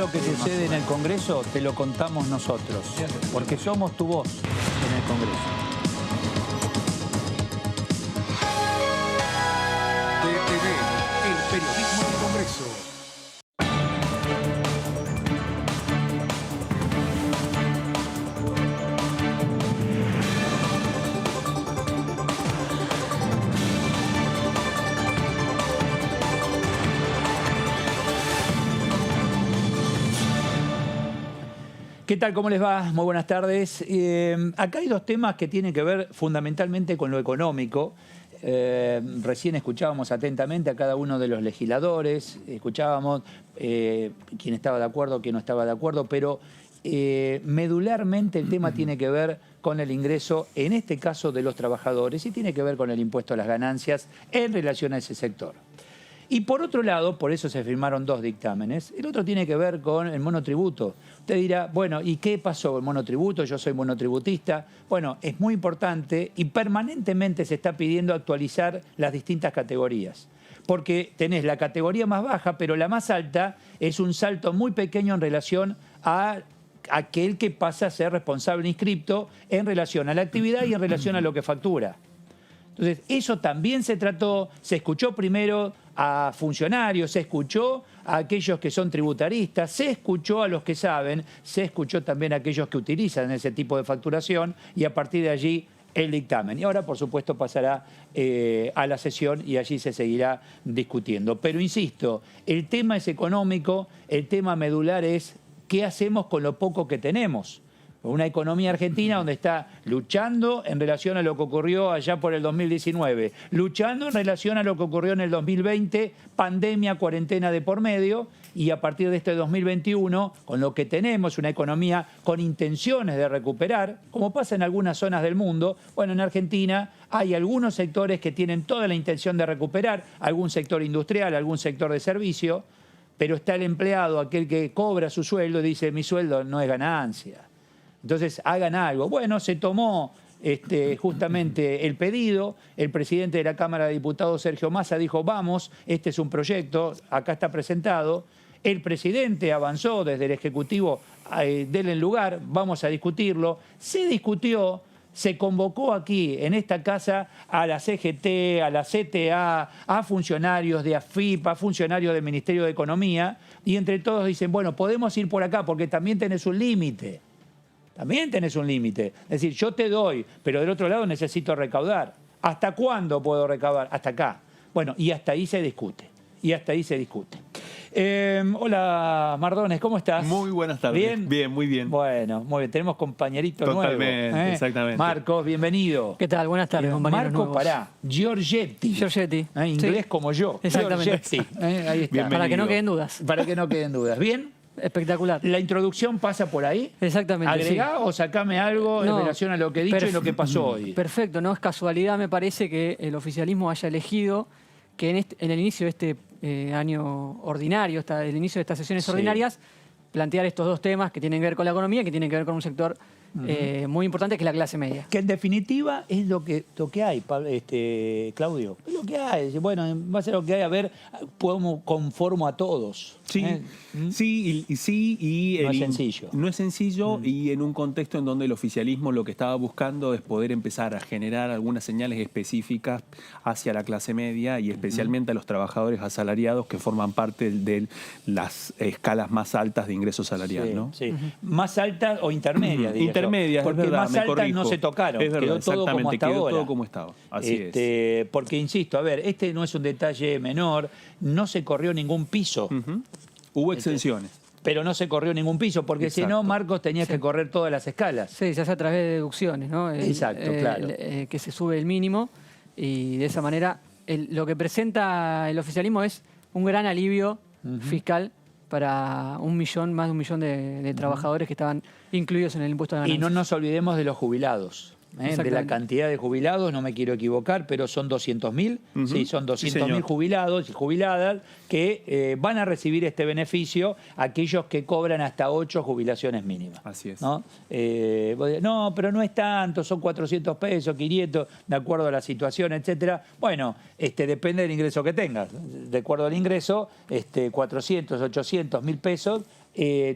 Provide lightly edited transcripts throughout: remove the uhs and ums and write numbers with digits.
lo que sucede en el Congreso te lo contamos nosotros, porque somos tu voz en el Congreso. DTV, el periodismo del Congreso. ¿Qué tal? ¿Cómo les va? Muy buenas tardes. Acá hay dos temas que tienen que ver fundamentalmente con lo económico. Recién escuchábamos atentamente a cada uno de los legisladores, escuchábamos quién estaba de acuerdo, quién no estaba de acuerdo, pero medularmente el tema tiene que ver con el ingreso, en este caso de los trabajadores, y tiene que ver con el impuesto a las ganancias en relación a ese sector. Y por otro lado, por eso se firmaron dos dictámenes, el otro tiene que ver con el monotributo. Usted dirá, bueno, ¿y qué pasó con el monotributo? Yo soy monotributista. Bueno, es muy importante y permanentemente se está pidiendo actualizar las distintas categorías. Porque tenés la categoría más baja, pero la más alta es un salto muy pequeño en relación a aquel que pasa a ser responsable inscripto en relación a la actividad y en relación a lo que factura. Entonces, eso también se trató, se escuchó primero a funcionarios, se escuchó a aquellos que son tributaristas, se escuchó a los que saben, se escuchó también a aquellos que utilizan ese tipo de facturación y a partir de allí el dictamen. Y ahora, por supuesto, pasará a la sesión y allí se seguirá discutiendo. Pero insisto, el tema es económico, el tema medular es qué hacemos con lo poco que tenemos. Una economía argentina donde está luchando en relación a lo que ocurrió allá por el 2019, luchando en relación a lo que ocurrió en el 2020, pandemia, cuarentena de por medio, y a partir de este 2021, con lo que tenemos, una economía con intenciones de recuperar, como pasa en algunas zonas del mundo. Bueno, en Argentina hay algunos sectores que tienen toda la intención de recuperar, algún sector industrial, algún sector de servicio, pero está el empleado, aquel que cobra su sueldo y dice, mi sueldo no es ganancia. Entonces, hagan algo. Bueno, se tomó justamente el pedido. El presidente de la Cámara de Diputados, Sergio Massa, dijo, vamos, este es un proyecto, acá está presentado. El presidente avanzó desde el Ejecutivo, denle el lugar, vamos a discutirlo. Se discutió, se convocó aquí, en esta casa, a la CGT, a la CTA, a funcionarios de AFIP, a funcionarios del Ministerio de Economía, y entre todos dicen, bueno, podemos ir por acá porque también tenés un límite. También tenés un límite. Es decir, yo te doy, pero del otro lado necesito recaudar. ¿Hasta cuándo puedo recaudar? Hasta acá. Bueno, y hasta ahí se discute. Y hasta ahí se discute. Hola, Mardones, ¿cómo estás? Muy buenas tardes. ¿Bien? Bien, muy bien. Bueno, muy bien. Tenemos compañerito Totalmente, nuevo. exactamente. Marcos, bienvenido. ¿Qué tal? Buenas tardes, compañeros Marco, nuevos. pará. Giorgetti. Giorgetti. Inglés Sí. como yo. Exactamente. Giorgetti. Ahí está. Bienvenido. Para que no queden dudas. Para que no queden dudas. ¿Bien? Espectacular. ¿La introducción pasa por ahí? Exactamente. ¿Agregá o sacame algo en No, relación a lo que he dicho y lo que pasó hoy? Perfecto, no es casualidad, me parece, que el oficialismo haya elegido que en el inicio de este año ordinario, el inicio de estas sesiones Sí. ordinarias, plantear estos dos temas que tienen que ver con la economía, que tienen que ver con un sector muy importante, que es la clase media. Que en definitiva es lo que hay, Claudio. Es lo que hay. Bueno, va a ser lo que hay. A ver, podemos conformo a todos. Sí, sí, y No es sencillo. No es sencillo y en un contexto en donde el oficialismo lo que estaba buscando es poder empezar a generar algunas señales específicas hacia la clase media y especialmente a los trabajadores asalariados que forman parte de las escalas más altas de ingreso salarial, Sí, ¿no? sí. Más altas o intermedias, diría yo. Intermedias, porque es verdad, más me altas corrijo. no se tocaron. Es verdad, quedó todo como exactamente, hasta quedó ahora. todo como estaba. Así es. Porque, insisto, a ver, este no es un detalle menor, no se corrió ningún piso. Hubo exenciones. Pero no se corrió ningún piso, porque si no, Exacto. Marcos, tenías que correr todas las escalas. Sí, se hace a través de deducciones, ¿no? Exacto, claro. Que se sube el mínimo y de esa manera lo que presenta el oficialismo es un gran alivio fiscal para más de un millón de trabajadores que estaban incluidos en el impuesto de Y ganancias. no nos olvidemos de los jubilados. De la Exactamente. cantidad de jubilados, no me quiero equivocar, pero son 200.000, sí, son 200.000 jubilados y jubiladas que van a recibir este beneficio, aquellos que cobran hasta 8 jubilaciones mínimas. Así es. ¿No? No, pero no es tanto, son 400 pesos, 500, de acuerdo a la situación, etcétera. Bueno, depende del ingreso que tengas. De acuerdo al ingreso, 400, 800, 1.000 pesos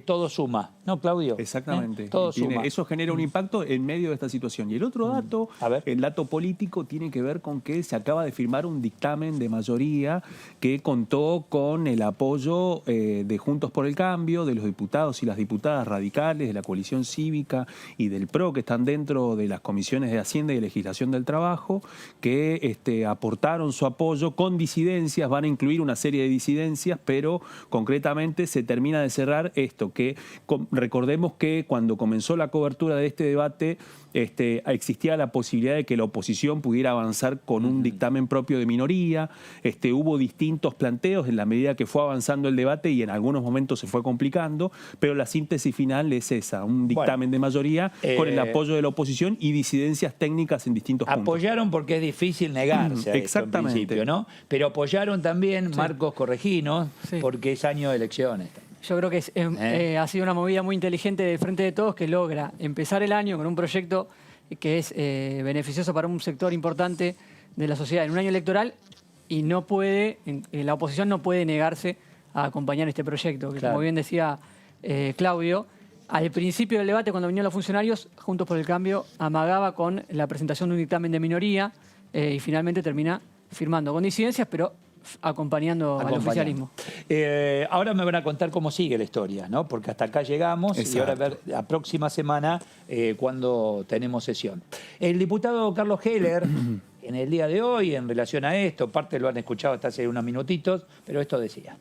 todo suma, ¿no, Claudio? Exactamente. Todo suma. Eso genera un impacto en medio de esta situación. Y el otro dato, A ver. el dato político, tiene que ver con que se acaba de firmar un dictamen de mayoría que contó con el apoyo de Juntos por el Cambio, de los diputados y las diputadas radicales, de la coalición cívica y del PRO, que están dentro de las comisiones de Hacienda y de Legislación del Trabajo, que aportaron su apoyo con disidencias, van a incluir una serie de disidencias, pero concretamente se termina de cerrar esto, que recordemos que cuando comenzó la cobertura de este debate existía la posibilidad de que la oposición pudiera avanzar con un dictamen propio de minoría, hubo distintos planteos en la medida que fue avanzando el debate y en algunos momentos se fue complicando, pero la síntesis final es esa, un dictamen de mayoría con el apoyo de la oposición y disidencias técnicas en distintos puntos. Apoyaron porque es difícil negarse a esto, Exactamente. en principio, ¿no? Pero apoyaron también, Marcos, correginos, Sí. porque es año de elecciones. Yo creo que ha sido una movida muy inteligente del Frente de Todos que logra empezar el año con un proyecto que es beneficioso para un sector importante de la sociedad en un año electoral y no puede, la oposición no puede negarse a acompañar este proyecto, que Claro. como bien decía Claudio, al principio del debate cuando vinieron los funcionarios, Juntos por el Cambio amagaba con la presentación de un dictamen de minoría y finalmente termina firmando con disidencias, pero acompañando al oficialismo. Ahora me van a contar cómo sigue la historia, ¿no? Porque hasta acá llegamos y ahora ver la próxima semana cuando tenemos sesión. El diputado Carlos Heller, en el día de hoy, en relación a esto, parte lo han escuchado hasta hace unos minutitos, pero esto decía.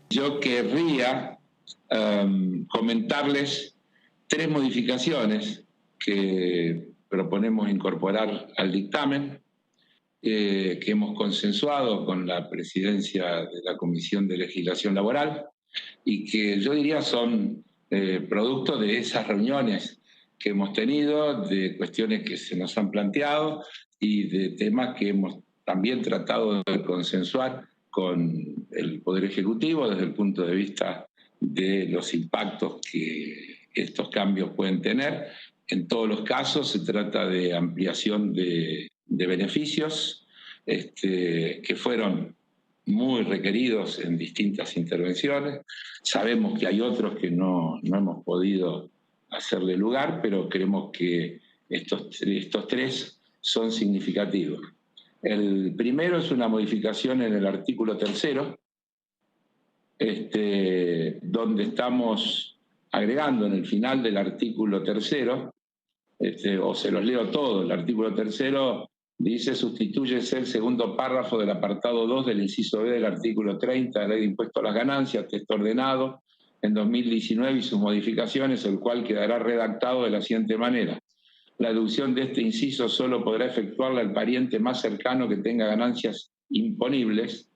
Yo querría comentarles 3 modificaciones que proponemos incorporar al dictamen, que hemos consensuado con la presidencia de la Comisión de Legislación Laboral y que yo diría son producto de esas reuniones que hemos tenido, de cuestiones que se nos han planteado y de temas que hemos también tratado de consensuar con el Poder Ejecutivo desde el punto de vista de los impactos que estos cambios pueden tener. En todos los casos se trata de ampliación de beneficios que fueron muy requeridos en distintas intervenciones. Sabemos que hay otros que no hemos podido hacerle lugar, pero creemos que estos 3 son significativos. El primero es una modificación en el artículo 3, donde estamos agregando en el final del artículo 3, o se los leo todo, el artículo 3 dice: sustitúyese el segundo párrafo del apartado 2 del inciso B del artículo 30 de la Ley de Impuesto a las Ganancias, texto ordenado en 2019 y sus modificaciones, el cual quedará redactado de la siguiente manera. La deducción de este inciso solo podrá efectuarla el pariente más cercano que tenga ganancias imponibles,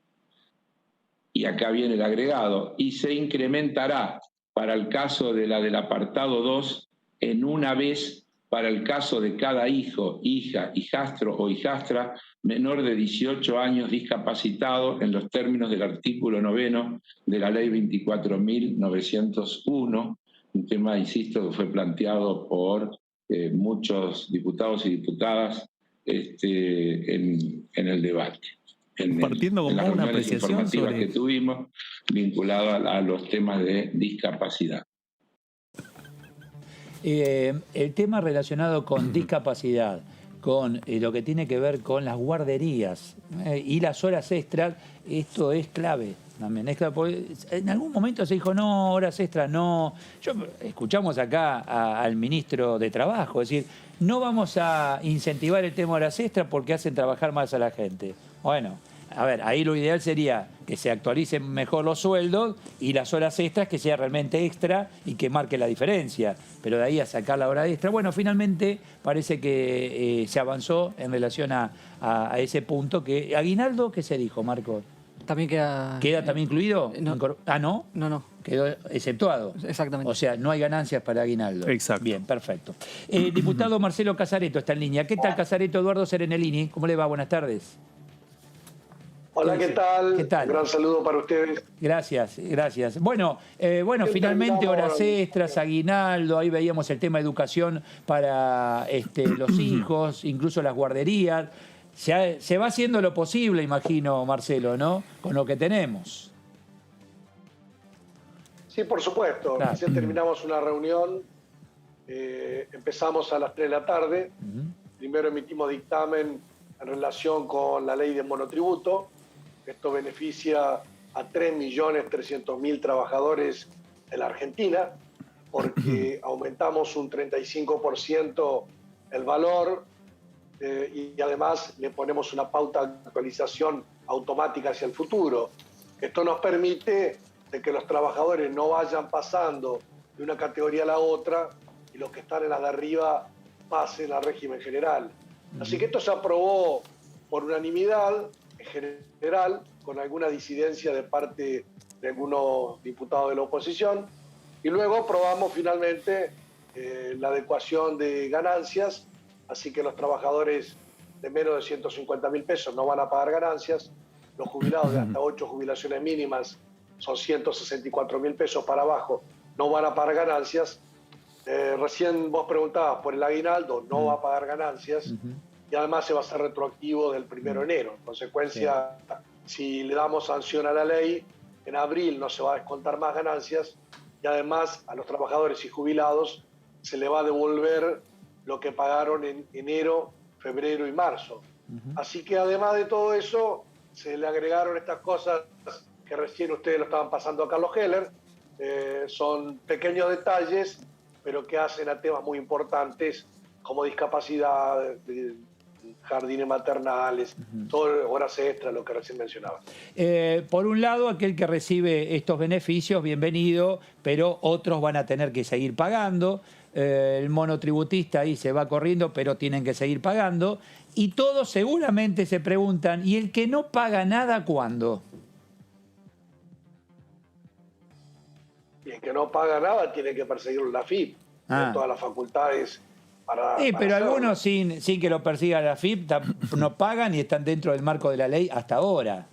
y acá viene el agregado, y se incrementará para el caso de la del apartado 2 en una vez para el caso de cada hijo, hija, hijastro o hijastra menor de 18 años discapacitado en los términos del artículo 9 de la Ley 24.901, un tema, insisto, que fue planteado por muchos diputados y diputadas en el debate. Partiendo como en las una reuniones apreciación informativas sobre... que tuvimos vinculado a los temas de discapacidad. El tema relacionado con discapacidad, con lo que tiene que ver con las guarderías y las horas extras, esto es clave también. Es clave porque en algún momento se dijo, no, horas extras, no. Escuchamos acá al ministro de Trabajo, es decir, no vamos a incentivar el tema de horas extras porque hacen trabajar más a la gente. Bueno, a ver, ahí lo ideal sería que se actualicen mejor los sueldos y las horas extras que sea realmente extra y que marque la diferencia. Pero de ahí a sacar la hora extra, bueno, finalmente parece que se avanzó en relación a ese punto. Que aguinaldo, ¿qué se dijo, Marco? También queda... ¿Queda también incluido? No. Ah, ¿no? No. Quedó exceptuado. Exactamente. O sea, no hay ganancias para aguinaldo. Exacto. Bien, perfecto. Diputado Marcelo Casareto está en línea. ¿Qué tal, Casareto? Eduardo Serenellini. ¿Cómo le va? Buenas tardes. Hola, ¿qué tal? ¿Qué tal? Un gran saludo para ustedes. Gracias, gracias. Bueno, finalmente horas extras, aguinaldo, ahí veíamos el tema de educación para los hijos, incluso las guarderías. Se va haciendo lo posible, imagino, Marcelo, ¿no? Con lo que tenemos. Sí, por supuesto. Claro. Recién terminamos una reunión, empezamos a las 3 de la tarde. Primero emitimos dictamen en relación con la ley de monotributo. Esto beneficia a 3.300.000 trabajadores de la Argentina, porque aumentamos un 35% el valor y además le ponemos una pauta de actualización automática hacia el futuro. Esto nos permite de que los trabajadores no vayan pasando de una categoría a la otra y los que están en la de arriba pasen al régimen general. Así que esto se aprobó por unanimidad en general, con alguna disidencia de parte de algunos diputados de la oposición, y luego aprobamos finalmente la adecuación de ganancias, así que los trabajadores de menos de 150.000 pesos no van a pagar ganancias, los jubilados de hasta 8 jubilaciones mínimas son 164.000 pesos para abajo, no van a pagar ganancias. Recién vos preguntabas por el aguinaldo, no va a pagar ganancias, y además se va a hacer retroactivo del 1 de enero. En consecuencia, si le damos sanción a la ley, en abril no se va a descontar más ganancias, y además a los trabajadores y jubilados se le va a devolver lo que pagaron en enero, febrero y marzo. Así que además de todo eso, se le agregaron estas cosas que recién ustedes lo estaban pasando a Carlos Heller. Son pequeños detalles, pero que hacen a temas muy importantes como discapacidad, jardines maternales, todo, horas extras, lo que recién mencionaba. Por un lado, aquel que recibe estos beneficios, bienvenido, pero otros van a tener que seguir pagando. El monotributista ahí se va corriendo, pero tienen que seguir pagando. Y todos seguramente se preguntan, ¿y el que no paga nada cuándo? Y el que no paga nada tiene que perseguirlo la AFIP, tiene todas las facultades para pero hacerlo. algunos sin que lo persiga la AFIP no pagan y están dentro del marco de la ley hasta ahora.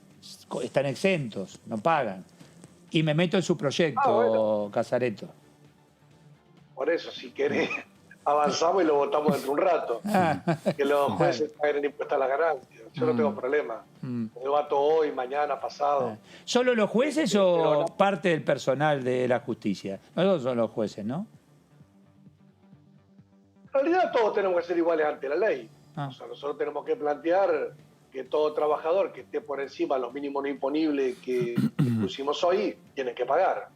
Están exentos, no pagan. Y me meto en su proyecto, bueno. Casareto. Por eso, si querés, avanzamos y lo votamos dentro de un rato. Que los jueces paguen el impuesto a las ganancias. Yo no tengo problema. Lo debato hoy, mañana, pasado. ¿Solo los jueces Pero o no. parte del personal de la justicia? No son los jueces, ¿no? En realidad todos tenemos que ser iguales ante la ley. Ah. O sea, nosotros tenemos que plantear que todo trabajador que esté por encima de los mínimos no imponibles que pusimos hoy, tiene que pagar.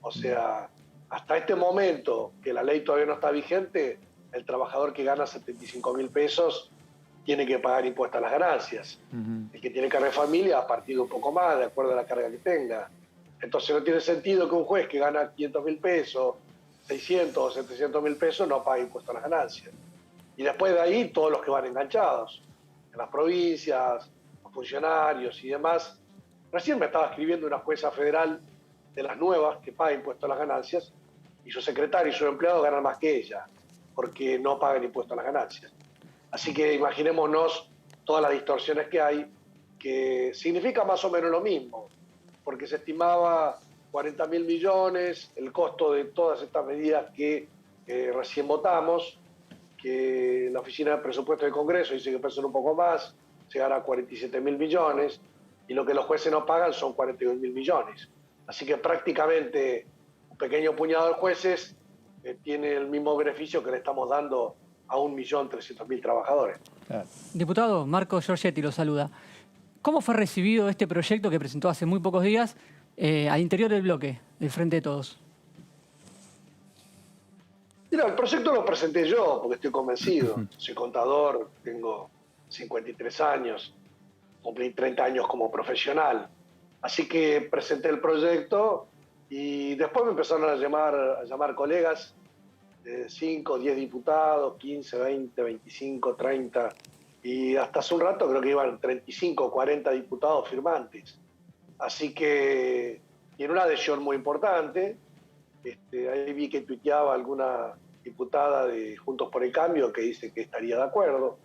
O sea, hasta este momento, que la ley todavía no está vigente, el trabajador que gana 75.000 pesos tiene que pagar impuestos a las ganancias. El que tiene carga de familia, a partir de un poco más, de acuerdo a la carga que tenga. Entonces no tiene sentido que un juez que gana 500.000 pesos, 600 o 700.000 pesos no pague impuestos a las ganancias. Y después de ahí, todos los que van enganchados, en las provincias, los funcionarios y demás. Recién me estaba escribiendo una jueza federal de las nuevas que paga impuestos a las ganancias, y su secretario y su empleado ganan más que ella, porque no pagan impuestos a las ganancias. Así que imaginémonos todas las distorsiones que hay, que significa más o menos lo mismo, porque se estimaba 40.000 millones, el costo de todas estas medidas que recién votamos, que la Oficina de Presupuesto del Congreso dice que pesan un poco más, llegará a 47.000 millones, y lo que los jueces no pagan son 42.000 millones. Así que prácticamente un pequeño puñado de jueces tiene el mismo beneficio que le estamos dando a 1.300.000 trabajadores. Claro. Diputado, Marco Giorgetti lo saluda. ¿Cómo fue recibido este proyecto que presentó hace muy pocos días al interior del bloque, del Frente de Todos? Mira, el proyecto lo presenté yo porque estoy convencido. Soy contador, tengo 53 años, cumplí 30 años como profesional. Así que presenté el proyecto y después me empezaron a llamar colegas, 5, 10 diputados, 15, 20, 25, 30, y hasta hace un rato creo que iban 35 o 40 diputados firmantes. Así que tiene una adhesión muy importante. Ahí vi que tuiteaba alguna diputada de Juntos por el Cambio que dice que estaría de acuerdo.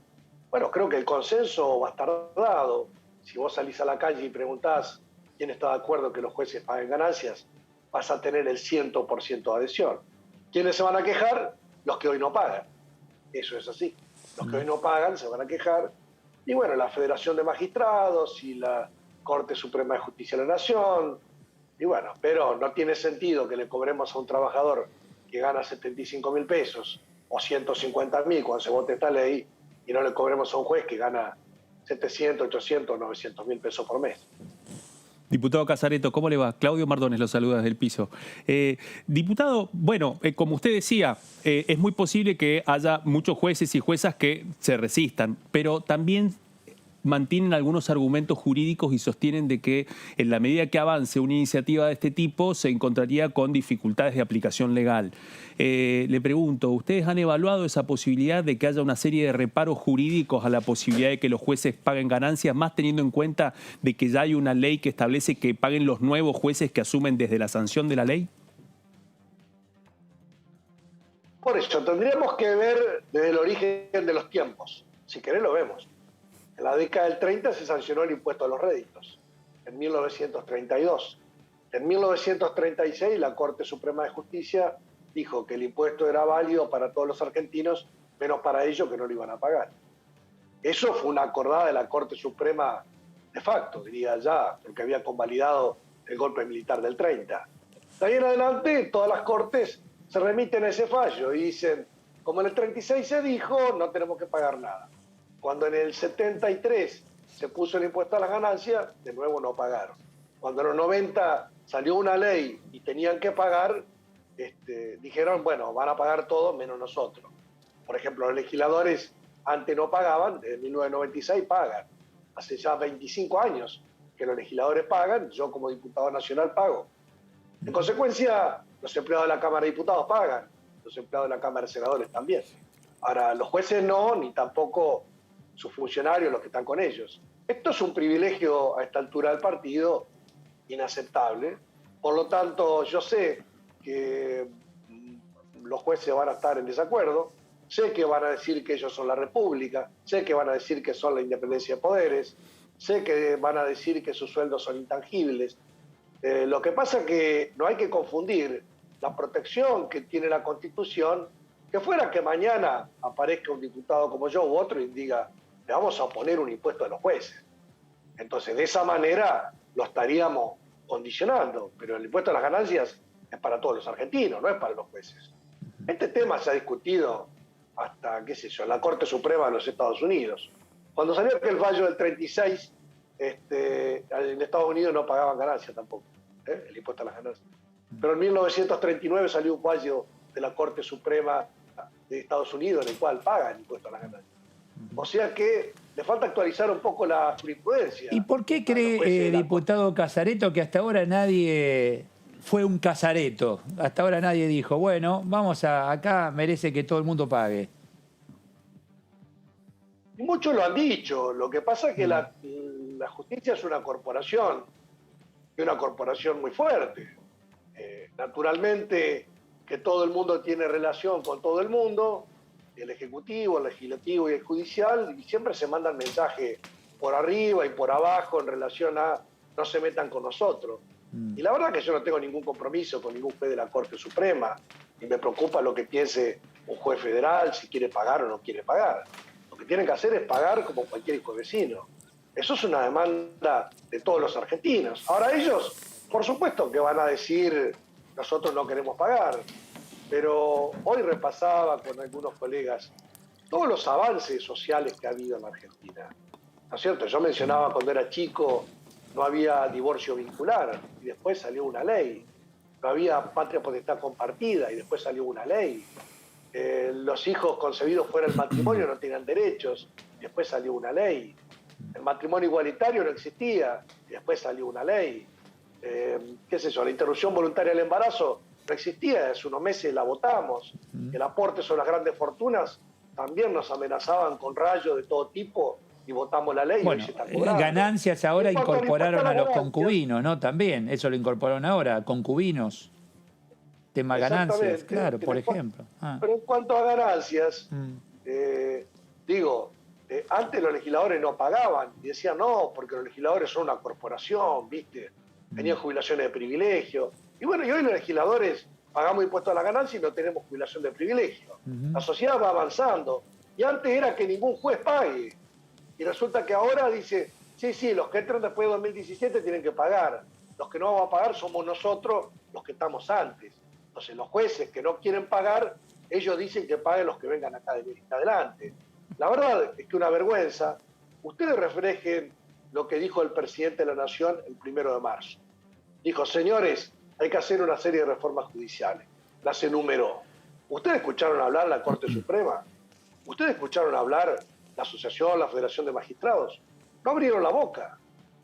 Bueno, creo que el consenso va a estar dado. Si vos salís a la calle y preguntás quién está de acuerdo que los jueces paguen ganancias, vas a tener el 100% de adhesión. ¿Quiénes se van a quejar? Los que hoy no pagan. Eso es así. Los que hoy no pagan se van a quejar. Y bueno, la Federación de Magistrados y la Corte Suprema de Justicia de la Nación, Y bueno, pero no tiene sentido que le cobremos a un trabajador que gana 75.000 pesos o 150.000 cuando se vote esta ley y no le cobremos a un juez que gana 700, 800, 900.000 pesos por mes. Diputado Casareto, ¿cómo le va? Claudio Mardones lo saluda desde el piso. Diputado, bueno, como usted decía, es muy posible que haya muchos jueces y juezas que se resistan, pero también mantienen algunos argumentos jurídicos y sostienen de que en la medida que avance una iniciativa de este tipo se encontraría con dificultades de aplicación legal. Le pregunto, ¿ustedes han evaluado esa posibilidad de que haya una serie de reparos jurídicos a la posibilidad de que los jueces paguen ganancias, más teniendo en cuenta de que ya hay una ley que establece que paguen los nuevos jueces que asumen desde la sanción de la ley? Por eso, tendríamos que ver desde el origen de los tiempos. Si querés lo vemos. En la década del 30 se sancionó el impuesto a los réditos, en 1932. En 1936 la Corte Suprema de Justicia dijo que el impuesto era válido para todos los argentinos, menos para ellos que no lo iban a pagar. Eso fue una acordada de la Corte Suprema de facto, diría ya, porque había convalidado el golpe militar del 30. De ahí en adelante todas las cortes se remiten a ese fallo y dicen, como en el 36 se dijo, no tenemos que pagar nada. Cuando en el 73 se puso el impuesto a las ganancias, de nuevo no pagaron. Cuando en los 90 salió una ley y tenían que pagar, dijeron, bueno, van a pagar todo menos nosotros. Por ejemplo, los legisladores antes no pagaban, desde 1996 pagan. Hace ya 25 años que los legisladores pagan, yo como diputado nacional pago. En consecuencia, los empleados de la Cámara de Diputados pagan, los empleados de la Cámara de Senadores también. Ahora, los jueces no, ni tampoco sus funcionarios, los que están con ellos. Esto es un privilegio a esta altura del partido inaceptable. Por lo tanto, yo sé que los jueces van a estar en desacuerdo, sé que van a decir que ellos son la República, sé que van a decir que son la independencia de poderes, sé que van a decir que sus sueldos son intangibles. Lo que pasa es que no hay que confundir la protección que tiene la Constitución, que fuera que mañana aparezca un diputado como yo u otro y diga, le vamos a poner un impuesto a los jueces. Entonces, de esa manera lo estaríamos condicionando, pero el impuesto a las ganancias es para todos los argentinos, no es para los jueces. Este tema se ha discutido hasta, qué sé yo, en la Corte Suprema de los Estados Unidos. Cuando salió aquel fallo del 36, en Estados Unidos no pagaban ganancias tampoco, el impuesto a las ganancias. Pero en 1939 salió un fallo de la Corte Suprema de Estados Unidos en el cual paga el impuesto a las ganancias. O sea que le falta actualizar un poco la jurisprudencia. ¿Y por qué cree, diputado Casareto, que hasta ahora nadie fue un casareto? Hasta ahora nadie dijo, bueno, acá merece que todo el mundo pague. Y muchos lo han dicho. Lo que pasa es que la justicia es una corporación, y una corporación muy fuerte. Naturalmente que todo el mundo tiene relación con todo el mundo, el Ejecutivo, el Legislativo y el Judicial, y siempre se mandan mensajes por arriba y por abajo en relación a no se metan con nosotros. Y la verdad que yo no tengo ningún compromiso con ningún juez de la Corte Suprema, y me preocupa lo que piense un juez federal, si quiere pagar o no quiere pagar. Lo que tienen que hacer es pagar como cualquier hijo vecino. Eso es una demanda de todos los argentinos. Ahora ellos, por supuesto que van a decir, nosotros no queremos pagar, pero hoy repasaba con algunos colegas todos los avances sociales que ha habido en la Argentina. ¿No es cierto? Yo mencionaba cuando era chico no había divorcio vincular y después salió una ley. No había patria potestad compartida y después salió una ley. Los hijos concebidos fuera del matrimonio no tenían derechos y después salió una ley. El matrimonio igualitario no existía y después salió una ley. ¿Qué es eso? La interrupción voluntaria del embarazo no existía, hace unos meses la votamos. El aporte sobre las grandes fortunas también nos amenazaban con rayos de todo tipo y votamos la ley. Bueno, y se está cobrando. Ganancias ahora incorporaron a los concubinos, ¿no? También, eso lo incorporaron ahora, concubinos. Tema ganancias, claro, por ejemplo. Pero en cuanto a ganancias, antes los legisladores no pagaban y decían no, porque los legisladores son una corporación, ¿viste? Tenían jubilaciones de privilegio. Y bueno, y hoy los legisladores pagamos impuestos a la ganancia y no tenemos jubilación de privilegio. La sociedad va avanzando. Y antes era que ningún juez pague. Y resulta que ahora dice, sí, los que entran después de 2017 tienen que pagar. los que no vamos a pagar somos nosotros los que estamos antes. Entonces los jueces que no quieren pagar, ellos dicen que paguen los que vengan acá de adelante. La verdad es que una vergüenza. Ustedes reflejen lo que dijo el presidente de la Nación el 1 de marzo. Dijo, señores, hay que hacer una serie de reformas judiciales. Las enumeró. ¿Ustedes escucharon hablar la Corte Suprema? ¿Ustedes escucharon hablar la Asociación, la Federación de Magistrados? No abrieron la boca.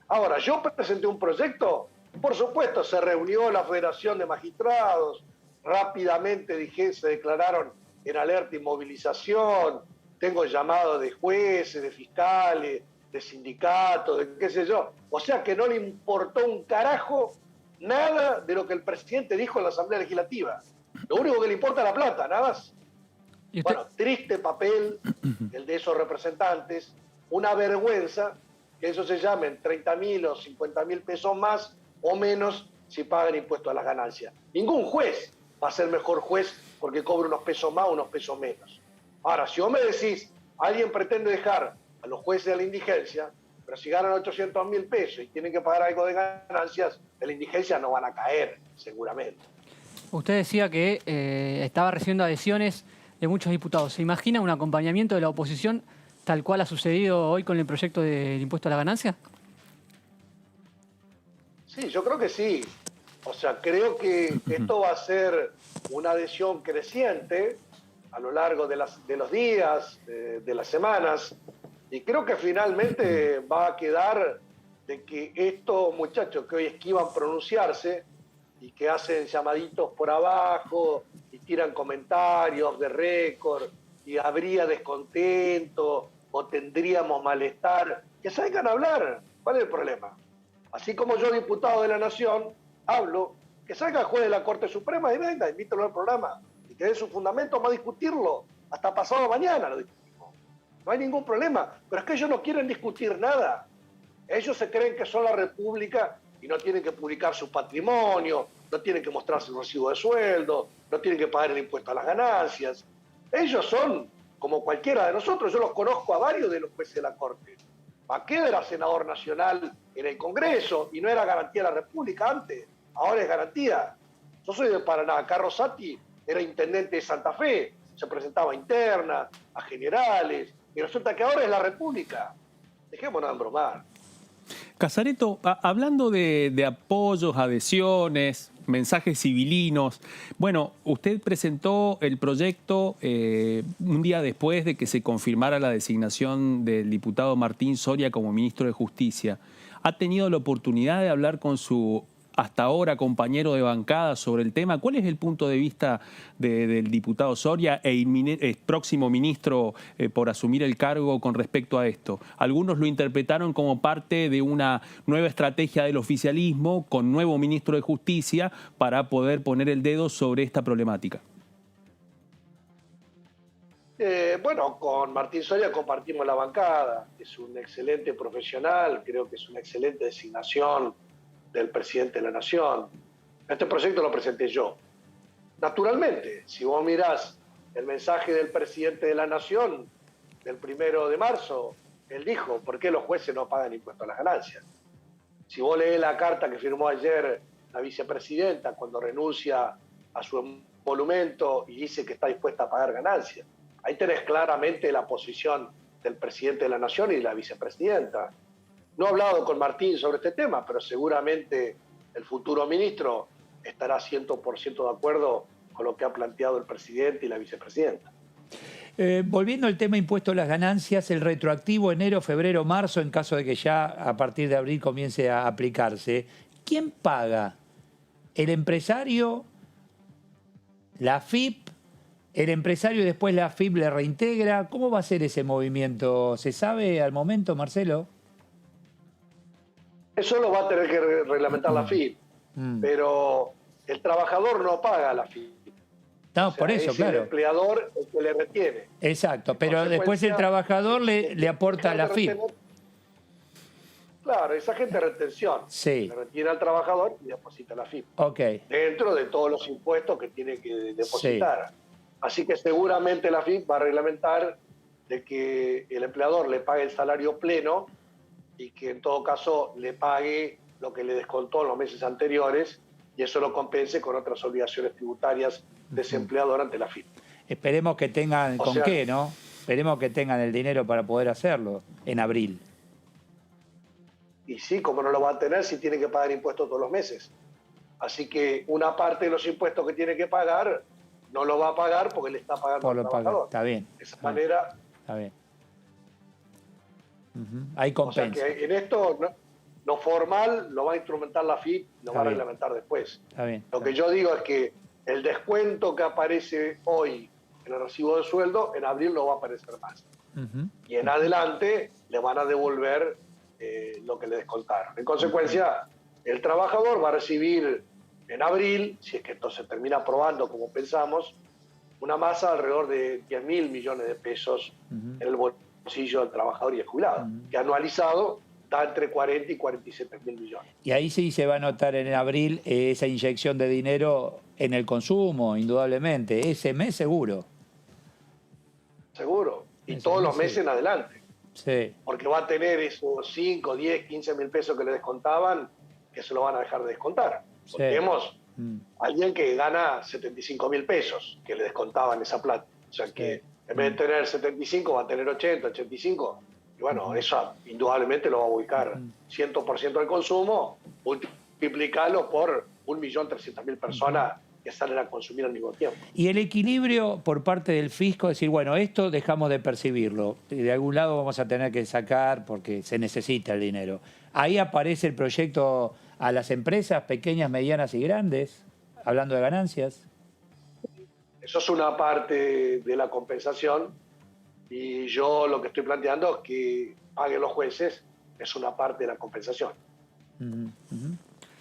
Ahora, yo presenté un proyecto, por supuesto, se reunió la Federación de Magistrados, rápidamente se declararon en alerta y movilización, tengo llamados de jueces, de fiscales, de sindicatos, de qué sé yo. O sea que no le importó un carajo nada de lo que el presidente dijo en la Asamblea Legislativa. Lo único que le importa es la plata, nada más. ¿Y usted? Bueno, triste papel el de esos representantes, una vergüenza que eso se llamen 30.000 o 50.000 pesos más o menos si pagan impuestos a las ganancias. Ningún juez va a ser mejor juez porque cobra unos pesos más o unos pesos menos. Ahora, si vos me decís, alguien pretende dejar a los jueces a la indigencia, pero si ganan 800.000 pesos y tienen que pagar algo de ganancias, de la indigencia no van a caer, seguramente. Usted decía que estaba recibiendo adhesiones de muchos diputados. ¿Se imagina un acompañamiento de la oposición tal cual ha sucedido hoy con el proyecto del impuesto a la ganancia? Sí, yo creo que sí. O sea, creo que esto va a ser una adhesión creciente a lo largo de los días, de las semanas, y creo que finalmente va a quedar de que estos muchachos que hoy esquivan pronunciarse y que hacen llamaditos por abajo y tiran comentarios de récord y habría descontento o tendríamos malestar, que salgan a hablar. ¿Cuál es el problema? Así como yo, diputado de la Nación, hablo, que salga el juez de la Corte Suprema y venga, invítalo al programa y que dé su fundamento, vamos a discutirlo. Hasta pasado mañana lo discutimos. No hay ningún problema. Pero es que ellos no quieren discutir nada. Ellos se creen que son la República y no tienen que publicar su patrimonio, no tienen que mostrar su recibo de sueldo, no tienen que pagar el impuesto a las ganancias. Ellos son como cualquiera de nosotros. Yo los conozco a varios de los jueces de la Corte. Baqueda era senador nacional en el Congreso y no era garantía de la República antes. Ahora es garantía. Yo soy de Paraná. Carlos Satti era intendente de Santa Fe. Se presentaba a internas, a generales. Y resulta que ahora es la República. Dejémonos de embromar. Casareto, hablando de apoyos, adhesiones, mensajes civilinos, bueno, usted presentó el proyecto un día después de que se confirmara la designación del diputado Martín Soria como ministro de Justicia. ¿Ha tenido la oportunidad de hablar con su hasta ahora compañero de bancada sobre el tema? ¿Cuál es el punto de vista del diputado Soria próximo ministro por asumir el cargo con respecto a esto? Algunos lo interpretaron como parte de una nueva estrategia del oficialismo con nuevo ministro de Justicia para poder poner el dedo sobre esta problemática. Bueno, con Martín Soria compartimos la bancada. Es un excelente profesional, creo que es una excelente designación del presidente de la Nación. Este proyecto lo presenté yo. Naturalmente, si vos mirás el mensaje del presidente de la Nación del 1 de marzo, él dijo, ¿por qué los jueces no pagan impuestos a las ganancias? Si vos lees la carta que firmó ayer la vicepresidenta cuando renuncia a su emolumento y dice que está dispuesta a pagar ganancias, ahí tenés claramente la posición del presidente de la Nación y de la vicepresidenta. No he hablado con Martín sobre este tema, pero seguramente el futuro ministro estará 100% de acuerdo con lo que ha planteado el presidente y la vicepresidenta. Volviendo al tema impuesto a las ganancias, el retroactivo enero, febrero, marzo, en caso de que ya a partir de abril comience a aplicarse, ¿quién paga? ¿El empresario? ¿La AFIP? ¿El empresario y después la AFIP le reintegra? ¿Cómo va a ser ese movimiento? ¿Se sabe al momento, Marcelo? Eso lo va a tener que reglamentar la AFIP, pero el trabajador no paga la AFIP. No, o sea, por eso, es claro. el empleador el que le retiene. Exacto, pero después el trabajador le aporta a la AFIP. Claro, esa gente de retención. Sí. Le retiene al trabajador y deposita la AFIP. Ok. Dentro de todos los impuestos que tiene que depositar. Sí. Así que seguramente la AFIP va a reglamentar de que el empleador le pague el salario pleno y que en todo caso le pague lo que le descontó en los meses anteriores y eso lo compense con otras obligaciones tributarias desempleado ante la FIP. Esperemos que tengan con qué, ¿no? Esperemos que tengan el dinero para poder hacerlo en abril. Y sí, como no lo va a tener si tiene que pagar impuestos todos los meses. Así que una parte de los impuestos que tiene que pagar no lo va a pagar porque le está pagando al trabajador. Está bien. De esa manera... Está bien. Hay compensa. O sea que en esto no formal lo va a instrumentar la FIP, lo va a reglamentar después. Está bien. Lo que yo digo es que el descuento que aparece hoy en el recibo de sueldo, en abril no va a aparecer más. Y en adelante le van a devolver lo que le descontaron. En consecuencia, el trabajador va a recibir en abril, si es que esto se termina aprobando como pensamos, una masa alrededor de 10.000 millones de pesos en el bolsillo del trabajador y el jubilado, que anualizado da entre 40 y 47.000 millones. Y ahí sí se va a notar en abril esa inyección de dinero en el consumo, indudablemente. Ese mes seguro. Seguro. Y todos los meses en adelante. Sí. Porque va a tener esos 5, 10, 15 mil pesos que le descontaban, que se lo van a dejar de descontar. Tenemos alguien que gana 75 mil pesos, que le descontaban esa plata. O sea que en vez de tener 75, va a tener 80, 85. Y bueno, eso indudablemente lo va a ubicar 100% del consumo, multiplicarlo por 1.300.000 personas que salen a consumir al mismo tiempo. Y el equilibrio por parte del fisco, decir, bueno, esto dejamos de percibirlo, de algún lado vamos a tener que sacar porque se necesita el dinero. Ahí aparece el proyecto a las empresas pequeñas, medianas y grandes, hablando de ganancias. Eso es una parte de la compensación y yo lo que estoy planteando es que paguen los jueces, es una parte de la compensación.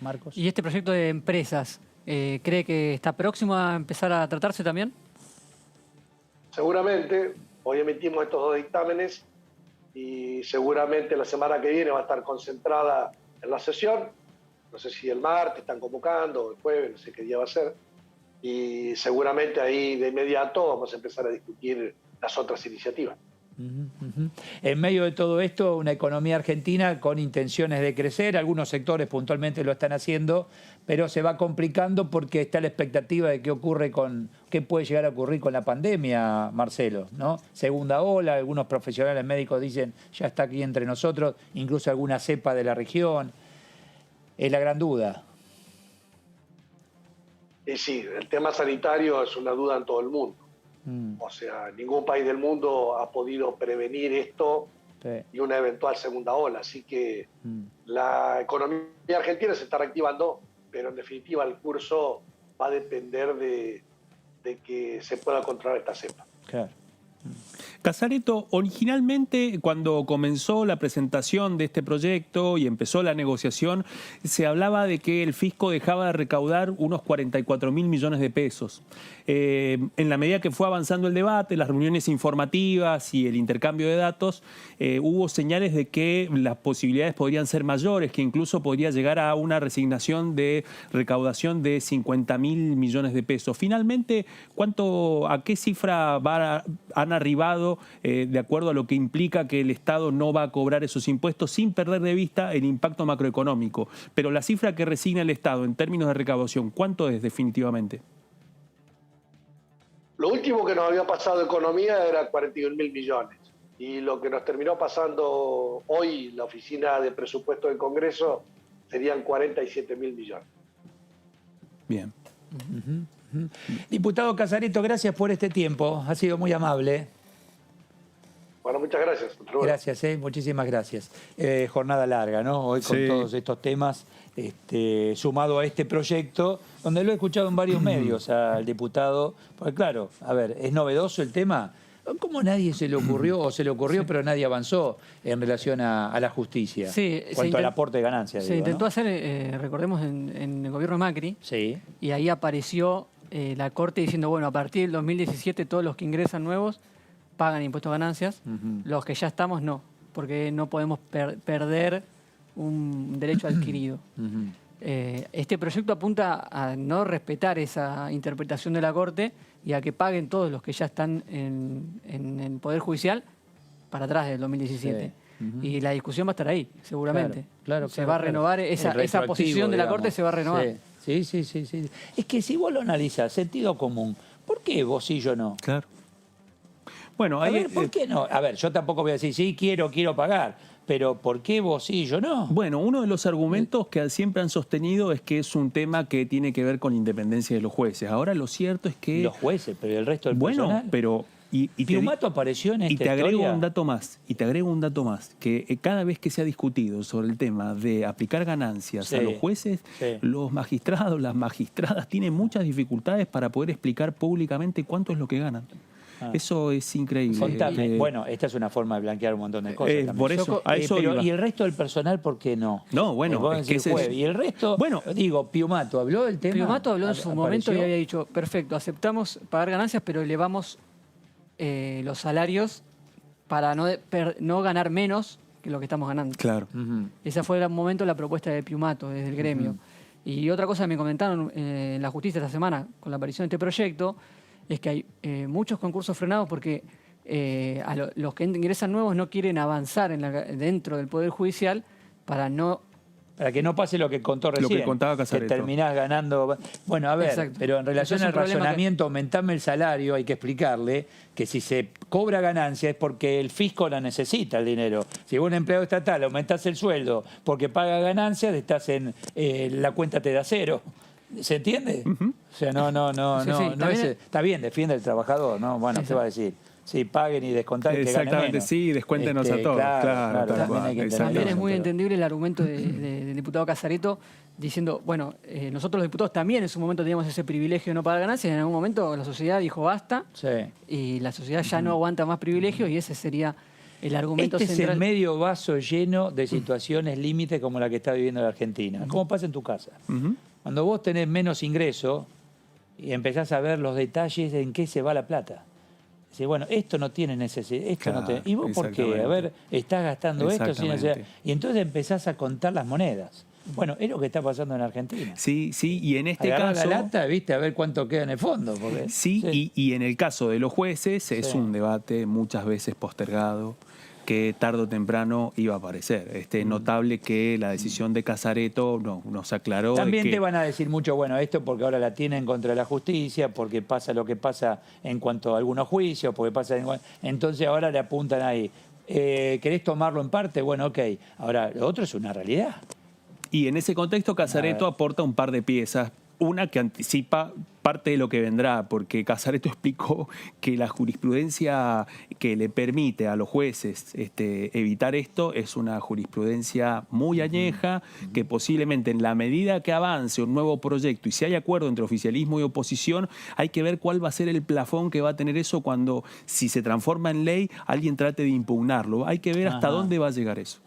Marcos. ¿Y este proyecto de empresas, cree que está próximo a empezar a tratarse también? Seguramente, hoy emitimos estos dos dictámenes y seguramente la semana que viene va a estar concentrada en la sesión. No sé si el martes están convocando, o el jueves, no sé qué día va a ser. Y seguramente ahí de inmediato vamos a empezar a discutir las otras iniciativas. En medio de todo esto, una economía argentina con intenciones de crecer, algunos sectores puntualmente lo están haciendo, pero se va complicando porque está la expectativa de qué puede llegar a ocurrir con la pandemia, Marcelo, ¿no? Segunda ola, algunos profesionales médicos dicen ya está aquí entre nosotros, incluso alguna cepa de la región. Es la gran duda. Y sí, el tema sanitario es una duda en todo el mundo. O sea, ningún país del mundo ha podido prevenir esto y una eventual segunda ola. Así que la economía argentina se está reactivando, pero en definitiva el curso va a depender de que se pueda controlar esta cepa. Claro. Casareto, originalmente cuando comenzó la presentación de este proyecto y empezó la negociación, se hablaba de que el fisco dejaba de recaudar unos 44.000 millones de pesos. En la medida que fue avanzando el debate, las reuniones informativas y el intercambio de datos, hubo señales de que las posibilidades podrían ser mayores, que incluso podría llegar a una resignación de recaudación de 50.000 millones de pesos. Finalmente, ¿a qué cifra han arribado de acuerdo a lo que implica que el Estado no va a cobrar esos impuestos sin perder de vista el impacto macroeconómico? Pero la cifra que resigna el Estado en términos de recaudación, ¿cuánto es definitivamente? Lo último que nos había pasado de economía era 41.000 millones. Y lo que nos terminó pasando hoy, la Oficina de Presupuesto del Congreso, serían 47.000 millones. Bien. Diputado Casareto, gracias por este tiempo. Ha sido muy amable. Bueno, muchas gracias. Gracias, muchísimas gracias. Jornada larga, ¿no? Hoy con todos estos temas, sumado a este proyecto, donde lo he escuchado en varios medios al diputado, porque claro, a ver, es novedoso el tema. ¿Cómo nadie se le ocurrió, o se le ocurrió, pero nadie avanzó en relación a la justicia? Sí, cuanto al aporte de ganancias. Se intentó hacer, recordemos, en el gobierno de Macri, sí. Y ahí apareció la Corte diciendo, bueno, a partir del 2017 todos los que ingresan nuevos pagan impuestos a ganancias, los que ya estamos no, porque no podemos perder un derecho adquirido. Este proyecto apunta a no respetar esa interpretación de la Corte y a que paguen todos los que ya están en el Poder Judicial para atrás del 2017. Sí. Y la discusión va a estar ahí, seguramente. Claro, se va a renovar esa posición de la Corte, se va a renovar. Sí. Es que si vos lo analizás, sentido común, ¿por qué vos y yo no? Claro. Bueno, A ver, ¿por qué no? A ver, yo tampoco voy a decir, sí, quiero pagar, pero ¿por qué vos y yo no? Bueno, uno de los argumentos que siempre han sostenido es que es un tema que tiene que ver con la independencia de los jueces. Ahora lo cierto es que... Los jueces, pero el resto del personal... Bueno, pero... Piumato apareció en esta y te agrego historia. un dato más, que cada vez que se ha discutido sobre el tema de aplicar ganancias a los jueces, los magistrados, las magistradas tienen muchas dificultades para poder explicar públicamente cuánto es lo que ganan. Eso es increíble. Contame. Bueno, esta es una forma de blanquear un montón de cosas también. Por eso, a eso pero, iba. ¿y el resto del personal por qué no? No, bueno, es que y el resto, bueno, digo, Piumato habló del tema. Piumato habló en su momento y había dicho, perfecto, aceptamos pagar ganancias, pero elevamos los salarios para no ganar menos que lo que estamos ganando. Claro. Esa fue en un momento la propuesta de Piumato desde el gremio. Y otra cosa que me comentaron en la justicia esta semana con la aparición de este proyecto es que hay muchos concursos frenados porque los que ingresan nuevos no quieren avanzar dentro del Poder Judicial para que no pase lo que contó recién. Lo que contaba Casareto. Que terminás ganando... Bueno, a ver, Exacto. pero en relación al razonamiento, aumentame el salario, hay que explicarle que si se cobra ganancia es porque el fisco la necesita, el dinero. Si vos un empleado estatal aumentás el sueldo porque paga ganancias, estás en... la cuenta te da cero. ¿Se entiende? O sea, no es... Está bien, defiende al trabajador, ¿no? Bueno, ¿qué va a decir? Sí, paguen y descontar que gane Exactamente, menos. sí, descuéntenos a todos. Claro, también es muy entendible el argumento del diputado Casareto diciendo, bueno, nosotros los diputados también en su momento teníamos ese privilegio de no pagar ganancias y en algún momento la sociedad dijo basta y la sociedad ya no aguanta más privilegios y ese sería el argumento central. Es el medio vaso lleno de situaciones límite como la que está viviendo la Argentina. ¿Cómo pasa en tu casa? Cuando vos tenés menos ingreso y empezás a ver los detalles en qué se va la plata. Dice, bueno, esto no tiene necesidad, esto no tiene... ¿Y vos por qué? A ver, estás gastando esto sin necesidad. Y entonces empezás a contar las monedas. Bueno, es lo que está pasando en Argentina. Sí, y en este agarrar caso... la lata, viste, a ver cuánto queda en el fondo. Porque, y en el caso de los jueces es un debate muchas veces postergado que tarde o temprano iba a aparecer. Es notable que la decisión de Casareto nos aclaró. También te van a decir mucho, bueno, esto porque ahora la tienen contra la justicia, porque pasa lo que pasa en cuanto a algunos juicios, porque pasa... Entonces ahora le apuntan ahí. ¿Querés tomarlo en parte? Bueno, ok. Ahora, lo otro es una realidad. Y en ese contexto Casareto aporta un par de piezas. Una que anticipa parte de lo que vendrá, porque Casareto explicó que la jurisprudencia que le permite a los jueces evitar esto es una jurisprudencia muy añeja, que posiblemente en la medida que avance un nuevo proyecto y si hay acuerdo entre oficialismo y oposición, hay que ver cuál va a ser el plafón que va a tener eso cuando, si se transforma en ley, alguien trate de impugnarlo. Hay que ver hasta dónde va a llegar eso.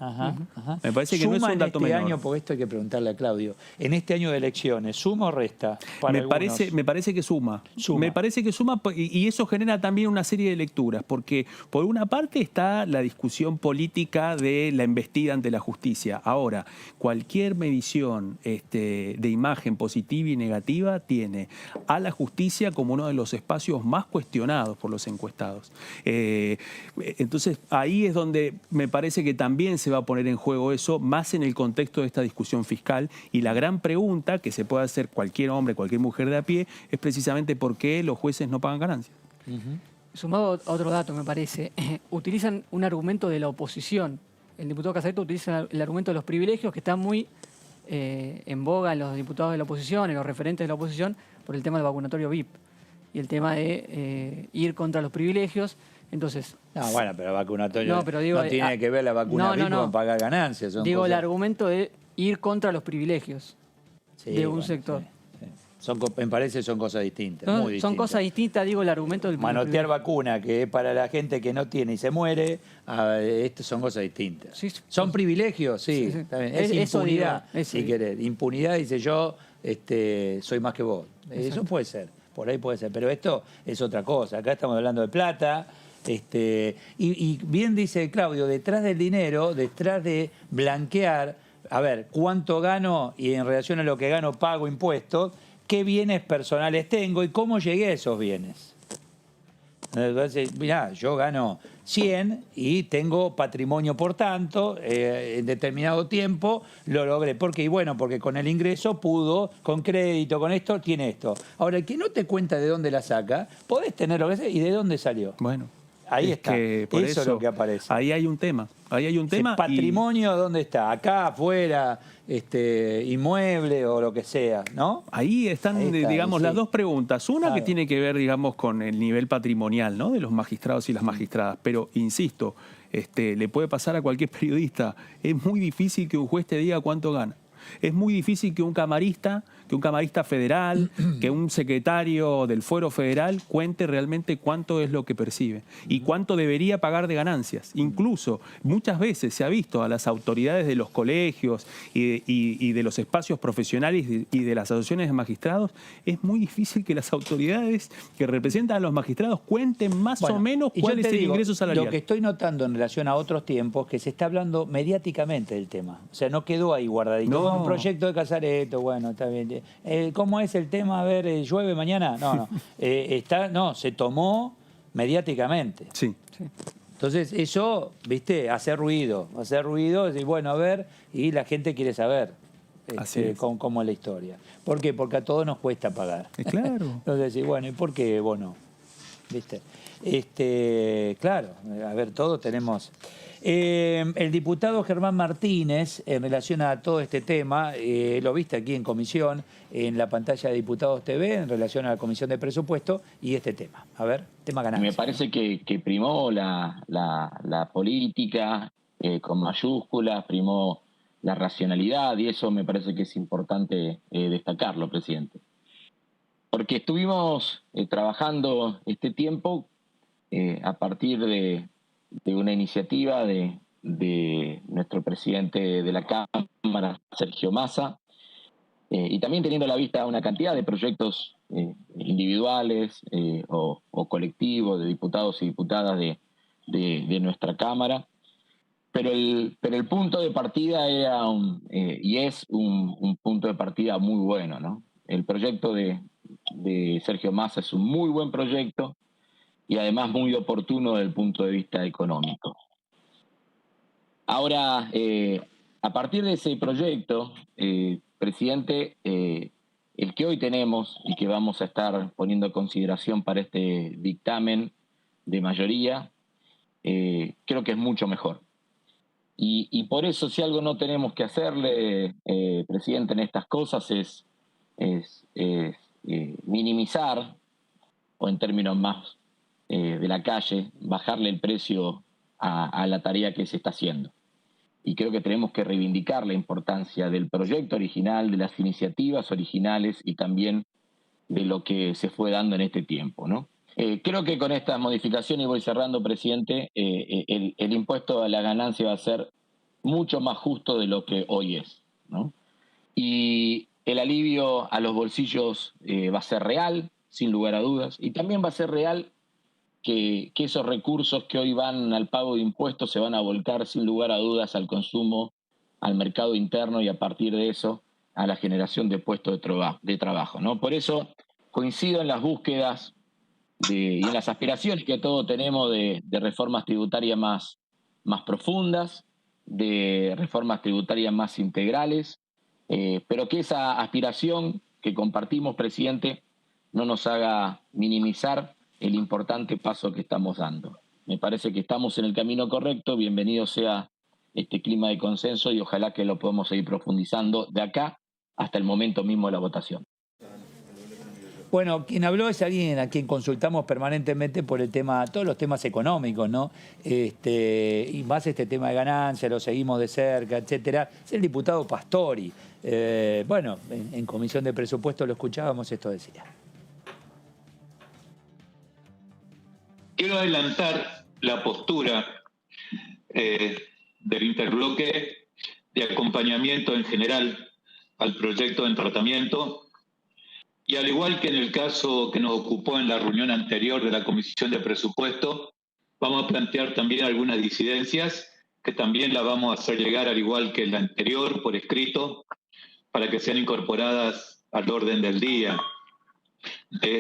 Me parece que no es un dato menor. Año, porque esto hay que preguntarle a Claudio, en este año de elecciones, ¿suma o resta? Me parece que suma. Me parece que suma y eso genera también una serie de lecturas, porque por una parte está la discusión política de la embestida ante la justicia. Ahora, cualquier medición de imagen positiva y negativa tiene a la justicia como uno de los espacios más cuestionados por los encuestados. Entonces, ahí es donde me parece que también se va a poner en juego eso, más en el contexto de esta discusión fiscal, y la gran pregunta que se puede hacer cualquier hombre, cualquier mujer de a pie, es precisamente por qué los jueces no pagan ganancias. Sumado a otro dato, me parece, utilizan un argumento de la oposición. El diputado Casareto utiliza el argumento de los privilegios, que está muy en boga en los diputados de la oposición, en los referentes de la oposición, por el tema del vacunatorio VIP y el tema de ir contra los privilegios. Entonces, no, bueno, pero vacunatorio no tiene que ver la vacuna VIP con pagar ganancias. Digo, el argumento de ir contra los privilegios de un sector. Me parece son cosas distintas, muy distintas. Son cosas distintas, digo, el argumento del... Manotear vacuna, que es para la gente que no tiene y se muere, esto son cosas distintas. ¿Son privilegios? Sí. Está bien. Es impunidad, si querés. Impunidad, dice yo, soy más que vos. Eso puede ser, por ahí puede ser. Pero esto es otra cosa. Acá estamos hablando de plata. Y bien dice Claudio, detrás del dinero, detrás de blanquear, a ver, cuánto gano y en relación a lo que gano pago impuestos, qué bienes personales tengo y cómo llegué a esos bienes. Entonces, mirá, yo gano 100 y tengo patrimonio por tanto, en determinado tiempo lo logré. ¿Por qué? Y bueno, porque con el ingreso pudo, con crédito, con esto, tiene esto. Ahora, el que no te cuenta de dónde la saca, podés tener lo que sea y de dónde salió. Bueno. Ahí Es está. que por Eso es lo que aparece. Ahí hay un tema. Ahí hay un Ese tema. patrimonio, ¿dónde está? Acá, afuera, inmueble o lo que sea, ¿no? Ahí están, Ahí está, digamos, sí. las dos preguntas. Una que Claro. tiene que ver, digamos, con el nivel patrimonial, ¿no?, de los magistrados y las magistradas. Pero, insisto, le puede pasar a cualquier periodista. Es muy difícil que un juez te diga cuánto gana. Es muy difícil que un camarista federal, que un secretario del Fuero Federal cuente realmente cuánto es lo que percibe y cuánto debería pagar de ganancias. Incluso, muchas veces se ha visto a las autoridades de los colegios y de los espacios profesionales y de las asociaciones de magistrados, es muy difícil que las autoridades que representan a los magistrados cuenten más Bueno, o menos y cuál yo es te el digo, ingreso salarial. Lo que estoy notando en relación a otros tiempos, que se está hablando mediáticamente del tema. O sea, no quedó ahí guardadito. No. Un proyecto de Casareto, bueno, está bien. ¿Cómo es el tema? A ver, ¿llueve mañana? No. Se tomó mediáticamente. Sí. Entonces, eso, viste, hace ruido, decir, bueno, a ver, y la gente quiere saber Así es. cómo es la historia. ¿Por qué? Porque a todos nos cuesta pagar. Claro. Entonces, decís, bueno, ¿y por qué vos no? ¿Viste? Claro, a ver, todos tenemos. El diputado Germán Martínez, en relación a todo este tema, lo viste aquí en comisión, en la pantalla de Diputados TV, en relación a la comisión de presupuesto y este tema. A ver, tema ganancia. Me parece que primó la política con mayúsculas, primó la racionalidad, y eso me parece que es importante destacarlo, presidente. Porque estuvimos trabajando este tiempo a partir de una iniciativa de nuestro presidente de la Cámara, Sergio Massa, y también teniendo a la vista una cantidad de proyectos individuales o colectivos de diputados y diputadas de nuestra Cámara. Pero el punto de partida era y es un punto de partida muy bueno, ¿no? El proyecto de Sergio Massa es un muy buen proyecto y además muy oportuno desde el punto de vista económico. Ahora, a partir de ese proyecto, presidente, el que hoy tenemos y que vamos a estar poniendo en consideración para este dictamen de mayoría, creo que es mucho mejor. Y por eso, si algo no tenemos que hacerle, presidente, en estas cosas es minimizar, o en términos más de la calle, bajarle el precio a la tarea que se está haciendo. Y creo que tenemos que reivindicar la importancia del proyecto original, de las iniciativas originales y también de lo que se fue dando en este tiempo, ¿no? Creo que con estas modificaciones, y voy cerrando, presidente, el impuesto a la ganancia va a ser mucho más justo de lo que hoy es, ¿no? Y el alivio a los bolsillos va a ser real, sin lugar a dudas, y también va a ser real que esos recursos que hoy van al pago de impuestos se van a volcar sin lugar a dudas al consumo, al mercado interno y a partir de eso a la generación de puestos de trabajo, ¿no? Por eso coincido en las búsquedas y en las aspiraciones que todos tenemos de reformas tributarias más profundas, de reformas tributarias más integrales, pero que esa aspiración que compartimos, presidente, no nos haga minimizar el importante paso que estamos dando. Me parece que estamos en el camino correcto, bienvenido sea este clima de consenso y ojalá que lo podamos seguir profundizando de acá hasta el momento mismo de la votación. Bueno, quien habló es alguien a quien consultamos permanentemente por el tema, todos los temas económicos, ¿no? Y más este tema de ganancia, lo seguimos de cerca, etcétera. Es el diputado Pastori. Bueno, en comisión de presupuesto lo escuchábamos, esto decía. Quiero adelantar la postura del interbloque de acompañamiento en general al proyecto de tratamiento. Y al igual que en el caso que nos ocupó en la reunión anterior de la Comisión de Presupuesto, vamos a plantear también algunas disidencias que también las vamos a hacer llegar, al igual que en la anterior, por escrito, para que sean incorporadas al orden del día de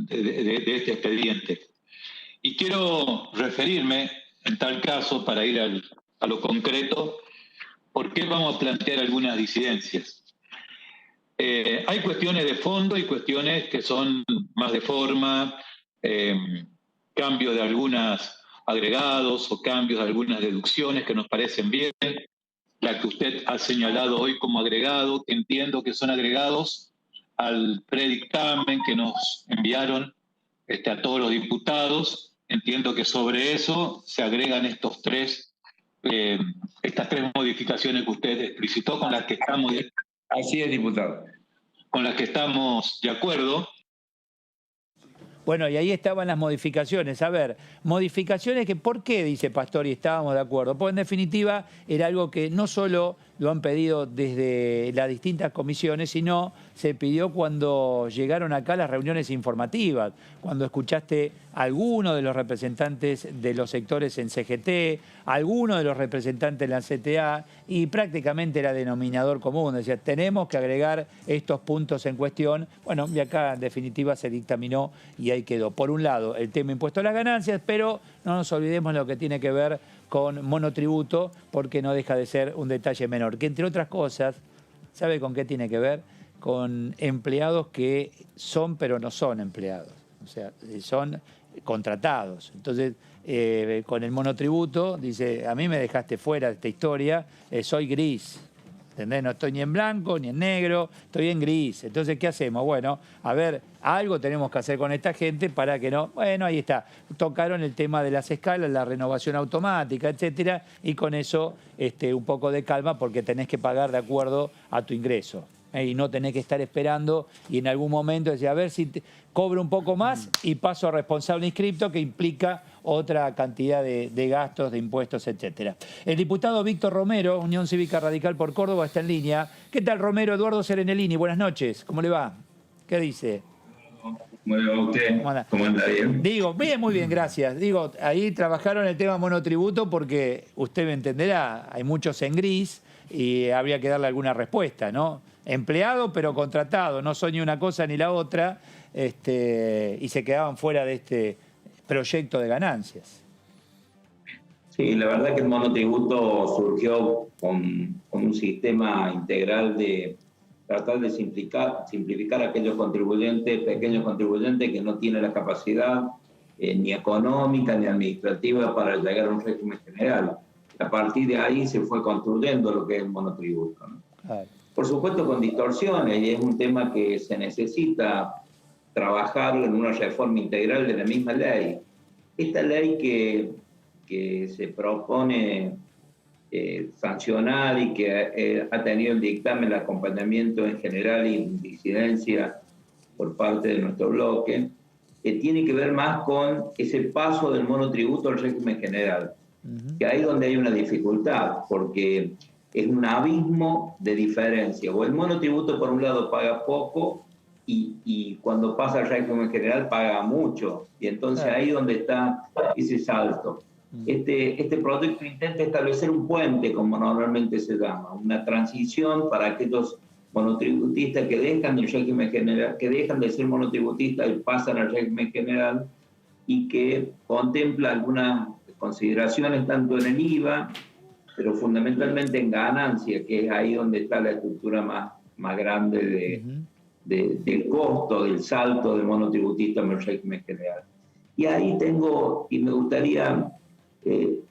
de este expediente. Y quiero referirme, en tal caso, para ir a lo concreto, por qué vamos a plantear algunas disidencias. Hay cuestiones de fondo y cuestiones que son más de forma, cambios de algunos agregados o cambios de algunas deducciones que nos parecen bien. La que usted ha señalado hoy como agregado, que entiendo que son agregados al predictamen que nos enviaron a todos los diputados. Entiendo que sobre eso se agregan estas tres modificaciones que usted explicitó, con las que estamos Así es, diputado. con las que estamos de acuerdo. Bueno, y ahí estaban las modificaciones. A ver, modificaciones que, ¿por qué? Dice Pastori, estábamos de acuerdo. Pues en definitiva era algo que no solo lo han pedido desde las distintas comisiones, sino se pidió cuando llegaron acá las reuniones informativas, cuando escuchaste a alguno de los representantes de los sectores en CGT, a alguno de los representantes en la CTA, y prácticamente era denominador común. Decía, tenemos que agregar estos puntos en cuestión. Bueno, y acá en definitiva se dictaminó y ahí quedó. Por un lado, el tema impuesto a las ganancias, pero no nos olvidemos lo que tiene que ver con monotributo, porque no deja de ser un detalle menor, que entre otras cosas, ¿sabe con qué tiene que ver? Con empleados que son pero no son empleados, o sea, son contratados. Entonces, con el monotributo, dice, a mí me dejaste fuera de esta historia, soy gris. ¿Entendés? No estoy ni en blanco ni en negro, estoy en gris. Entonces, ¿qué hacemos? Bueno, a ver, algo tenemos que hacer con esta gente para que no... Bueno, ahí está. Tocaron el tema de las escalas, la renovación automática, etcétera, y con eso un poco de calma porque tenés que pagar de acuerdo a tu ingreso. Y no tenés que estar esperando y en algún momento decir, a ver si cobro un poco más y paso a responsable inscripto, que implica otra cantidad de gastos, de impuestos, etcétera. El diputado Víctor Romero, Unión Cívica Radical por Córdoba, está en línea. ¿Qué tal, Romero? Eduardo Serenellini, buenas noches. ¿Cómo le va? ¿Qué dice? ¿Cómo le va a usted? ¿Cómo anda? ¿Bien? Digo, bien, muy bien, gracias. Digo, ahí trabajaron el tema monotributo porque usted me entenderá, hay muchos en gris y habría que darle alguna respuesta, ¿no? Empleado pero contratado, no soy ni una cosa ni la otra, y se quedaban fuera de este proyecto de ganancias. Sí, la verdad que el monotributo surgió con un sistema integral de tratar de simplificar a aquellos contribuyentes, pequeños contribuyentes que no tienen la capacidad ni económica ni administrativa para llegar a un régimen general. A partir de ahí se fue construyendo lo que es el monotributo, ¿no? Claro. Por supuesto con distorsiones, y es un tema que se necesita trabajarlo en una reforma integral de la misma ley. Esta ley que se propone sancionar y que ha tenido el dictamen, el acompañamiento en general y disidencia por parte de nuestro bloque, tiene que ver más con ese paso del monotributo al régimen general. Que ahí es donde hay una dificultad, porque es un abismo de diferencia. O el monotributo, por un lado, paga poco y cuando pasa al régimen general paga mucho. Y entonces ahí es donde está ese salto. Este proyecto intenta establecer un puente, como normalmente se llama, una transición para aquellos monotributistas que dejan del régimen general, que dejan de ser monotributistas y pasan al régimen general, y que contempla algunas consideraciones tanto en el IVA, pero fundamentalmente en ganancia, que es ahí donde está la estructura más grande del costo, del salto del monotributista en el régimen general. Y ahí me gustaría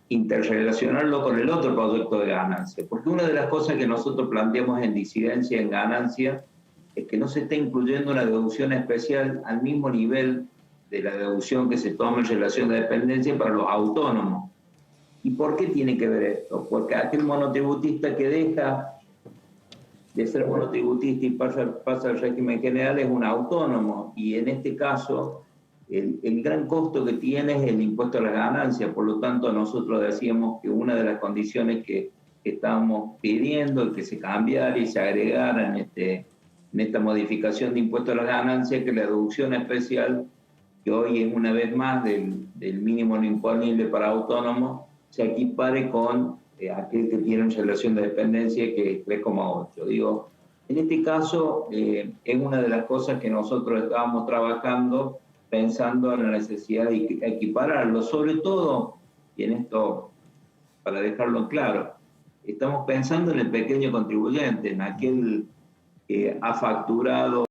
interrelacionarlo con el otro proyecto de ganancia, porque una de las cosas que nosotros planteamos en disidencia en ganancia es que no se está incluyendo una deducción especial al mismo nivel de la deducción que se toma en relación de dependencia para los autónomos. ¿Y por qué tiene que ver esto? Porque aquel monotributista que deja de ser monotributista y pasa al régimen general es un autónomo, y en este caso el gran costo que tiene es el impuesto a las ganancias. Por lo tanto, nosotros decíamos que una de las condiciones que estábamos pidiendo es que se cambiara y se agregara en esta modificación de impuesto a las ganancias, que la deducción especial, que hoy es una vez más del mínimo no imponible para autónomos, se equipare con aquel que tiene una relación de dependencia que es 3,8. Digo, en este caso es una de las cosas que nosotros estábamos trabajando pensando en la necesidad de equipararlo, sobre todo, y en esto, para dejarlo claro, estamos pensando en el pequeño contribuyente, en aquel que ha facturado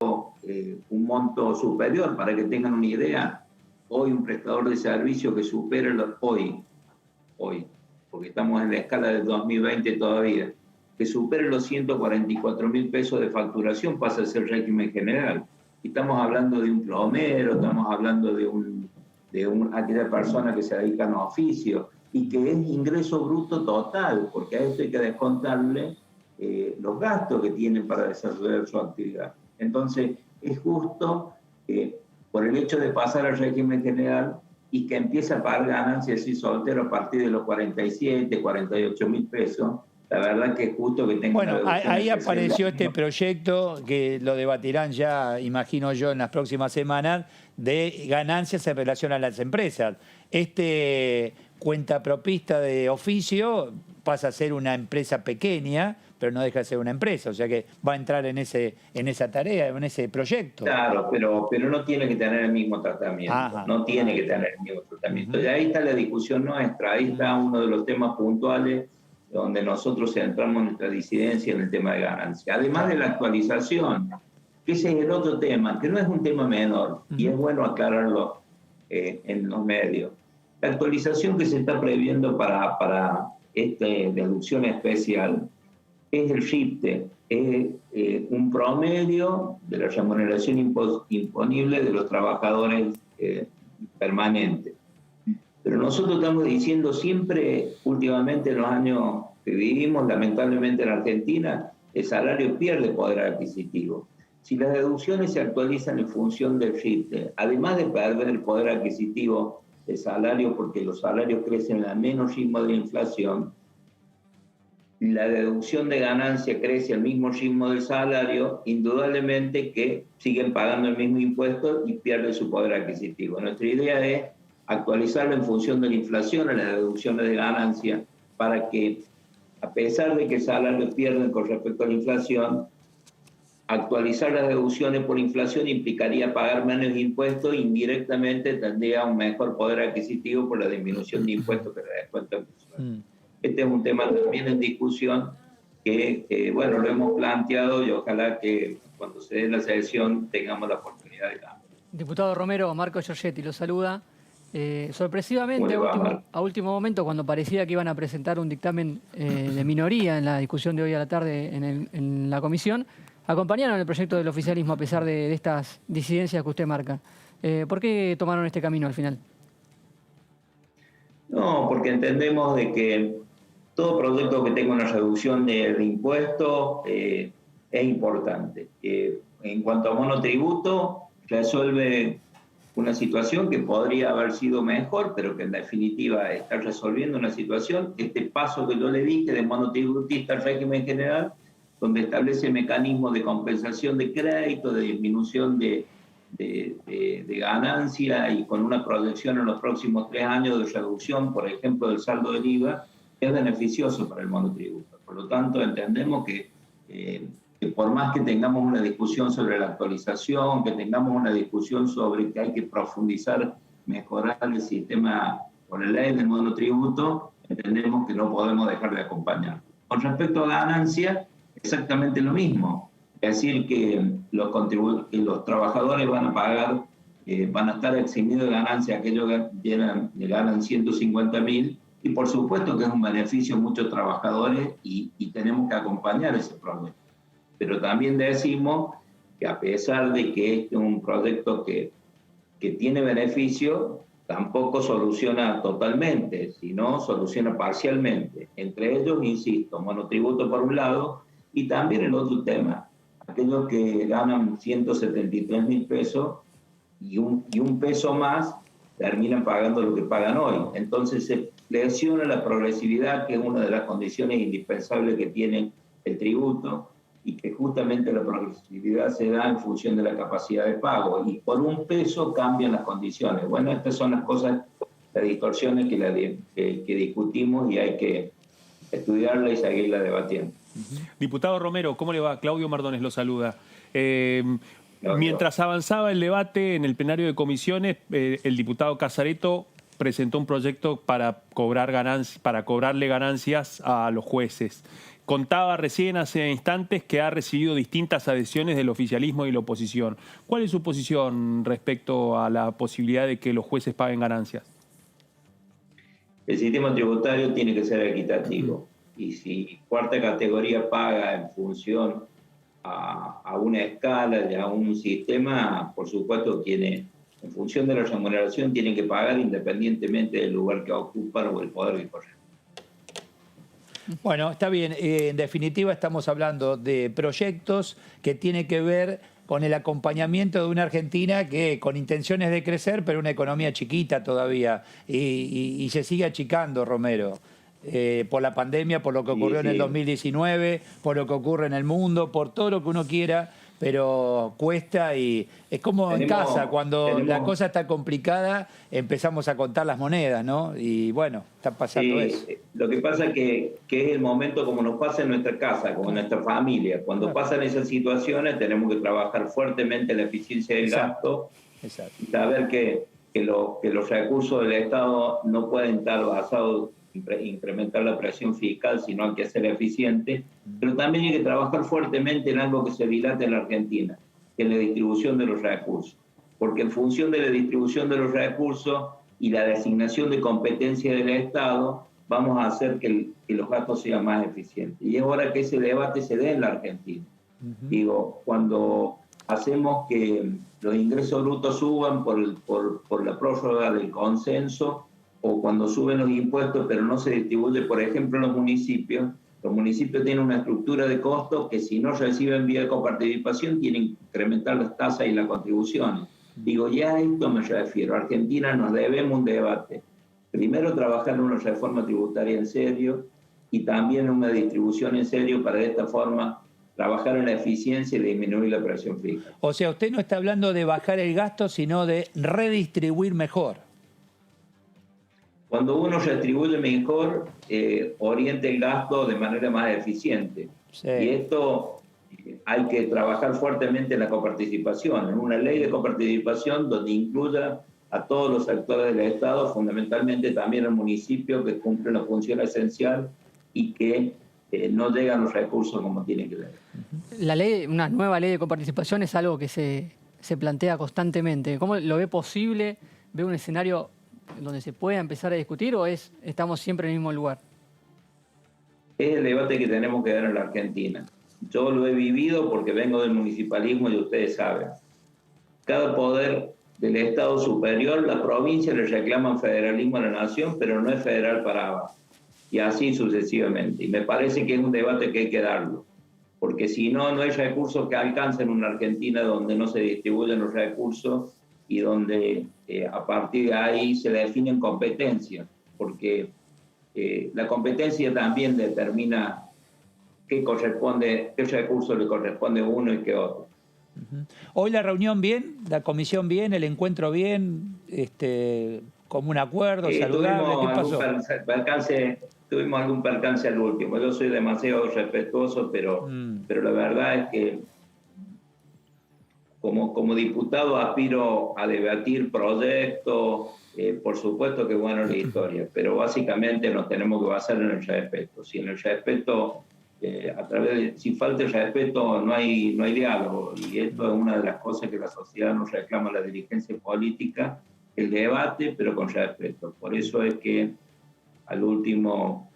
un monto superior. Para que tengan una idea, hoy un prestador de servicio que supere hoy, porque estamos en la escala del 2020 todavía, que supere los 144.000 pesos de facturación pasa a ser régimen general. Y estamos hablando de un plomero, estamos hablando de aquella persona que se dedica a un oficio y que es ingreso bruto total, porque a esto hay que descontarle los gastos que tienen para desarrollar su actividad. Entonces, es justo que por el hecho de pasar al régimen general y que empiece a pagar ganancias y soltero a partir de los 47, 48.000 pesos, la verdad que es justo que tenga... Bueno, ahí apareció este proyecto que lo debatirán ya, imagino yo, en las próximas semanas, de ganancias en relación a las empresas. Este cuentapropista de oficio pasa a ser una empresa pequeña, pero no deja de ser una empresa, o sea que va a entrar en esa tarea, en ese proyecto. Claro, pero no tiene que tener el mismo tratamiento. Ajá. No tiene que tener el mismo tratamiento. Y ahí está la discusión nuestra, ahí está uno de los temas puntuales donde nosotros centramos nuestra disidencia en el tema de ganancia. Además de la actualización, que ese es el otro tema, que no es un tema menor, y es bueno aclararlo en los medios. La actualización que se está previendo para esta deducción especial es el RIPTE, es un promedio de la remuneración imponible de los trabajadores permanentes. Pero nosotros estamos diciendo siempre, últimamente en los años que vivimos, lamentablemente en Argentina, el salario pierde poder adquisitivo. Si las deducciones se actualizan en función del RIPTE, además de perder el poder adquisitivo del salario, porque los salarios crecen a menos ritmo de la inflación, la deducción de ganancia crece al mismo ritmo del salario, indudablemente que siguen pagando el mismo impuesto y pierden su poder adquisitivo. Nuestra idea es actualizarlo en función de la inflación a las deducciones de ganancia para que, a pesar de que salarios pierden con respecto a la inflación, actualizar las deducciones por inflación implicaría pagar menos impuestos e indirectamente tendría un mejor poder adquisitivo por la disminución de impuestos que le descuenta el usuario. Este es un tema también en discusión que, bueno, lo hemos planteado y ojalá que cuando se dé la sesión tengamos la oportunidad de cambiar. Diputado Romero, Marco Giorgetti lo saluda. Sorpresivamente, a último momento, cuando parecía que iban a presentar un dictamen de minoría en la discusión de hoy a la tarde en la comisión, acompañaron el proyecto del oficialismo a pesar de estas disidencias que usted marca. ¿Por qué tomaron este camino al final? No, porque entendemos de que todo proyecto que tenga una reducción de impuestos es importante. En cuanto a monotributo, resuelve una situación que podría haber sido mejor, pero que en definitiva está resolviendo una situación. Este paso que yo le dije de monotributista al régimen general, donde establece mecanismos de compensación de crédito, de disminución de ganancia y con una proyección en los próximos 3 años de reducción, por ejemplo, del saldo del IVA, es beneficioso para el monotributo. Por lo tanto, entendemos que por más que tengamos una discusión sobre la actualización, que tengamos una discusión sobre que hay que profundizar, mejorar el sistema con la ley del monotributo, entendemos que no podemos dejar de acompañar. Con respecto a ganancia, exactamente lo mismo. Es decir, que los trabajadores van a pagar, van a estar eximidos de ganancia aquellos que ganan 150.000, y por supuesto que es un beneficio a muchos trabajadores y tenemos que acompañar ese proyecto. Pero también decimos que a pesar de que este es un proyecto que tiene beneficio, tampoco soluciona totalmente, sino soluciona parcialmente. Entre ellos, insisto, monotributo por un lado, y también el otro tema, aquellos que ganan 173.000 pesos y un peso más terminan pagando lo que pagan hoy. Entonces se lesiona la progresividad, que es una de las condiciones indispensables que tiene el tributo, y que justamente la progresividad se da en función de la capacidad de pago, y por un peso cambian las condiciones. Bueno, estas son las cosas, las distorsiones que discutimos y hay que estudiarla y seguirla debatiendo. Diputado Romero, ¿cómo le va? Claudio Mardones lo saluda. Mientras avanzaba el debate en el plenario de comisiones, el diputado Casareto presentó un proyecto para cobrarle ganancias a los jueces. Contaba recién hace instantes que ha recibido distintas adhesiones del oficialismo y la oposición. ¿Cuál es su posición respecto a la posibilidad de que los jueces paguen ganancias? El sistema tributario tiene que ser equitativo. Y si cuarta categoría paga en función a una escala y a un sistema, por supuesto, en función de la remuneración, tienen que pagar independientemente del lugar que ocupan o el poder que corresponde. Bueno, está bien. En definitiva, estamos hablando de proyectos que tienen que ver con el acompañamiento de una Argentina que con intenciones de crecer, pero una economía chiquita todavía, y se sigue achicando, Romero. Por la pandemia, por lo que ocurrió en el 2019, por lo que ocurre en el mundo, por todo lo que uno quiera, pero cuesta y es como en casa, cuando la cosa está complicada empezamos a contar las monedas, ¿no? Y bueno, está pasando eso. Lo que pasa es que es el momento como nos pasa en nuestra casa, como en nuestra familia. Cuando pasan esas situaciones tenemos que trabajar fuertemente la eficiencia del gasto y saber que los recursos del Estado no pueden estar basados incrementar la presión fiscal, sino hay que ser eficiente, pero también hay que trabajar fuertemente en algo que se dilata en la Argentina, que es la distribución de los recursos, porque en función de la distribución de los recursos y la designación de competencia del Estado, vamos a hacer que los gastos sean más eficientes. Y es hora que ese debate se dé en la Argentina. Digo, cuando hacemos que los ingresos brutos suban por la prórroga del consenso, o cuando suben los impuestos pero no se distribuye, por ejemplo, en los municipios tienen una estructura de costos que si no reciben vía de coparticipación tienen que incrementar las tasas y las contribuciones. Digo, ya a esto me refiero. Argentina nos debemos un debate. Primero, trabajar en una reforma tributaria en serio y también una distribución en serio para de esta forma trabajar en la eficiencia y disminuir la presión fiscal. O sea, usted no está hablando de bajar el gasto, sino de redistribuir mejor. Cuando uno redistribuye mejor, orienta el gasto de manera más eficiente. Sí. Y esto hay que trabajar fuertemente en la coparticipación, en una ley de coparticipación donde incluya a todos los actores del Estado, fundamentalmente también al municipio que cumple una función esencial y que no llegan los recursos como tienen que llegar. Una nueva ley de coparticipación es algo que se plantea constantemente. ¿Cómo lo ve posible? ¿Ve un escenario donde se pueda empezar a discutir o estamos siempre en el mismo lugar? Es el debate que tenemos que dar en la Argentina. Yo lo he vivido porque vengo del municipalismo y ustedes saben. Cada poder del Estado superior, la provincia le reclaman federalismo a la nación, pero no es federal para abajo. Y así sucesivamente. Y me parece que es un debate que hay que darlo. Porque si no, no hay recursos que alcancen una Argentina donde no se distribuyen los recursos y donde a partir de ahí se definen competencias, porque la competencia también determina qué recurso le corresponde a uno y qué otro. Hoy la reunión bien, la comisión bien, el encuentro bien, como un acuerdo saludable. ¿Qué pasó? Tuvimos algún percance al último. Yo soy demasiado respetuoso, pero la verdad es que como diputado aspiro a debatir proyectos, por supuesto que bueno la historia, pero básicamente nos tenemos que basar en el respeto. Si en el respeto, si falta el respeto no hay diálogo, y esto es una de las cosas que la sociedad nos reclama a la dirigencia política, el debate, pero con respeto. Por eso es que al último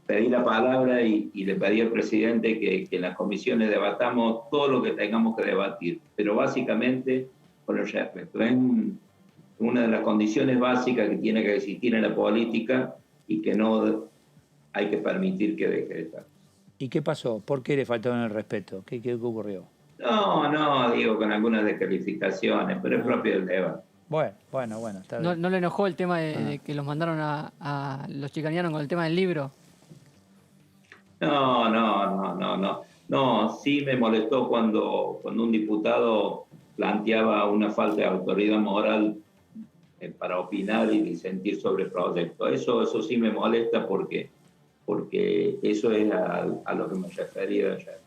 pedí la palabra y le pedí al presidente que en las comisiones debatamos todo lo que tengamos que debatir, pero básicamente con el respeto. Es una de las condiciones básicas que tiene que existir en la política y que no hay que permitir que deje de estar. ¿Y qué pasó? ¿Por qué le faltaron el respeto? ¿Qué ocurrió? No, digo con algunas descalificaciones, pero es propio del debate. Bueno, está bien. ¿No le enojó el tema de que los mandaron los chicanearon con el tema del libro? No, sí me molestó cuando un diputado planteaba una falta de autoridad moral para opinar y disentir sobre el proyecto. Eso sí me molesta porque eso es a lo que me refería ayer.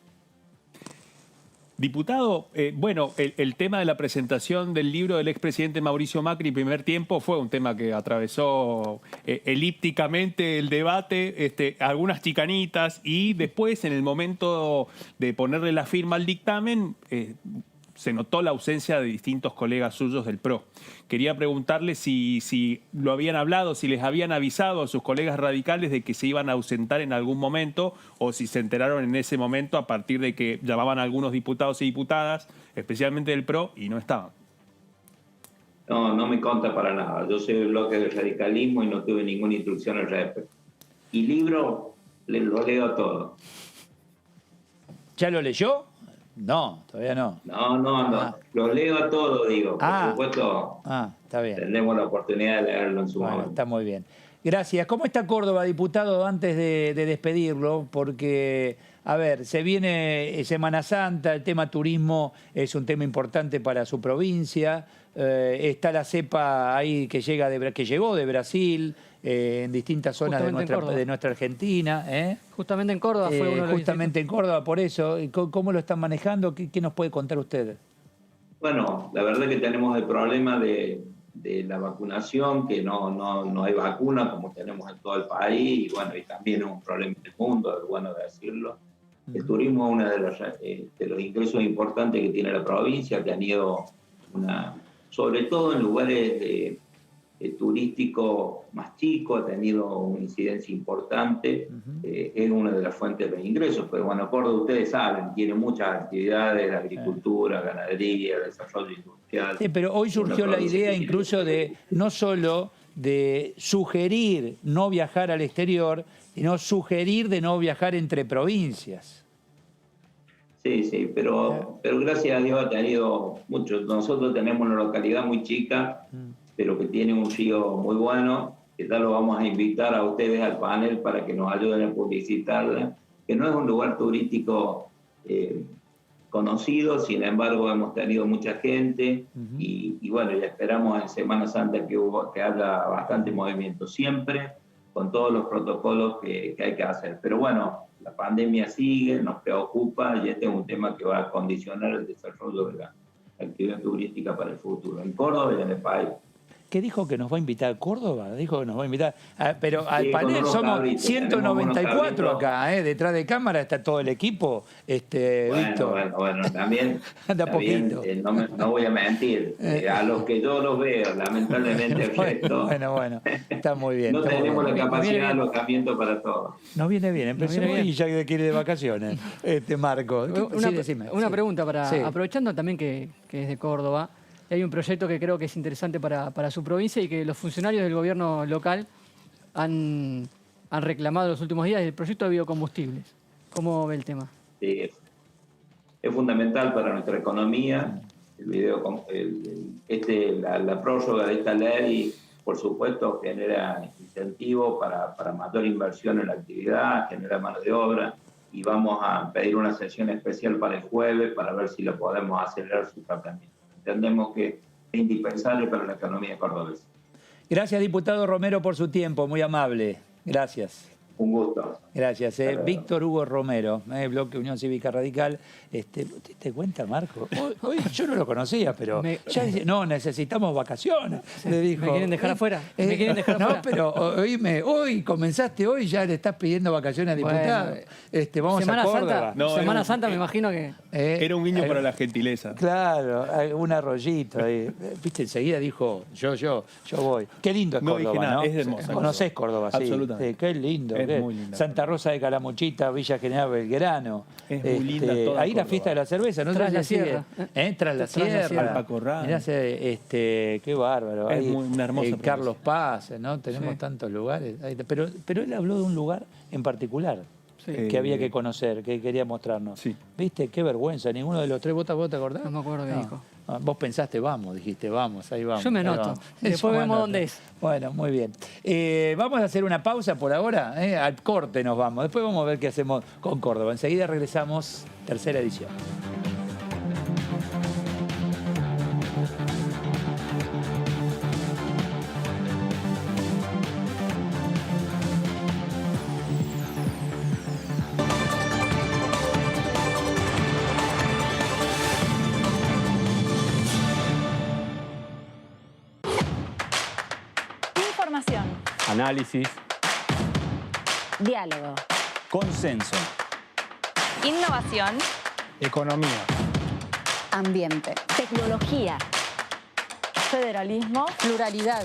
Diputado, bueno, el tema de la presentación del libro del expresidente Mauricio Macri, primer tiempo, fue un tema que atravesó elípticamente el debate, algunas chicanitas, y después, en el momento de ponerle la firma al dictamen, se notó la ausencia de distintos colegas suyos del PRO. Quería preguntarle si lo habían hablado, si les habían avisado a sus colegas radicales de que se iban a ausentar en algún momento, o si se enteraron en ese momento a partir de que llamaban a algunos diputados y diputadas, especialmente del PRO, y no estaban. No me consta para nada. Yo soy del bloque del radicalismo y no tuve ninguna instrucción al respecto. Y libro, lo leo todo. ¿Ya lo leyó? No, todavía no. No. Lo leo todo, digo. Por supuesto, está bien. tendremos la oportunidad de leerlo en su momento. Está muy bien. Gracias. ¿Cómo está Córdoba, diputado, antes de despedirlo? Porque, a ver, se viene Semana Santa, el tema turismo es un tema importante para su provincia. Está la cepa ahí que llegó de Brasil, en distintas zonas de nuestra Argentina. Justamente en Córdoba fue uno de los Justamente en Córdoba, por eso. ¿Cómo lo están manejando? ¿Qué nos puede contar usted? Bueno, la verdad que tenemos el problema de la vacunación, que no hay vacuna como tenemos en todo el país, y bueno, y también es un problema del mundo, es bueno decirlo. El turismo es uno de los ingresos importantes que tiene la provincia, que han ido sobre todo en lugares turísticos más chicos, ha tenido una incidencia importante, es una de las fuentes de ingresos. Pero bueno, Córdoba, ustedes saben, tiene muchas actividades, agricultura, ganadería, desarrollo industrial. Sí, pero hoy surgió la idea incluso de no solo de sugerir no viajar al exterior, sino sugerir de no viajar entre provincias. Sí, pero gracias a Dios ha tenido mucho. Nosotros tenemos una localidad muy chica, pero que tiene un río muy bueno, que tal lo vamos a invitar a ustedes al panel para que nos ayuden a publicitarla, que no es un lugar turístico conocido, sin embargo hemos tenido mucha gente y bueno, ya esperamos en Semana Santa que haya bastante movimiento, siempre con todos los protocolos que hay que hacer. Pero bueno, la pandemia sigue, nos preocupa y este es un tema que va a condicionar el desarrollo de la actividad turística para el futuro, en Córdoba y en el país. ¿Qué dijo que nos va a invitar a Córdoba? Dijo que nos va a invitar. Pero al Sí, panel somos cabritos, 194 acá, detrás de cámara está todo el equipo. Víctor. Bueno, también, poquito. No voy a mentir. A los que yo los veo, lamentablemente el resto. Bueno, está muy bien. No tenemos la capacidad de de alojamiento para todos. Nos viene bien, empecemos y ya quiere de vacaciones. Marco. Una pregunta aprovechando también que es de Córdoba. Hay un proyecto que creo que es interesante para su provincia y que los funcionarios del gobierno local han reclamado en los últimos días, el proyecto de biocombustibles. ¿Cómo ve el tema? Sí, es fundamental para nuestra economía. La prórroga de esta ley, por supuesto, genera incentivos para mayor inversión en la actividad, genera mano de obra, y vamos a pedir una sesión especial para el jueves para ver si lo podemos acelerar su tratamiento. Entendemos que es indispensable para la economía cordobesa. Gracias, diputado Romero, por su tiempo, muy amable. Gracias. Un gusto. Gracias. Víctor Hugo Romero, Bloque Unión Cívica Radical. ¿Te cuenta, Marco? Hoy yo no lo conocía, pero ya dice, no, necesitamos vacaciones, le dijo. ¿Me quieren dejar afuera? ¿Me quieren dejar afuera? No, pero hoy comenzaste hoy, ya le estás pidiendo vacaciones a diputados. Vamos Semana a Córdoba. Santa, Semana Santa me imagino que... Era un guiño para la gentileza. Claro, un arroyito ahí. Viste, enseguida dijo, yo voy. Qué lindo es Córdoba, dije nada, ¿no? Es hermosa. ¿Conocés Córdoba? Sí. Absolutamente. Qué lindo. Es muy linda. Santa Rosa de Calamuchita, Villa General Belgrano. Es muy linda toda ahí la Córdoba. fiesta de la cerveza, ¿no? Tras la sierra. Tras la sierra. Alpacorral. Mirá, qué bárbaro. Es ahí, una hermosa Carlos Paz, ¿no? Tenemos tantos lugares. Pero él habló de un lugar en particular. Que había que conocer, que quería mostrarnos. Sí. ¿Viste? Qué vergüenza. Ninguno de los tres, ¿vos te acordás? No me acuerdo qué dijo. Vos pensaste, dijiste, vamos, ahí vamos. Yo me anoto. Después vemos dónde es. Bueno, muy bien. Vamos a hacer una pausa por ahora. Al corte nos vamos. Después vamos a ver qué hacemos con Córdoba. Enseguida regresamos, tercera edición. Análisis. Diálogo. Consenso. Innovación. Economía. Ambiente. Tecnología. Federalismo. Pluralidad.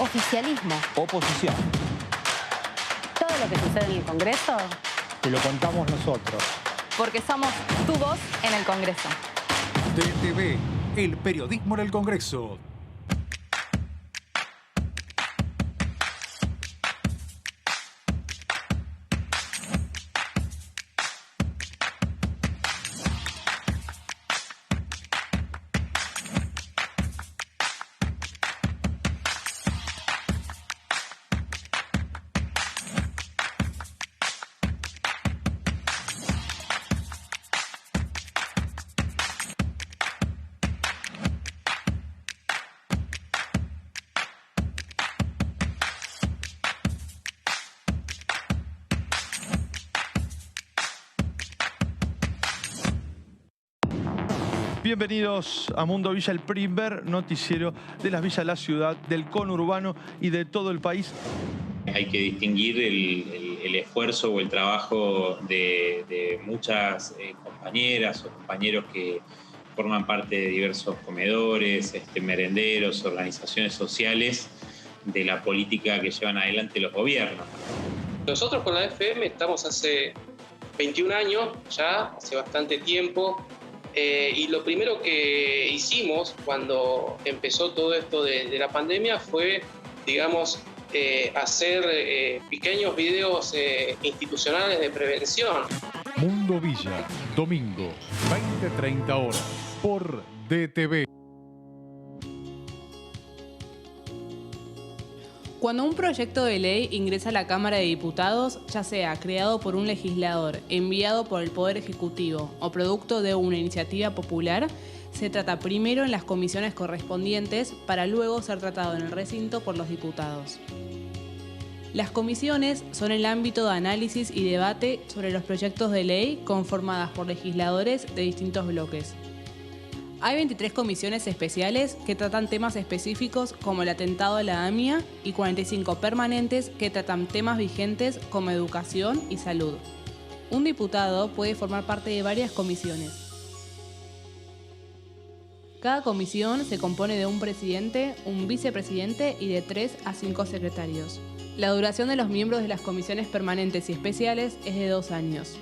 Oficialismo. Oposición. Todo lo que sucede en el Congreso. Te lo contamos nosotros. Porque somos tu voz en el Congreso. DTV, el periodismo en el Congreso. Bienvenidos a Mundo Villa, el primer noticiero de las villas de la ciudad, del conurbano y de todo el país. Hay que distinguir el esfuerzo o el trabajo de muchas compañeras o compañeros que forman parte de diversos comedores, merenderos, organizaciones sociales, de la política que llevan adelante los gobiernos. Nosotros con la FM estamos hace 21 años, ya hace bastante tiempo. Y lo primero que hicimos cuando empezó todo esto de la pandemia fue, digamos, hacer pequeños videos institucionales de prevención. Mundo Villa, domingo, 20-30 horas, por DTV. Cuando un proyecto de ley ingresa a la Cámara de Diputados, ya sea creado por un legislador, enviado por el Poder Ejecutivo o producto de una iniciativa popular, se trata primero en las comisiones correspondientes para luego ser tratado en el recinto por los diputados. Las comisiones son el ámbito de análisis y debate sobre los proyectos de ley conformadas por legisladores de distintos bloques. Hay 23 comisiones especiales que tratan temas específicos como el atentado a la AMIA y 45 permanentes que tratan temas vigentes como educación y salud. Un diputado puede formar parte de varias comisiones. Cada comisión se compone de un presidente, un vicepresidente y de 3 a 5 secretarios. La duración de los miembros de las comisiones permanentes y especiales es de 2 años.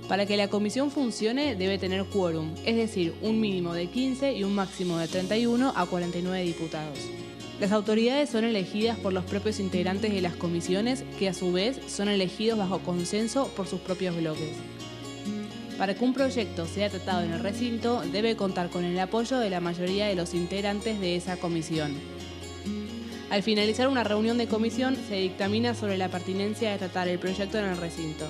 Para que la comisión funcione debe tener quórum, es decir, un mínimo de 15 y un máximo de 31 a 49 diputados. Las autoridades son elegidas por los propios integrantes de las comisiones, que a su vez son elegidos bajo consenso por sus propios bloques. Para que un proyecto sea tratado en el recinto, debe contar con el apoyo de la mayoría de los integrantes de esa comisión. Al finalizar una reunión de comisión, se dictamina sobre la pertinencia de tratar el proyecto en el recinto.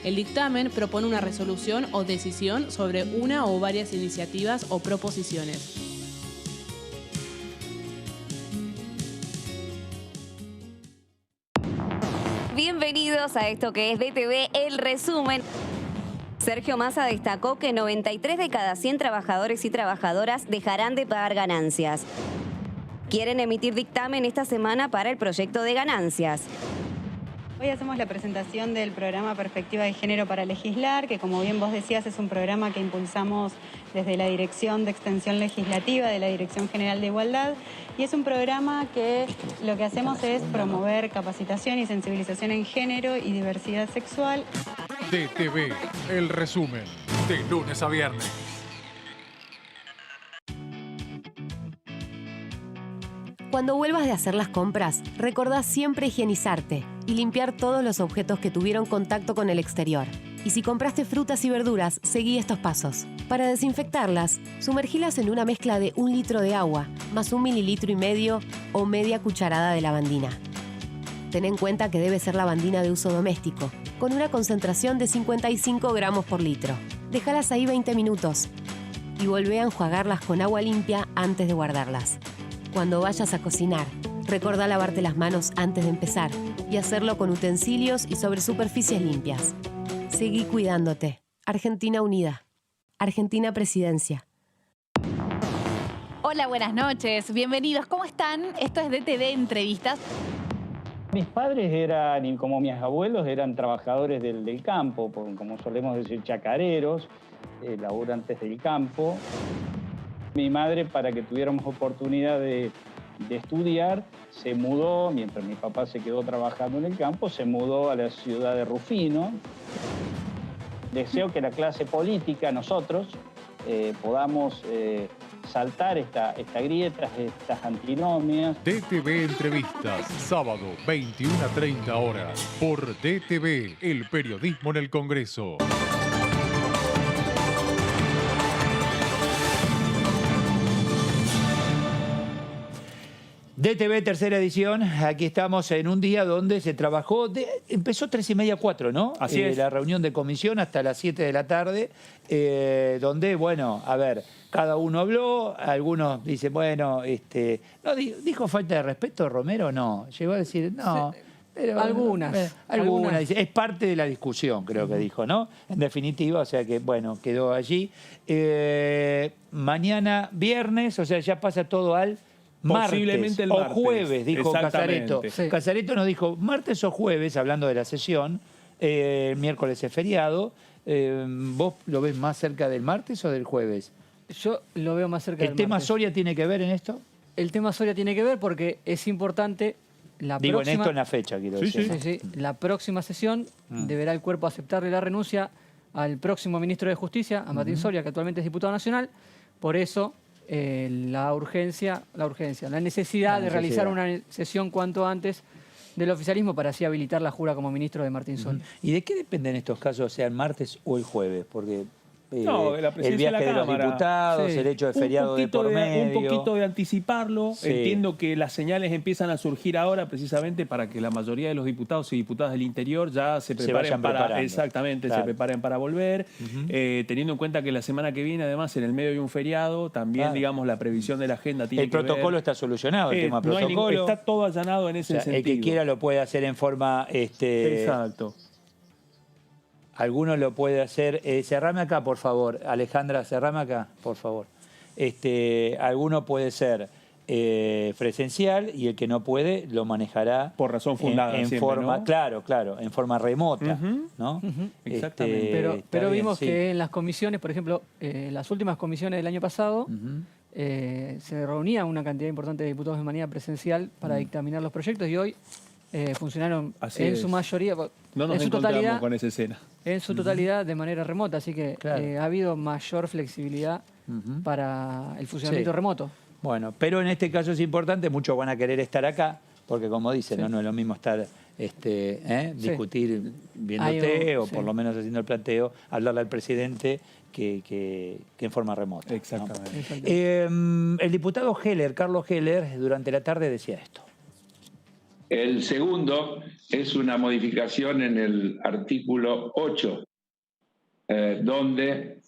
El dictamen propone una resolución o decisión sobre una o varias iniciativas o proposiciones. Bienvenidos a esto que es DTV, el resumen. Sergio Massa destacó que 93 de cada 100 trabajadores y trabajadoras dejarán de pagar ganancias. Quieren emitir dictamen esta semana para el proyecto de ganancias. Hoy hacemos la presentación del programa Perspectiva de Género para Legislar, que como bien vos decías es un programa que impulsamos desde la Dirección de Extensión Legislativa de la Dirección General de Igualdad, y es un programa que lo que hacemos es promover capacitación y sensibilización en género y diversidad sexual. DTV, el resumen, de lunes a viernes. Cuando vuelvas de hacer las compras, recordá siempre higienizarte y limpiar todos los objetos que tuvieron contacto con el exterior. Y si compraste frutas y verduras, seguí estos pasos. Para desinfectarlas, sumergilas en una mezcla de 1 litro de agua, más 1,5 mililitros o media cucharada de lavandina. Ten en cuenta que debe ser lavandina de uso doméstico, con una concentración de 55 gramos por litro. Déjalas ahí 20 minutos y volvé a enjuagarlas con agua limpia antes de guardarlas. Cuando vayas a cocinar, recordá lavarte las manos antes de empezar y hacerlo con utensilios y sobre superficies limpias. Seguí cuidándote. Argentina Unida. Argentina Presidencia. Hola, buenas noches. Bienvenidos. ¿Cómo están? Esto es DTV Entrevistas. Mis padres eran, como mis abuelos, eran trabajadores del campo, como solemos decir, chacareros, laburantes del campo. Mi madre, para que tuviéramos oportunidad de estudiar, se mudó, mientras mi papá se quedó trabajando en el campo, se mudó a la ciudad de Rufino. Deseo que la clase política, nosotros, podamos saltar esta grieta, estas antinomias. DTV Entrevistas, sábado 21 a 30 horas, por DTV, el periodismo en el Congreso. DTV, tercera edición. Aquí estamos en un día donde se trabajó, empezó 3:30, 4, ¿no? Así es. La reunión de comisión hasta las 7 de la tarde, donde, bueno, a ver, cada uno habló, algunos dicen, bueno, no, ¿dijo falta de respeto Romero? No, llegó a decir, no. Pero, algunas. Dice, es parte de la discusión, creo que dijo, ¿no? En definitiva, o sea que, bueno, quedó allí. Mañana, viernes, o sea, ya pasa todo al posiblemente martes, el martes o jueves, dijo Casareto. Sí. Casareto nos dijo martes o jueves, hablando de la sesión, miércoles es feriado. ¿Vos lo ves más cerca del martes o del jueves? Yo lo veo más cerca del martes. ¿El tema Soria tiene que ver en esto? El tema Soria tiene que ver porque es importante la Digo, próxima... en esto en la fecha, quiero decir. Sí. La próxima sesión deberá el cuerpo aceptarle la renuncia al próximo ministro de Justicia, a Martín Soria, que actualmente es diputado nacional. Por eso... la necesidad de realizar una sesión cuanto antes del oficialismo para así habilitar la jura como ministro de Martín Soria. ¿Y de qué depende en estos casos, sea el martes o el jueves? Porque la el viaje de los diputados, el hecho de feriado de por medio. Un poquito de anticiparlo. Sí. Entiendo que las señales empiezan a surgir ahora precisamente para que la mayoría de los diputados y diputadas del interior ya se preparen se preparen para volver. Teniendo en cuenta que la semana que viene, además, en el medio de un feriado, también, digamos, la previsión de la agenda tiene que ver. El protocolo está solucionado, el tema protocolo. Está todo allanado en ese sentido. El que quiera lo puede hacer en forma... Exacto. Alguno lo puede hacer. Cerrame acá, por favor. Alejandra, cerrame acá, por favor. Alguno puede ser presencial y el que no puede lo manejará por razón fundada en siempre, forma, ¿no? claro, en forma remota, ¿no? Exactamente. Pero vimos que en las comisiones, por ejemplo, las últimas comisiones del año pasado, se reunía una cantidad importante de diputados de manera presencial para dictaminar los proyectos y hoy funcionaron su mayoría, no nos en su totalidad con esa escena. En su totalidad de manera remota, así que ha habido mayor flexibilidad para el funcionamiento remoto. Bueno, pero en este caso es importante, muchos van a querer estar acá, porque como dicen, no es lo mismo estar discutir viéndote o por lo menos haciendo el planteo, hablarle al presidente que en forma remota. Exactamente. ¿no? El diputado Heller, Carlos Heller, durante la tarde decía esto. El segundo es una modificación en el artículo 8, donde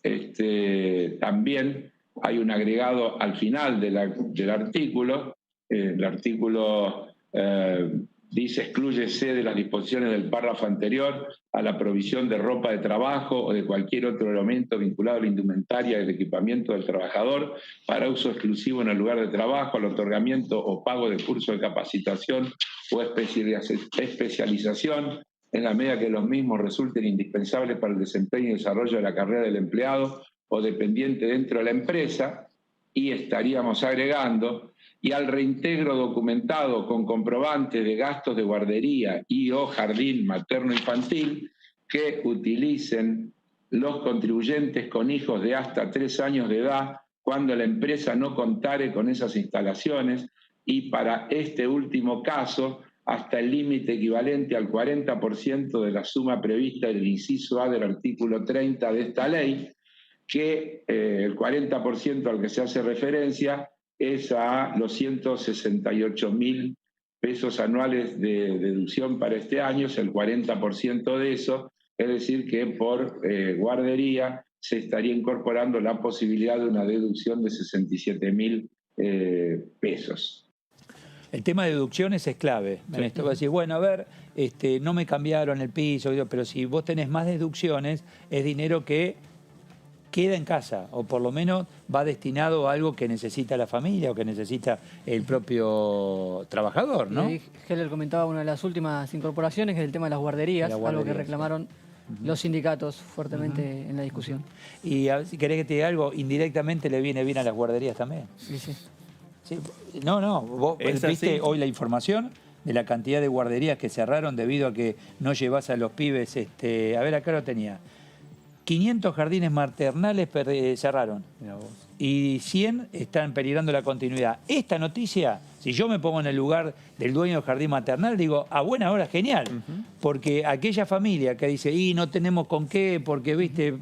también hay un agregado al final del artículo. El artículo dice: exclúyese de las disposiciones del párrafo anterior a la provisión de ropa de trabajo o de cualquier otro elemento vinculado a la indumentaria y el equipamiento del trabajador para uso exclusivo en el lugar de trabajo, al otorgamiento o pago de curso de capacitación o especialización en la medida que los mismos resulten indispensables para el desempeño y desarrollo de la carrera del empleado o dependiente dentro de la empresa. Y estaríamos agregando: y al reintegro documentado con comprobante de gastos de guardería y o jardín materno-infantil que utilicen los contribuyentes con hijos de hasta 3 años de edad cuando la empresa no contare con esas instalaciones, y para este último caso hasta el límite equivalente al 40% de la suma prevista del inciso A del artículo 30 de esta ley, que el 40% al que se hace referencia es a los 168.000 pesos anuales de deducción para este año, es el 40% de eso, es decir que por guardería se estaría incorporando la posibilidad de una deducción de 67.000 pesos. El tema de deducciones es clave. En esto va a decir, bueno, a ver, no me cambiaron el piso, pero si vos tenés más deducciones, es dinero que queda en casa, o por lo menos va destinado a algo que necesita la familia o que necesita el propio trabajador, ¿no? Y Heller comentaba una de las últimas incorporaciones, que es el tema de las guarderías, algo que reclamaron los sindicatos fuertemente en la discusión. Y a ver, si querés que te diga algo, indirectamente le viene bien a las guarderías también. Sí, sí. Sí, no, vos viste hoy la información de la cantidad de guarderías que cerraron debido a que no llevas a los pibes, a ver, acá lo tenía, 500 jardines maternales cerraron y 100 están peligrando la continuidad. Esta noticia, si yo me pongo en el lugar del dueño del jardín maternal, digo, a buena hora, genial, porque aquella familia que dice, y no tenemos con qué, porque, viste,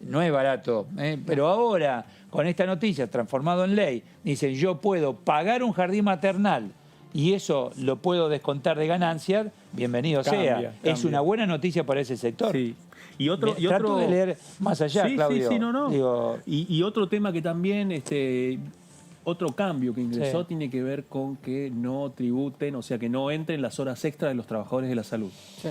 no es barato, pero ahora, con esta noticia transformado en ley, dicen, yo puedo pagar un jardín maternal y eso lo puedo descontar de ganancias, bienvenido sea. Es una buena noticia para ese sector. Sí. Y otro de leer más allá, Claudio. Sí, no. Digo, y otro tema que también, otro cambio que ingresó tiene que ver con que no tributen, o sea, que no entren las horas extras de los trabajadores de la salud. Sí.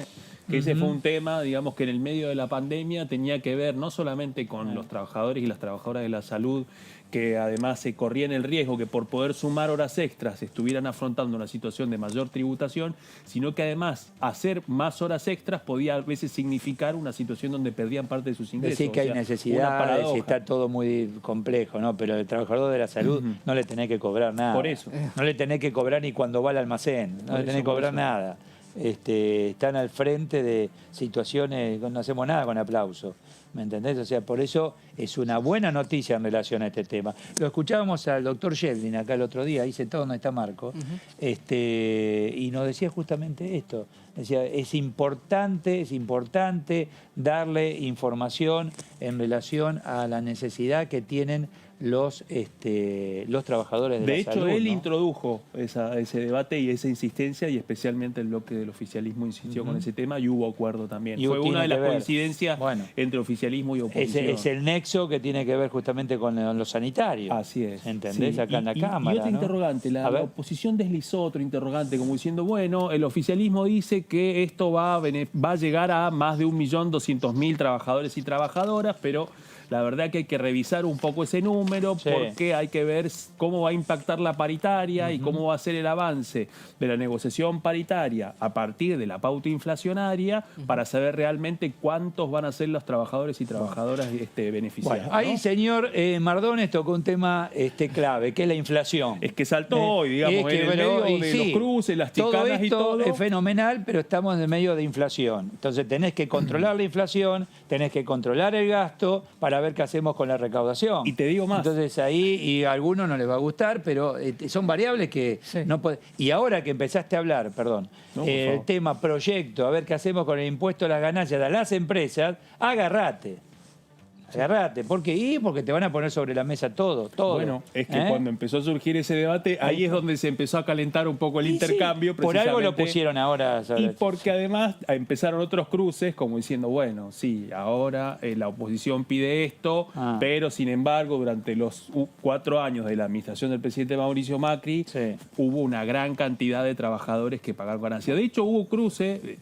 Que ese fue un tema, digamos, que en el medio de la pandemia tenía que ver no solamente con los trabajadores y las trabajadoras de la salud, que además se corrían el riesgo que por poder sumar horas extras estuvieran afrontando una situación de mayor tributación, sino que además hacer más horas extras podía a veces significar una situación donde perdían parte de sus ingresos. decir que hay necesidades y está todo muy complejo, ¿no? Pero el trabajador de la salud no le tenés que cobrar nada. Por eso. No le tenés que cobrar ni cuando va al almacén, no le tenés que cobrar nada. Están al frente de situaciones, no hacemos nada con aplauso, ¿me entendés? O sea, por eso es una buena noticia en relación a este tema. Lo escuchábamos al doctor Yeldin acá el otro día, hice todo donde está Marco, y nos decía justamente esto. Decía, es importante darle información en relación a la necesidad que tienen los trabajadores de la salud. De hecho, él ¿no? introdujo ese debate y esa insistencia, y especialmente el bloque del oficialismo insistió con ese tema, y hubo acuerdo también. Fue una de las coincidencias entre oficialismo y oposición. Es el nexo que tiene que ver justamente con los sanitarios. Así es. ¿Entendés? Sí. Acá en la Cámara. Y otro ¿no? interrogante, la oposición deslizó otro interrogante, como diciendo, bueno, el oficialismo dice que esto va a llegar a más de 1.200.000 trabajadores y trabajadoras, pero la verdad que hay que revisar un poco ese número porque hay que ver cómo va a impactar la paritaria y cómo va a ser el avance de la negociación paritaria a partir de la pauta inflacionaria para saber realmente cuántos van a ser los trabajadores y trabajadoras beneficiados. Bueno, ahí, señor Mardones tocó un tema clave, que es la inflación. Es que saltó hoy, digamos, en el medio de los cruces, las chicanas y todo. Es fenomenal, pero estamos en medio de inflación. Entonces tenés que controlar la inflación, tenés que controlar el gasto para ver qué hacemos con la recaudación. Y te digo más. Entonces ahí, y a algunos no les va a gustar, pero son variables que no podés. Y ahora que empezaste a hablar, el tema proyecto, a ver qué hacemos con el impuesto a las ganancias de las empresas, agárrate. ¿Por qué? Porque te van a poner sobre la mesa todo. Bueno, es que cuando empezó a surgir ese debate, ahí es donde se empezó a calentar un poco el intercambio. Por algo lo pusieron ahora. Y porque además empezaron otros cruces, como diciendo, bueno, sí, ahora la oposición pide esto, pero sin embargo, durante los 4 años de la administración del presidente Mauricio Macri, hubo una gran cantidad de trabajadores que pagaron ganancias. De hecho, hubo cruce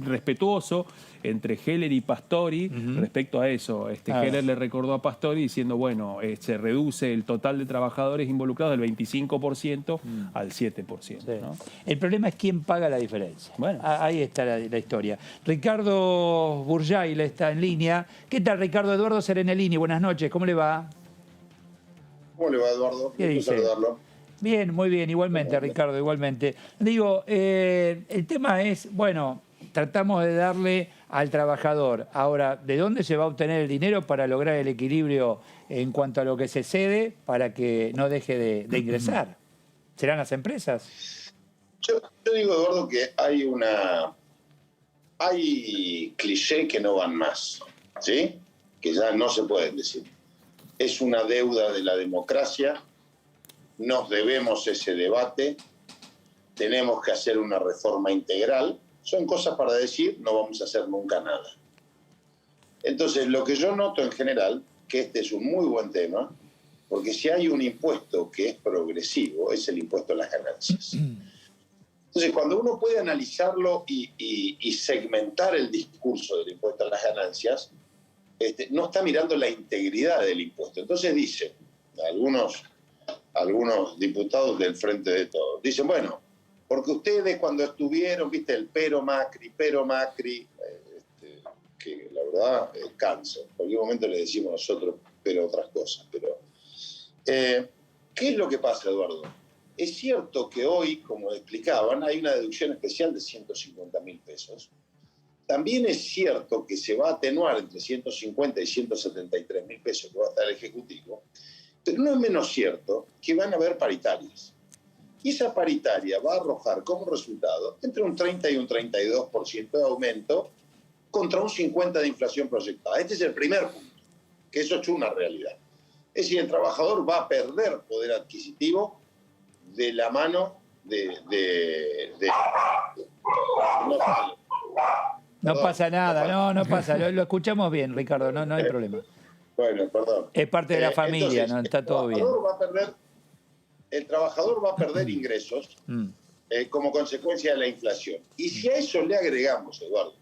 respetuoso entre Heller y Pastori respecto a eso. Heller le recordó a Pastori diciendo, bueno, se reduce el total de trabajadores involucrados del 25% al 7%. ¿no? El problema es quién paga la diferencia. Bueno, ahí está la historia. Ricardo Burjay está en línea. ¿Qué tal, Ricardo? Eduardo Serenellini, buenas noches, ¿cómo le va? ¿Cómo le va, Eduardo? ¿Qué dice? Saludarlo. Bien, muy bien, igualmente, Ricardo, igualmente. Digo, el tema es, bueno, tratamos de darle al trabajador. Ahora, ¿de dónde se va a obtener el dinero para lograr el equilibrio en cuanto a lo que se cede para que no deje de ingresar? ¿Serán las empresas? Yo digo, Eduardo, que hay clichés que no van más, ¿sí? Que ya no se pueden decir. Es una deuda de la democracia, nos debemos ese debate, tenemos que hacer una reforma integral. Son cosas para decir, no vamos a hacer nunca nada. Entonces, lo que yo noto en general, que este es un muy buen tema, porque si hay un impuesto que es progresivo, es el impuesto a las ganancias. Entonces, cuando uno puede analizarlo y segmentar el discurso del impuesto a las ganancias, no está mirando la integridad del impuesto. Entonces dicen algunos diputados del Frente de Todos, dicen, bueno, porque ustedes cuando estuvieron, viste, el pero Macri, que la verdad cansa. En cualquier momento le decimos nosotros, pero otras cosas. Pero, ¿qué es lo que pasa, Eduardo? Es cierto que hoy, como explicaban, hay una deducción especial de 150.000 pesos. También es cierto que se va a atenuar entre 150 y 173.000 pesos que va a estar el Ejecutivo, pero no es menos cierto que van a haber paritarias. Y esa paritaria va a arrojar como resultado entre un 30 y un 32% de aumento contra un 50% de inflación proyectada. Este es el primer punto, que eso es una realidad. Es decir, el trabajador va a perder poder adquisitivo de la mano No pasa nada, no pasa. Lo escuchamos bien, Ricardo, no hay problema. Bueno, perdón. Es parte de la familia, entonces, ¿no? Está todo bien. El trabajador va a perder ingresos como consecuencia de la inflación. Y si a eso le agregamos, Eduardo,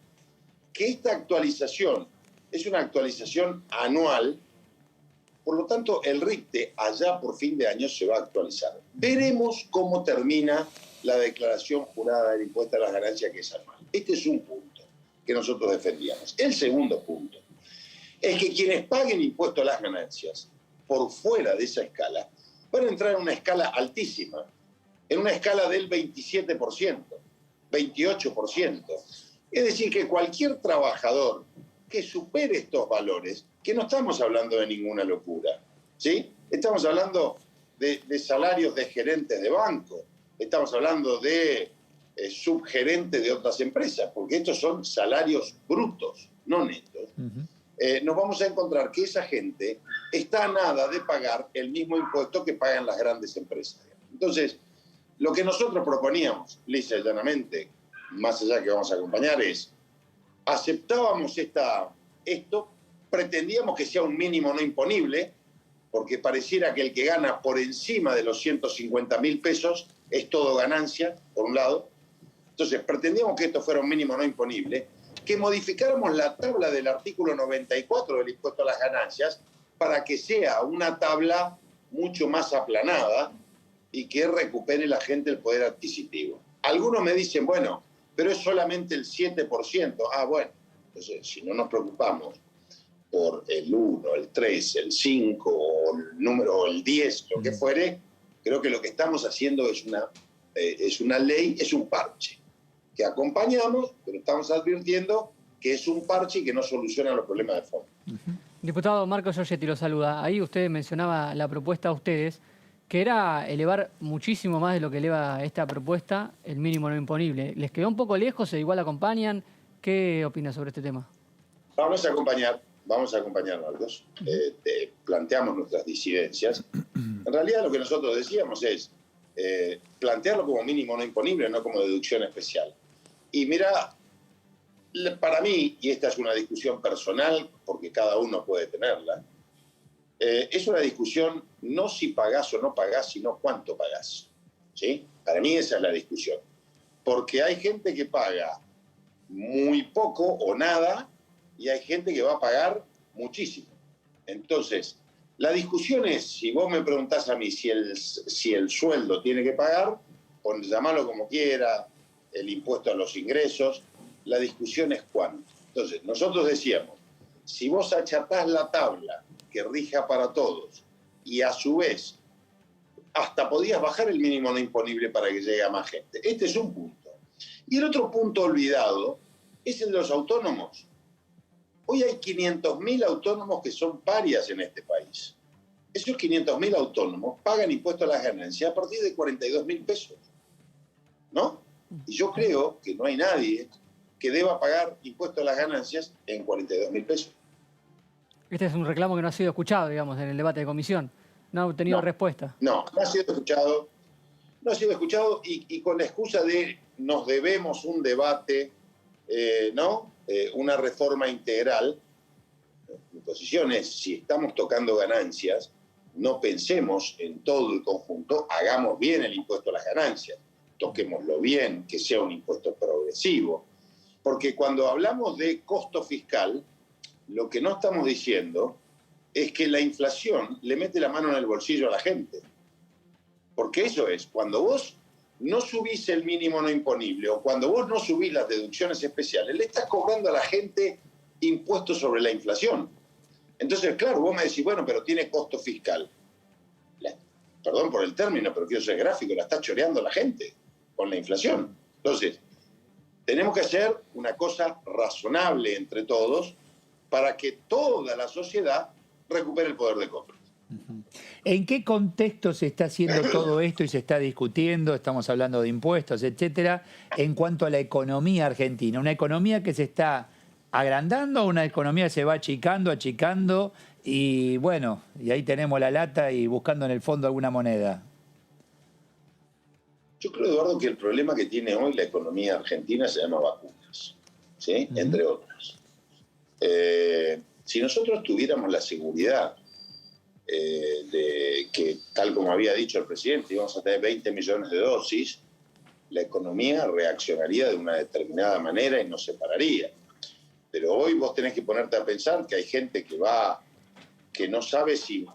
que esta actualización es una actualización anual, por lo tanto, el RIPTE allá por fin de año se va a actualizar. Veremos cómo termina la declaración jurada del impuesto a las ganancias, que es anual. Este es un punto que nosotros defendíamos. El segundo punto es que quienes paguen impuesto a las ganancias por fuera de esa escala van a entrar en una escala altísima, en una escala del 27%, 28%. Es decir, que cualquier trabajador que supere estos valores, que no estamos hablando de ninguna locura, ¿sí? Estamos hablando de salarios de gerentes de banco, estamos hablando de subgerentes de otras empresas, porque estos son salarios brutos, no netos. Nos vamos a encontrar que esa gente está a nada de pagar el mismo impuesto que pagan las grandes empresas. Entonces, lo que nosotros proponíamos, lisa y llanamente, más allá que vamos a acompañar, es aceptábamos esto, pretendíamos que sea un mínimo no imponible, porque pareciera que el que gana por encima de los 150.000 pesos es todo ganancia, por un lado. Entonces, pretendíamos que esto fuera un mínimo no imponible, que modificáramos la tabla del artículo 94 del impuesto a las ganancias para que sea una tabla mucho más aplanada y que recupere la gente el poder adquisitivo. Algunos me dicen, bueno, pero es solamente el 7%. Ah, bueno, entonces si no nos preocupamos por el 1, el 3, el 5, o el número, o el 10, lo que fuere, creo que lo que estamos haciendo es una ley, es un parche que acompañamos, pero estamos advirtiendo que es un parche y que no soluciona los problemas de fondo. Diputado Marco Giorgetti lo saluda. Ahí usted mencionaba la propuesta a ustedes, que era elevar muchísimo más de lo que eleva esta propuesta el mínimo no imponible. ¿Les quedó un poco lejos? ¿Igual acompañan? ¿Qué opina sobre este tema? Vamos a acompañar, Marcos. Planteamos nuestras disidencias. En realidad lo que nosotros decíamos es plantearlo como mínimo no imponible, no como deducción especial. Y mira, para mí, y esta es una discusión personal, porque cada uno puede tenerla, es una discusión no si pagás o no pagás, sino cuánto pagás. ¿Sí? Para mí esa es la discusión. Porque hay gente que paga muy poco o nada, y hay gente que va a pagar muchísimo. Entonces, la discusión es, si vos me preguntás a mí si el sueldo tiene que pagar, o llamarlo como quiera, el impuesto a los ingresos, la discusión es cuánto. Entonces, nosotros decíamos, si vos achatás la tabla que rija para todos y a su vez hasta podías bajar el mínimo no imponible para que llegue a más gente. Este es un punto. Y el otro punto olvidado es el de los autónomos. Hoy hay 500.000 autónomos que son parias en este país. Esos 500.000 autónomos pagan impuesto a las ganancias a partir de 42.000 pesos. ¿No? Y yo creo que no hay nadie que deba pagar impuesto a las ganancias en 42.000 pesos. Este es un reclamo que no ha sido escuchado, digamos, en el debate de comisión. No ha obtenido respuesta. No ha sido escuchado. No ha sido escuchado y con la excusa de nos debemos un debate, una reforma integral. Mi posición es, si estamos tocando ganancias, no pensemos en todo el conjunto, hagamos bien el impuesto a las ganancias, toquémoslo bien, que sea un impuesto progresivo. Porque cuando hablamos de costo fiscal, lo que no estamos diciendo es que la inflación le mete la mano en el bolsillo a la gente. Porque eso es, cuando vos no subís el mínimo no imponible o cuando vos no subís las deducciones especiales, le estás cobrando a la gente impuestos sobre la inflación. Entonces, claro, vos me decís, bueno, pero tiene costo fiscal. Perdón por el término, pero quiero ser gráfico, la está choreando la gente con la inflación. Entonces, tenemos que hacer una cosa razonable entre todos para que toda la sociedad recupere el poder de compra. ¿En qué contexto se está haciendo todo esto y se está discutiendo? Estamos hablando de impuestos, etcétera, en cuanto a la economía argentina. ¿Una economía que se está agrandando o una economía que se va achicando y bueno, y ahí tenemos la lata y buscando en el fondo alguna moneda? Yo creo, Eduardo, que el problema que tiene hoy la economía argentina se llama vacunas, ¿sí? Entre otras. Si nosotros tuviéramos la seguridad de que, tal como había dicho el presidente, íbamos a tener 20 millones de dosis, la economía reaccionaría de una determinada manera y nos separaría. Pero hoy vos tenés que ponerte a pensar que hay gente que no sabe si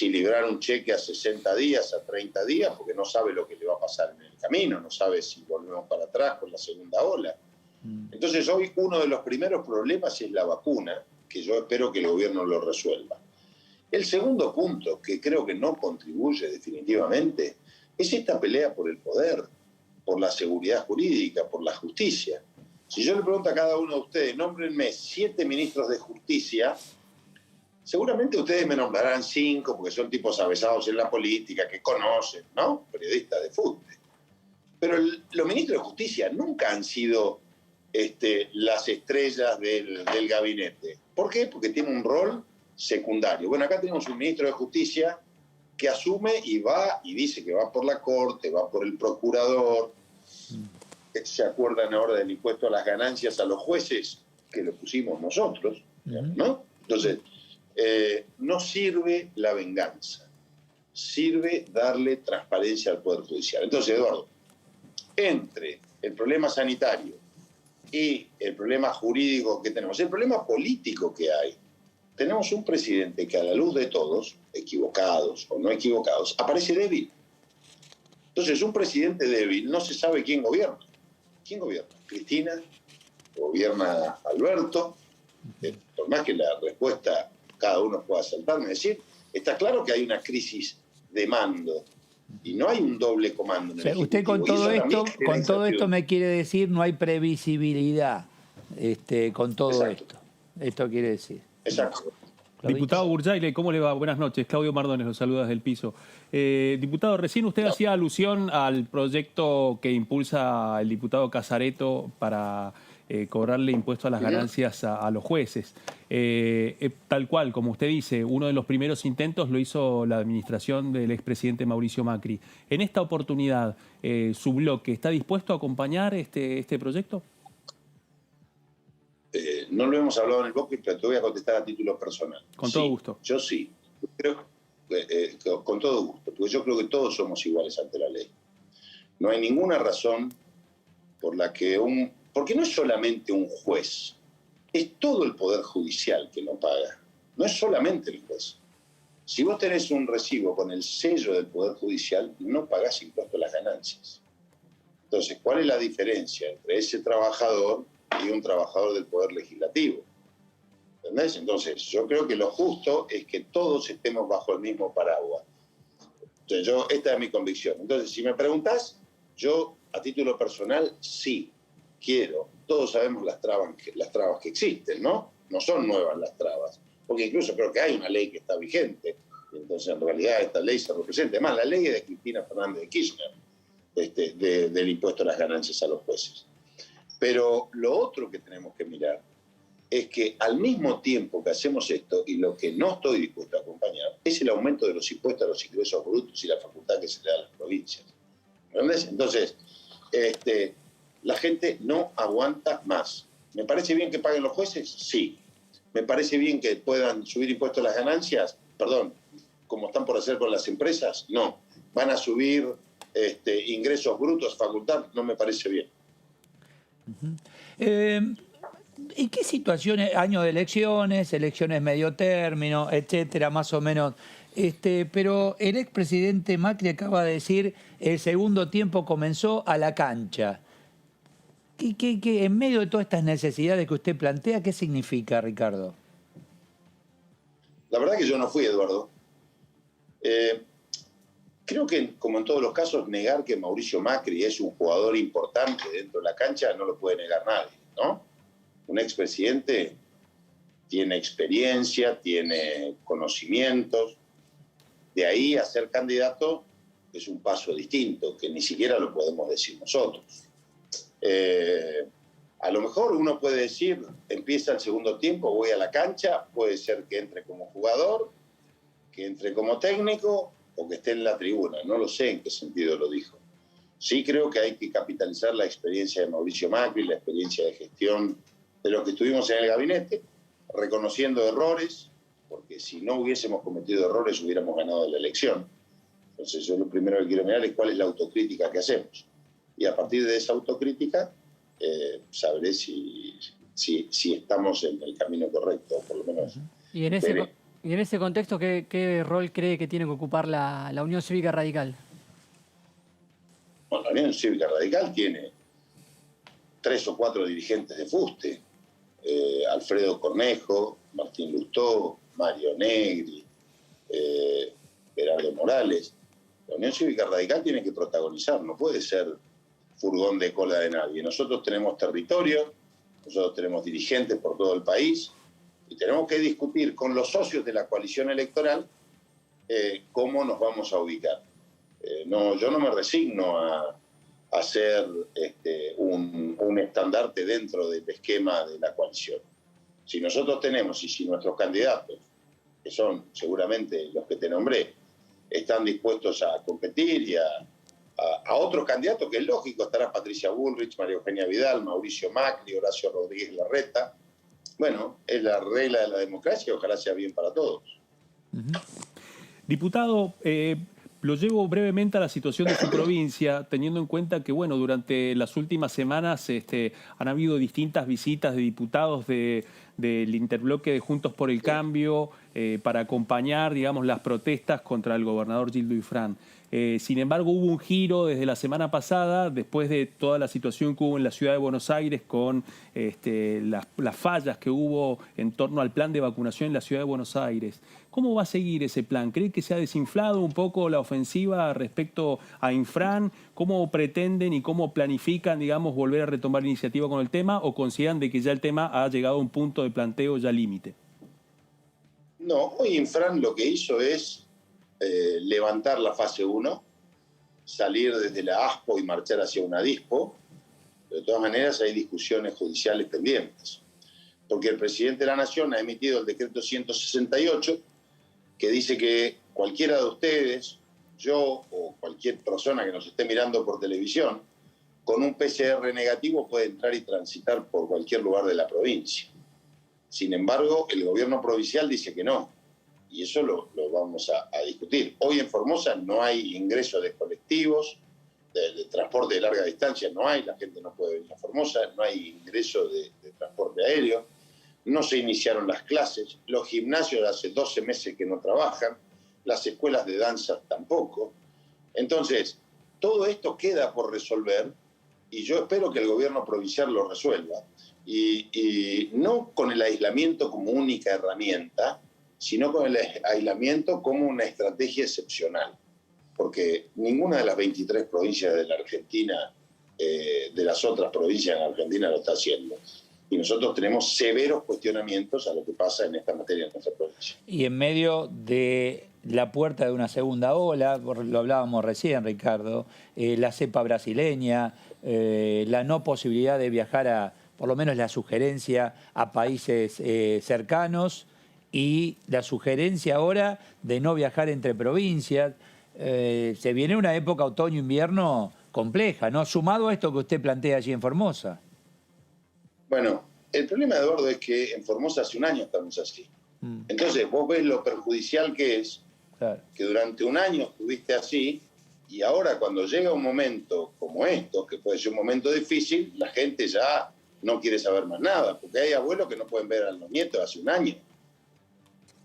librar un cheque a 60 días, a 30 días, porque no sabe lo que le va a pasar en el camino, no sabe si volvemos para atrás con la segunda ola. Entonces hoy uno de los primeros problemas es la vacuna, que yo espero que el gobierno lo resuelva. El segundo punto, que creo que no contribuye definitivamente, es esta pelea por el poder, por la seguridad jurídica, por la justicia. Si yo le pregunto a cada uno de ustedes, nómbrenme 7 ministros de justicia, seguramente ustedes me nombrarán 5, porque son tipos avesados en la política, que conocen, ¿no? Periodistas de fútbol. Pero los ministros de justicia nunca han sido las estrellas del gabinete. ¿Por qué? Porque tienen un rol secundario. Bueno, acá tenemos un ministro de justicia que asume y va y dice que va por la corte, va por el procurador. ¿Se acuerdan ahora del impuesto a las ganancias a los jueces? Que lo pusimos nosotros, ¿no? Entonces, no sirve la venganza, sirve darle transparencia al Poder Judicial. Entonces, Eduardo, entre el problema sanitario y el problema jurídico que tenemos, el problema político que hay, tenemos un presidente que a la luz de todos, equivocados o no equivocados, aparece débil. Entonces, un presidente débil no se sabe quién gobierna. ¿Quién gobierna? ¿Cristina? ¿Gobierna Alberto? Por más que la respuesta cada uno pueda saltarme, es decir, está claro que hay una crisis de mando y no hay un doble comando. En el usted con todo esto me quiere decir no hay previsibilidad con todo esto. Esto quiere decir. Exacto. Diputado Burjaile, ¿cómo le va? Buenas noches. Claudio Mardones, los saluda desde el piso. Diputado, recién usted hacía alusión al proyecto que impulsa el diputado Casareto para cobrarle impuesto a las ganancias a los jueces. Tal cual, como usted dice, uno de los primeros intentos lo hizo la administración del expresidente Mauricio Macri. En esta oportunidad, ¿su bloque está dispuesto a acompañar este proyecto? No lo hemos hablado en el bloque, pero te voy a contestar a título personal. Con todo gusto. Yo sí. Creo, con todo gusto, porque yo creo que todos somos iguales ante la ley. No hay ninguna razón por la que porque no es solamente un juez, es todo el Poder Judicial que no paga. No es solamente el juez. Si vos tenés un recibo con el sello del Poder Judicial, no pagás impuesto a las ganancias. Entonces, ¿cuál es la diferencia entre ese trabajador y un trabajador del Poder Legislativo? ¿Entendés? Entonces, yo creo que lo justo es que todos estemos bajo el mismo paraguas. Entonces, esta es mi convicción. Entonces, si me preguntás, yo, a título personal, sí quiero. Todos sabemos las trabas que existen, ¿no? No son nuevas las trabas. Porque incluso creo que hay una ley que está vigente. Entonces, en realidad, esta ley se representa. Además, la ley es de Cristina Fernández de Kirchner, del impuesto a las ganancias a los jueces. Pero lo otro que tenemos que mirar es que al mismo tiempo que hacemos esto, y lo que no estoy dispuesto a acompañar, es el aumento de los impuestos a los ingresos brutos y la facultad que se le da a las provincias. ¿Entendés? Entonces, la gente no aguanta más. ¿Me parece bien que paguen los jueces? Sí. ¿Me parece bien que puedan subir impuestos a las ganancias? Perdón, como están por hacer con las empresas, no. ¿Van a subir ingresos brutos, facultad? No me parece bien. ¿En qué situaciones, año de elecciones, elecciones medio término, etcétera, más o menos? Pero el expresidente Macri acaba de decir el segundo tiempo comenzó a la cancha. ¿Qué, en medio de todas estas necesidades que usted plantea, qué significa, Ricardo? La verdad que yo no fui, Eduardo. Creo que, como en todos los casos, negar que Mauricio Macri es un jugador importante dentro de la cancha no lo puede negar nadie, ¿no? Un expresidente tiene experiencia, tiene conocimientos. De ahí a ser candidato es un paso distinto, que ni siquiera lo podemos decir nosotros. A lo mejor uno puede decir, empieza el segundo tiempo, voy a la cancha, puede ser que entre como jugador, que entre como técnico o que esté en la tribuna. No lo sé en qué sentido lo dijo. Sí creo que hay que capitalizar la experiencia de Mauricio Macri, la experiencia de gestión de los que estuvimos en el gabinete, reconociendo errores, porque si no hubiésemos cometido errores hubiéramos ganado la elección. Entonces yo lo primero que quiero mirar es cuál es la autocrítica que hacemos. Y a partir de esa autocrítica sabré si estamos en el camino correcto, por lo menos. Y en ese contexto, ¿qué rol cree que tiene que ocupar la Unión Cívica Radical? Bueno, la Unión Cívica Radical tiene 3 o 4 dirigentes de fuste. Alfredo Cornejo, Martín Lustó, Mario Negri, Gerardo Morales. La Unión Cívica Radical tiene que protagonizar, no puede ser furgón de cola de nadie. Nosotros tenemos territorio, nosotros tenemos dirigentes por todo el país y tenemos que discutir con los socios de la coalición electoral cómo nos vamos a ubicar. Yo no me resigno a ser un estandarte dentro del esquema de la coalición. Si nosotros tenemos y si nuestros candidatos, que son seguramente los que te nombré, están dispuestos a competir y a otros candidatos, que es lógico, estará Patricia Bullrich, María Eugenia Vidal, Mauricio Macri, Horacio Rodríguez Larreta. Bueno, es la regla de la democracia y ojalá sea bien para todos. Diputado, lo llevo brevemente a la situación de su provincia, teniendo en cuenta que, bueno, durante las últimas semanas han habido distintas visitas de diputados del interbloque de Juntos por el Cambio para acompañar, digamos, las protestas contra el gobernador Gildo Ifrán. Sin embargo, hubo un giro desde la semana pasada, después de toda la situación que hubo en la ciudad de Buenos Aires con las fallas que hubo en torno al plan de vacunación en la ciudad de Buenos Aires. ¿Cómo va a seguir ese plan? ¿Cree que se ha desinflado un poco la ofensiva respecto a Infran? ¿Cómo pretenden y cómo planifican, digamos, volver a retomar la iniciativa con el tema o consideran de que ya el tema ha llegado a un punto de planteo ya límite? No, hoy Infran lo que hizo es levantar la fase 1, salir desde la ASPO y marchar hacia una DISPO. De todas maneras hay discusiones judiciales pendientes, porque el presidente de la Nación ha emitido el decreto 168 que dice que cualquiera de ustedes, yo o cualquier persona que nos esté mirando por televisión, con un PCR negativo puede entrar y transitar por cualquier lugar de la provincia. Sin embargo, el gobierno provincial dice que no, y eso lo vamos a discutir. Hoy en Formosa no hay ingreso de colectivos, de transporte de larga distancia no hay, la gente no puede venir a Formosa, no hay ingreso de transporte aéreo, no se iniciaron las clases, los gimnasios hace 12 meses que no trabajan, las escuelas de danza tampoco. Entonces, todo esto queda por resolver y yo espero que el gobierno provincial lo resuelva. Y no con el aislamiento como única herramienta, sino con el aislamiento como una estrategia excepcional. Porque ninguna de las 23 provincias de la Argentina, de las otras provincias en la Argentina lo está haciendo. Y nosotros tenemos severos cuestionamientos a lo que pasa en esta materia en nuestra provincia. Y en medio de la puerta de una segunda ola, lo hablábamos recién, Ricardo, la cepa brasileña, la no posibilidad de viajar por lo menos la sugerencia a países cercanos y la sugerencia ahora de no viajar entre provincias. Se viene una época otoño-invierno compleja, ¿no? Sumado a esto que usted plantea allí en Formosa. Bueno, el problema, Eduardo, es que en Formosa hace un año estamos así. Entonces, vos ves lo perjudicial que es, claro, que durante un año estuviste así y ahora cuando llega un momento como esto, que puede ser un momento difícil, la gente ya no quiere saber más nada, porque hay abuelos que no pueden ver a los nietos hace un año.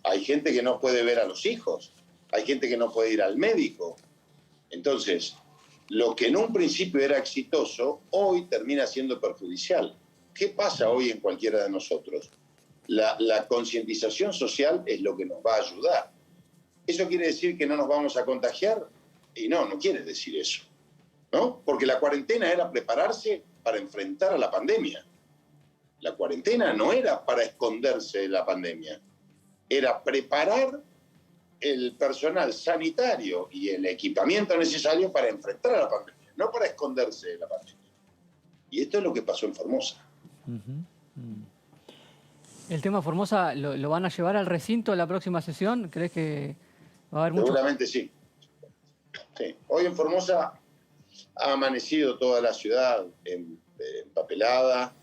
Hay gente que no puede ver a los hijos. Hay gente que no puede ir al médico. Entonces, lo que en un principio era exitoso, hoy termina siendo perjudicial. ¿Qué pasa hoy en cualquiera de nosotros? La concientización social es lo que nos va a ayudar. ¿Eso quiere decir que no nos vamos a contagiar? Y no quiere decir eso, ¿no? Porque la cuarentena era prepararse para enfrentar a la pandemia. La cuarentena no era para esconderse de la pandemia. Era preparar el personal sanitario y el equipamiento necesario para enfrentar a la pandemia, no para esconderse de la pandemia. Y esto es lo que pasó en Formosa. ¿El tema Formosa lo van a llevar al recinto la próxima sesión? ¿Crees que va a haber mucho? Seguramente sí. Sí. Hoy en Formosa ha amanecido toda la ciudad empapelada,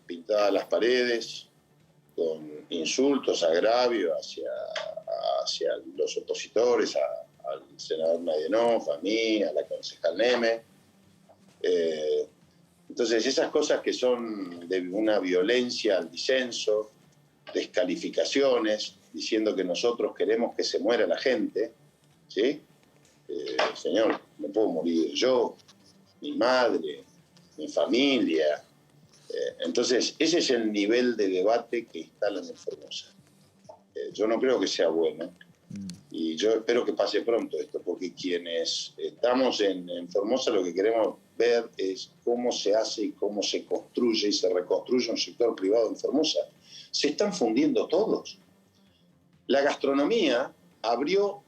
pintadas las paredes, con insultos, agravios hacia los opositores, al senador Maidenov, a mí, a la concejal Neme. Entonces, esas cosas que son de una violencia al disenso, descalificaciones, diciendo que nosotros queremos que se muera la gente, ¿sí? Señor, me puedo morir yo, mi madre, mi familia. Entonces, ese es el nivel de debate que instalan en Formosa. Yo no creo que sea bueno. Y yo espero que pase pronto esto, porque quienes estamos en Formosa lo que queremos ver es cómo se hace y cómo se construye y se reconstruye un sector privado en Formosa. Se están fundiendo todos. La gastronomía abrió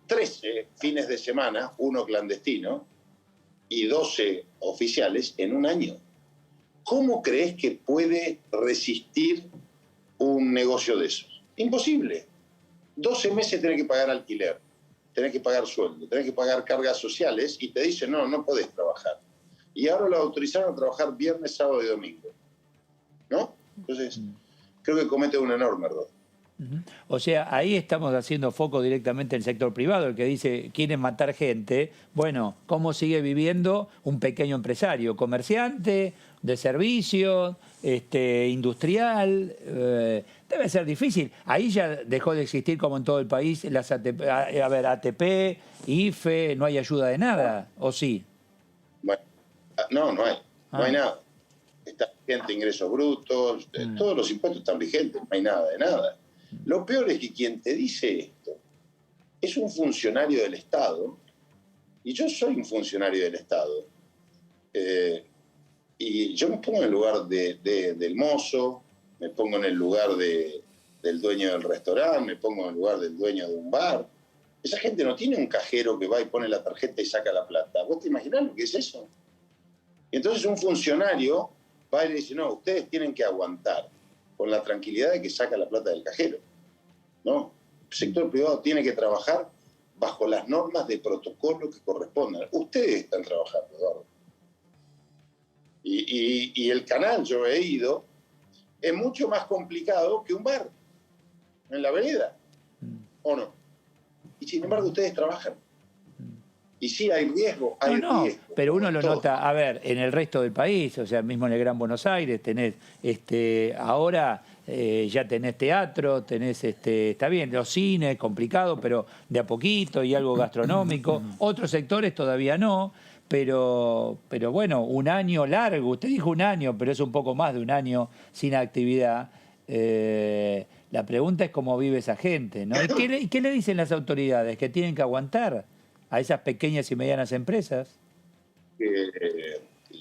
13 fines de semana, 1 clandestino y 12 oficiales en un año. ¿Cómo crees que puede resistir un negocio de esos? Imposible. 12 meses tenés que pagar alquiler, tenés que pagar sueldo, tenés que pagar cargas sociales y te dicen, no podés trabajar. Y ahora lo autorizaron a trabajar viernes, sábado y domingo. ¿No? Entonces, creo que comete un enorme error. O sea, ahí estamos haciendo foco directamente en el sector privado, el que dice, quieren matar gente. Bueno, ¿cómo sigue viviendo un pequeño empresario? Comerciante, de servicio, industrial. Debe ser difícil. Ahí ya dejó de existir, como en todo el país, las ATP, ATP, IFE, no hay ayuda de nada, ¿o sí? Bueno, no hay. No hay nada. Está vigente ingresos brutos, todos los impuestos están vigentes, no hay nada de nada. Lo peor es que quien te dice esto es un funcionario del Estado, y yo soy un funcionario del Estado, y yo me pongo en el lugar del mozo, me pongo en el lugar del dueño del restaurante, me pongo en el lugar del dueño de un bar. Esa gente no tiene un cajero que va y pone la tarjeta y saca la plata. ¿Vos te imaginás lo que es eso? Y entonces un funcionario va y le dice, no, ustedes tienen que aguantar con la tranquilidad de que saca la plata del cajero. No, el sector privado tiene que trabajar bajo las normas de protocolo que correspondan. Ustedes están trabajando, Eduardo. Y el canal, yo he ido, es mucho más complicado que un bar en la vereda, ¿o no? Y sin embargo ustedes trabajan. Y sí, hay riesgo, riesgo. Pero uno lo nota, a ver, en el resto del país, o sea, mismo en el Gran Buenos Aires, tenés, ahora ya tenés teatro, tenés, está bien, los cines, complicado, pero de a poquito y algo gastronómico. Otros sectores todavía no, pero bueno, un año largo, usted dijo un año, pero es un poco más de un año sin actividad. La pregunta es cómo vive esa gente, ¿no? ¿Y qué le dicen las autoridades? ¿Que tienen que aguantar a esas pequeñas y medianas empresas?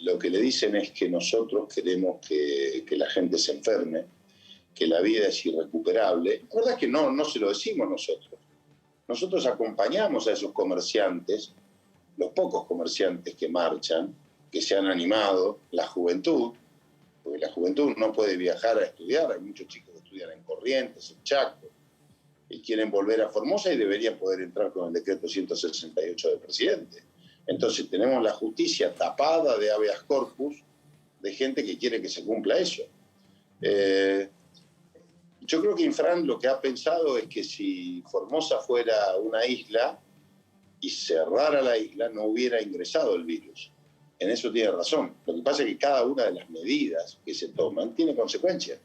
Lo que le dicen es que nosotros queremos que la gente se enferme, que la vida es irrecuperable. La verdad es que no se lo decimos nosotros. Nosotros acompañamos a esos comerciantes, los pocos comerciantes que marchan, que se han animado, la juventud, porque la juventud no puede viajar a estudiar. Hay muchos chicos que estudian en Corrientes, en Chaco, y quieren volver a Formosa y deberían poder entrar con el decreto 168 del presidente. Entonces tenemos la justicia tapada de habeas corpus de gente que quiere que se cumpla eso. Yo creo que Infran lo que ha pensado es que si Formosa fuera una isla y cerrara la isla, no hubiera ingresado el virus. En eso tiene razón. Lo que pasa es que cada una de las medidas que se toman tiene consecuencias.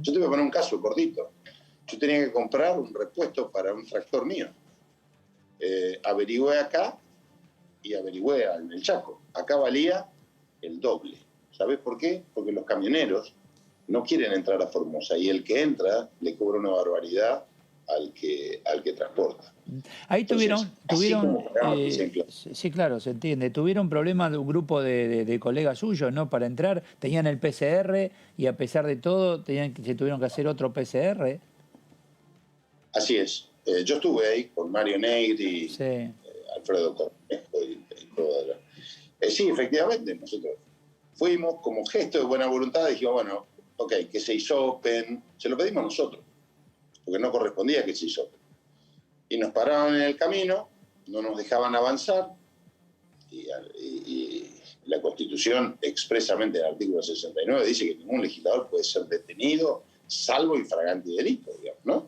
Yo te voy a poner un caso cortito. Yo tenía que comprar un repuesto para un tractor mío. Averigüé acá y averigüé en el Chaco. Acá valía el doble. ¿Sabes por qué? Porque los camioneros no quieren entrar a Formosa y el que entra le cobra una barbaridad al que transporta. Ahí Entonces, sí, claro, se entiende. Tuvieron problemas de un grupo de colegas suyos, ¿no? Para entrar, tenían el PCR y a pesar de todo se tuvieron que hacer otro PCR. Así es. Yo estuve ahí con Mario Negri, Sí. Alfredo Cornejo y toda la... sí, efectivamente, nosotros fuimos como gesto de buena voluntad, dijimos, bueno, ok, que se hisopen, se lo pedimos nosotros, porque no correspondía que se hisopen. Y nos pararon en el camino, no nos dejaban avanzar, y la Constitución expresamente en el artículo 69 dice que ningún legislador puede ser detenido, salvo infragante delito, digamos, ¿no?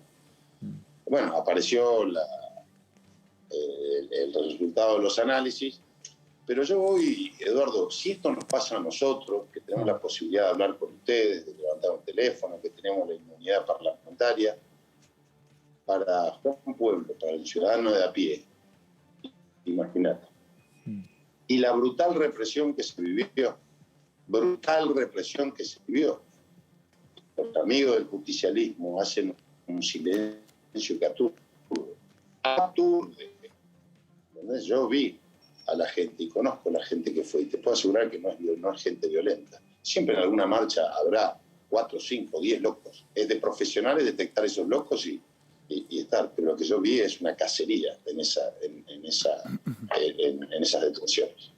Bueno, apareció el resultado de los análisis, pero yo voy, Eduardo, si esto nos pasa a nosotros, que tenemos la posibilidad de hablar con ustedes, de levantar un teléfono, que tenemos la inmunidad parlamentaria, para Juan Pueblo, para el ciudadano de a pie, imagínate. Y la brutal represión que se vivió, los amigos del justicialismo hacen un silencio que aturde. Yo vi a la gente y conozco a la gente que fue y te puedo asegurar que no es gente violenta. Siempre en alguna marcha habrá 4, 5, 10 locos. Es de profesionales detectar esos locos y estar, pero lo que yo vi es una cacería en esas detenciones.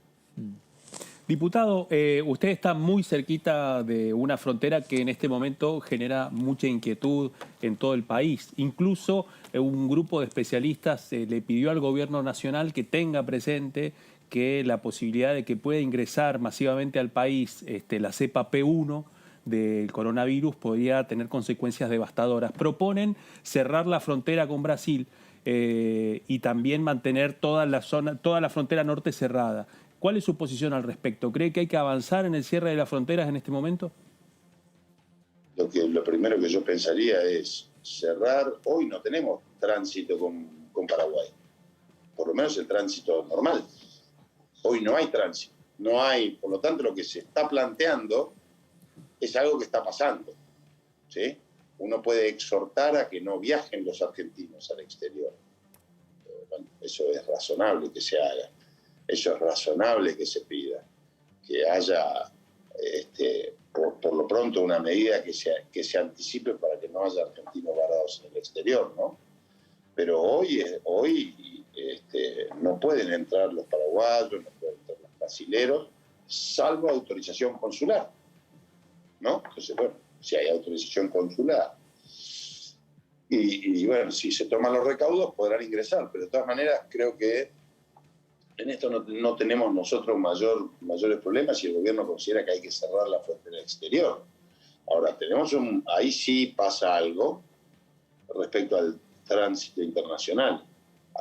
Diputado, usted está muy cerquita de una frontera que en este momento genera mucha inquietud en todo el país. Incluso un grupo de especialistas le pidió al gobierno nacional que tenga presente que la posibilidad de que pueda ingresar masivamente al país la cepa P1 del coronavirus podría tener consecuencias devastadoras. Proponen cerrar la frontera con Brasil y también mantener toda la frontera norte cerrada. ¿Cuál es su posición al respecto? ¿Cree que hay que avanzar en el cierre de las fronteras en este momento? Lo primero que yo pensaría es cerrar. Hoy no tenemos tránsito con Paraguay, por lo menos el tránsito normal. Hoy no hay tránsito, no hay, por lo tanto lo que se está planteando es algo que está pasando, ¿sí? Uno puede exhortar a que no viajen los argentinos al exterior. Bueno, eso es razonable que se haga. Eso es razonable que se pida, que haya, por lo pronto, una medida que se anticipe para que no haya argentinos varados en el exterior, ¿no? Pero hoy no pueden entrar los paraguayos, no pueden entrar los brasileros, salvo autorización consular, ¿no? Entonces, bueno, si hay autorización consular y bueno, si se toman los recaudos podrán ingresar, pero de todas maneras creo que en esto no tenemos nosotros mayores problemas si el gobierno considera que hay que cerrar la frontera exterior. Ahora, ahí sí pasa algo respecto al tránsito internacional.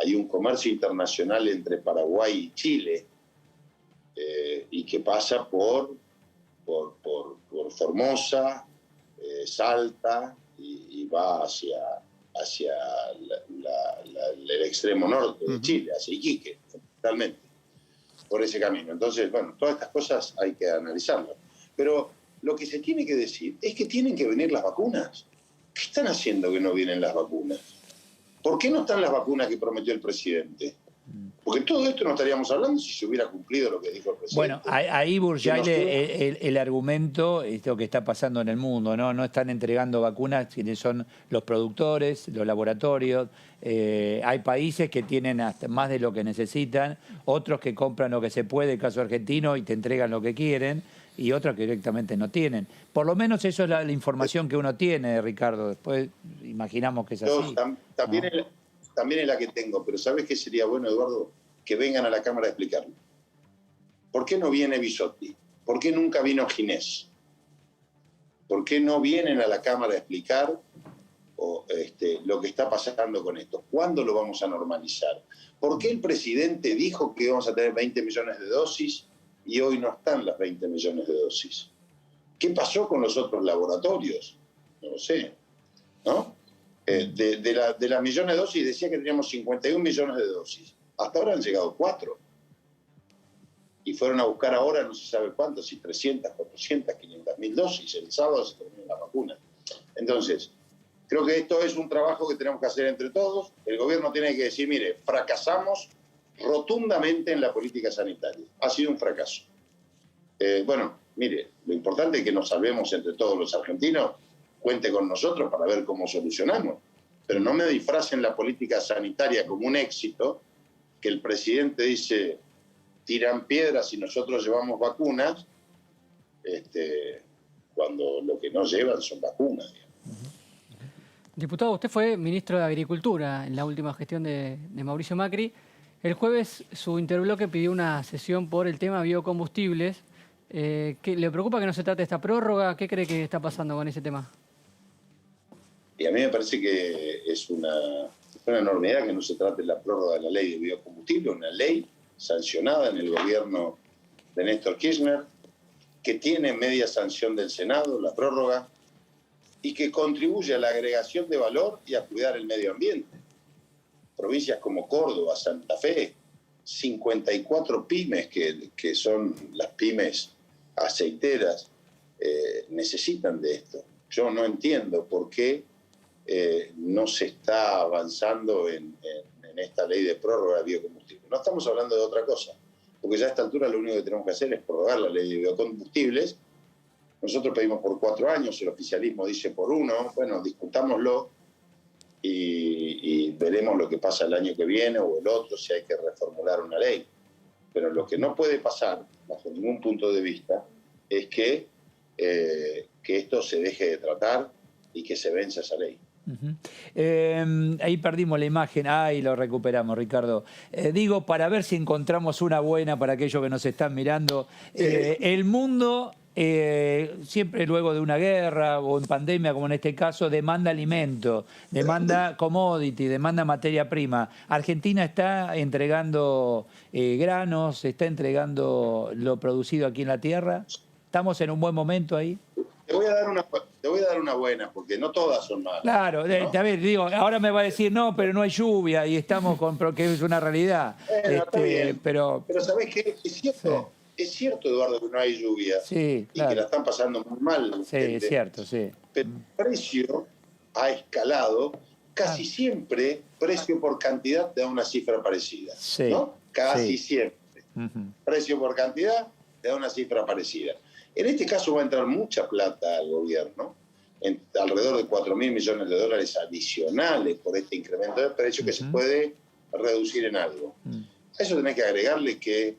Hay un comercio internacional entre Paraguay y Chile y que pasa por Formosa, Salta y va hacia el extremo norte de Chile, hacia Iquique, fundamentalmente, por ese camino. Entonces, bueno, todas estas cosas hay que analizarlas. Pero lo que se tiene que decir es que tienen que venir las vacunas. ¿Qué están haciendo que no vienen las vacunas? ¿Por qué no están las vacunas que prometió el presidente? Porque todo esto no estaríamos hablando si se hubiera cumplido lo que dijo el presidente. Bueno, ahí Burjay, el argumento es lo que está pasando en el mundo, ¿no? No están entregando vacunas quienes son los productores, los laboratorios. Hay países que tienen hasta más de lo que necesitan, otros que compran lo que se puede, caso argentino, y te entregan lo que quieren, y otros que directamente no tienen. Por lo menos eso es la información que uno tiene, Ricardo. Después imaginamos que es así. También es la que tengo, pero ¿sabes qué sería bueno, Eduardo? Que vengan a la Cámara a explicarlo. ¿Por qué no viene Bisotti? ¿Por qué nunca vino Ginés? ¿Por qué no vienen a la Cámara a explicar lo que está pasando con esto? ¿Cuándo lo vamos a normalizar? ¿Por qué el presidente dijo que íbamos a tener 20 millones de dosis y hoy no están las 20 millones de dosis. ¿Qué pasó con los otros laboratorios? No lo sé, ¿no? De las millones de dosis decía que teníamos 51 millones de dosis. Hasta ahora han llegado 4. Y fueron a buscar ahora no se sabe cuántas, si 300, 400, 500 mil dosis. El sábado se termina la vacuna. Entonces, creo que esto es un trabajo que tenemos que hacer entre todos. El gobierno tiene que decir, mire, fracasamos rotundamente en la política sanitaria. Ha sido un fracaso. Bueno, mire, lo importante es que nos salvemos entre todos los argentinos. Cuente con nosotros para ver cómo solucionamos. Pero no me disfracen la política sanitaria como un éxito, que el presidente dice, tiran piedras y nosotros llevamos vacunas, cuando lo que no llevan son vacunas. Diputado, usted fue ministro de Agricultura en la última gestión de Mauricio Macri. El jueves su interbloque pidió una sesión por el tema biocombustibles. ¿Le preocupa que no se trate esta prórroga? ¿Qué cree que está pasando con ese tema? Y a mí me parece que es una enormidad que no se trate la prórroga de la ley de biocombustible, una ley sancionada en el gobierno de Néstor Kirchner, que tiene media sanción del Senado, la prórroga, y que contribuye a la agregación de valor y a cuidar el medio ambiente. Provincias como Córdoba, Santa Fe, 54 pymes, que son las pymes aceiteras, necesitan de esto. Yo no entiendo por qué no se está avanzando en esta ley de prórroga de biocombustible. No estamos hablando de otra cosa, porque ya a esta altura lo único que tenemos que hacer es prorrogar la ley de biocombustibles. Nosotros pedimos por 4 años, el oficialismo dice por 1, bueno, discutámoslo y veremos lo que pasa el año que viene o el otro, si hay que reformular una ley. Pero lo que no puede pasar, bajo ningún punto de vista, es que esto se deje de tratar y que se venza esa ley. Ahí perdimos la imagen. Ahí lo recuperamos, Ricardo. Digo, para ver si encontramos una buena para aquellos que nos están mirando. El mundo, siempre luego de una guerra o en pandemia, como en este caso, demanda alimento, demanda commodity, demanda materia prima. Argentina está entregando granos, está entregando lo producido aquí en la tierra. ¿Estamos en un buen momento ahí? Te voy a dar una buena, porque no todas son malas. Claro, ¿no? A ver, digo, ahora me va a decir, no, pero no hay lluvia y estamos con, porque es una realidad. Está bien. Pero ¿sabés qué? Es cierto. Sí. Es cierto, Eduardo, que no hay lluvia. Sí, claro. Y que la están pasando muy mal. Sí, es cierto, sí. Pero el precio ha escalado. Casi siempre, precio por cantidad te da una cifra parecida. Sí. ¿No? Casi siempre. Precio por cantidad te da una cifra parecida. En este caso va a entrar mucha plata al gobierno, alrededor de 4.000 millones de dólares adicionales por este incremento de precio que se puede reducir en algo. A eso tenés que agregarle que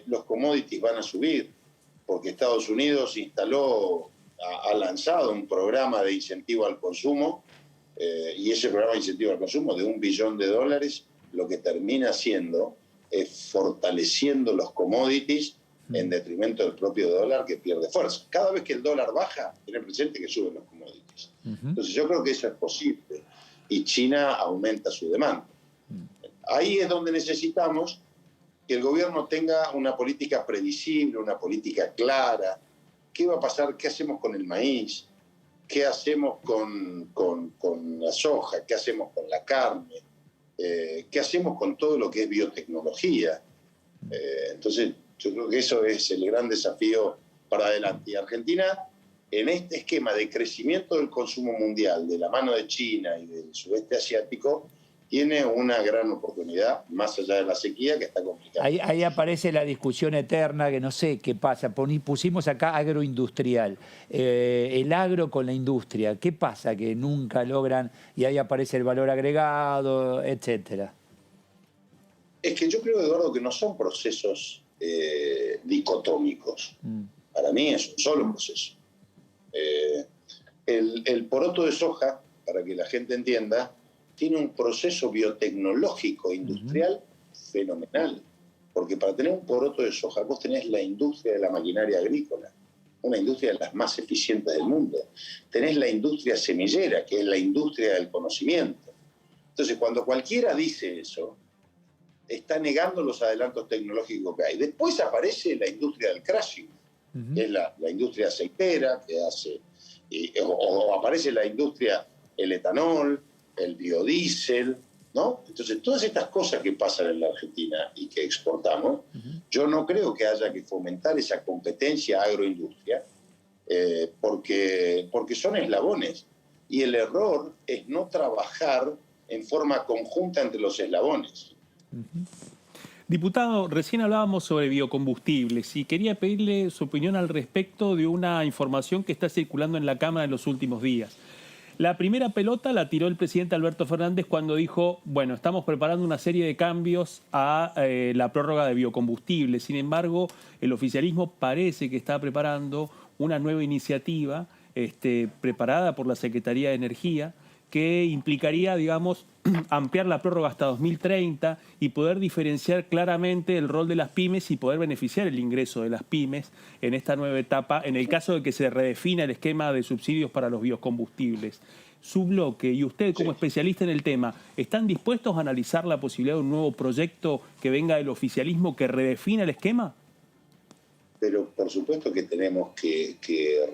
los commodities van a subir, porque Estados Unidos ha lanzado un programa de incentivo al consumo, y ese programa de incentivo al consumo de $1 billón, lo que termina haciendo es fortaleciendo los commodities en detrimento del propio dólar, que pierde fuerza. Cada vez que el dólar baja, ten presente que suben los commodities. Entonces yo creo que eso es posible. Y China aumenta su demanda. Ahí es donde necesitamos que el gobierno tenga una política previsible, una política clara. ¿Qué va a pasar? ¿Qué hacemos con el maíz? ¿Qué hacemos con la soja? ¿Qué hacemos con la carne? ¿Qué hacemos con todo lo que es biotecnología? Entonces, yo creo que eso es el gran desafío para adelante. Y Argentina, en este esquema de crecimiento del consumo mundial, de la mano de China y del sudeste asiático, tiene una gran oportunidad, más allá de la sequía, que está complicada. Ahí aparece la discusión eterna, que no sé qué pasa. Pusimos acá agroindustrial, el agro con la industria. ¿Qué pasa? Que nunca logran, y ahí aparece el valor agregado, etcétera. Es que yo creo, Eduardo, que no son procesos dicotómicos. Para mí es un solo proceso. El poroto de soja, para que la gente entienda, tiene un proceso biotecnológico industrial fenomenal, porque para tener un poroto de soja vos tenés la industria de la maquinaria agrícola, una industria de las más eficientes del mundo. Tenés la industria semillera, que es la industria del conocimiento. Entonces, cuando cualquiera dice eso, está negando los adelantos tecnológicos que hay. Después aparece la industria del crashing, que es la industria aceitera, que hace, o aparece la industria, el etanol, el biodiesel, ¿no? Entonces, todas estas cosas que pasan en la Argentina y que exportamos, yo no creo que haya que fomentar esa competencia agroindustria, porque son eslabones. Y el error es no trabajar en forma conjunta entre los eslabones. Diputado, recién hablábamos sobre biocombustibles y quería pedirle su opinión al respecto de una información que está circulando en la Cámara en los últimos días. La primera pelota la tiró el presidente Alberto Fernández cuando dijo, bueno, estamos preparando una serie de cambios a la prórroga de biocombustibles. Sin embargo, el oficialismo parece que está preparando una nueva iniciativa preparada por la Secretaría de Energía que implicaría, digamos, ampliar la prórroga hasta 2030 y poder diferenciar claramente el rol de las pymes y poder beneficiar el ingreso de las pymes en esta nueva etapa, en el caso de que se redefina el esquema de subsidios para los biocombustibles. Su bloque y usted como especialista en el tema, ¿están dispuestos a analizar la posibilidad de un nuevo proyecto que venga del oficialismo que redefina el esquema? Pero por supuesto que tenemos que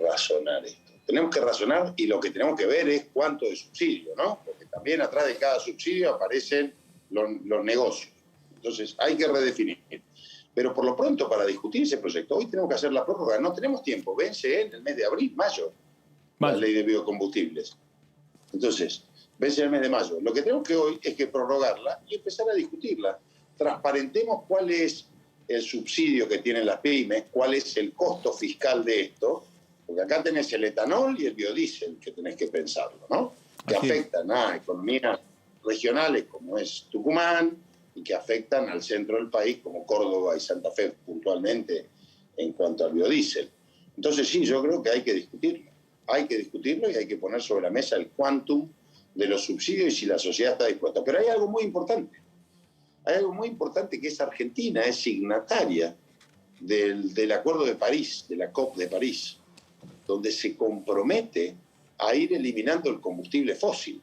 razonar esto. Tenemos que razonar y lo que tenemos que ver es cuánto de subsidio, ¿no? Porque también atrás de cada subsidio aparecen los negocios. Entonces hay que redefinir. Pero por lo pronto, para discutir ese proyecto, hoy tenemos que hacer la prórroga. No tenemos tiempo. Vence en el mes de abril, mayo, la ley de biocombustibles. Entonces, vence en el mes de mayo. Lo que tenemos que hoy es que prorrogarla y empezar a discutirla. Transparentemos cuál es el subsidio que tienen las pymes, cuál es el costo fiscal de esto. Porque acá tenés el etanol y el biodiesel, que tenés que pensarlo, ¿no? Que afectan a economías regionales como es Tucumán y que afectan al centro del país como Córdoba y Santa Fe puntualmente en cuanto al biodiesel. Entonces sí, yo creo que hay que discutirlo. Hay que discutirlo y hay que poner sobre la mesa el quantum de los subsidios y si la sociedad está dispuesta. Pero hay algo muy importante. Hay algo muy importante que es Argentina, es signataria del Acuerdo de París, de la COP de París, donde se compromete a ir eliminando el combustible fósil,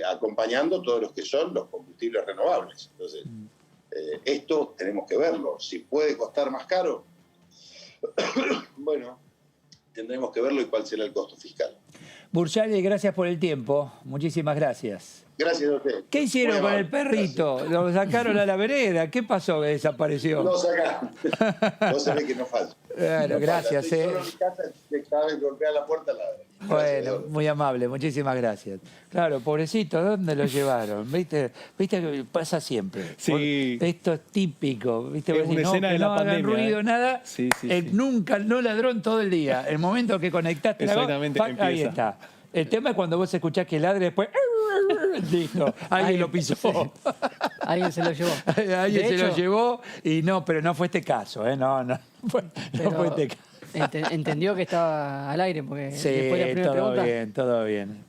acompañando todos los que son los combustibles renovables. Entonces, esto tenemos que verlo. Si puede costar más caro, bueno, tendremos que verlo y cuál será el costo fiscal. Burchales, gracias por el tiempo. Muchísimas gracias. Gracias a usted. ¿Qué hicieron con el perrito? Gracias. Lo sacaron a la vereda. ¿Qué pasó que desapareció? Lo sacaron. Vos sabés que no falta. Bueno, no gracias. Falta. Solo en mi casa, cada vez que golpea la puerta, ladra. Bueno, muy amable, muchísimas gracias. Claro, pobrecito, ¿dónde lo llevaron? ¿Viste que pasa siempre? Sí. Esto es típico. ¿Viste? Es una escena de la pandemia. No hagan ruido, nada. Sí. Nunca, no ladrón todo el día. El momento que conectaste la voz, ahí está. El tema es cuando vos escuchás que ladre después... Listo, alguien lo pisó. Alguien se lo llevó. Alguien se lo llevó y no, pero no fue este caso, ¿eh? No fue este caso. Entendió que estaba al aire porque sí, después de la primera pregunta...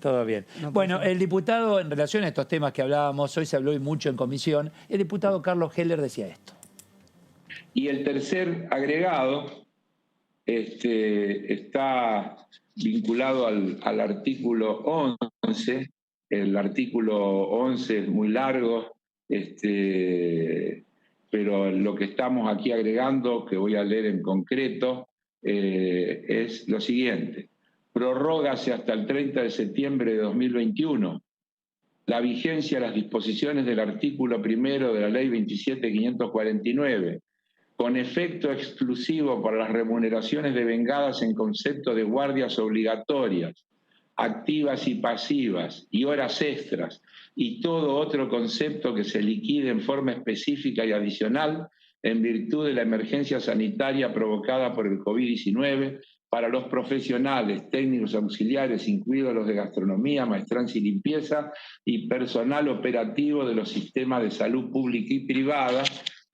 todo bien. No, bueno, el diputado, en relación a estos temas que hablábamos, hoy se habló mucho en comisión, el diputado Carlos Heller decía esto. Y el tercer agregado está vinculado al artículo 11. El artículo 11 es muy largo, pero lo que estamos aquí agregando, que voy a leer en concreto, es lo siguiente. Prorrógase hasta el 30 de septiembre de 2021 la vigencia de las disposiciones del artículo 1 de la Ley 27.549, con efecto exclusivo para las remuneraciones devengadas en concepto de guardias obligatorias, activas y pasivas, y horas extras, y todo otro concepto que se liquide en forma específica y adicional en virtud de la emergencia sanitaria provocada por el COVID-19 para los profesionales, técnicos auxiliares, incluidos los de gastronomía, maestranza y limpieza, y personal operativo de los sistemas de salud pública y privada,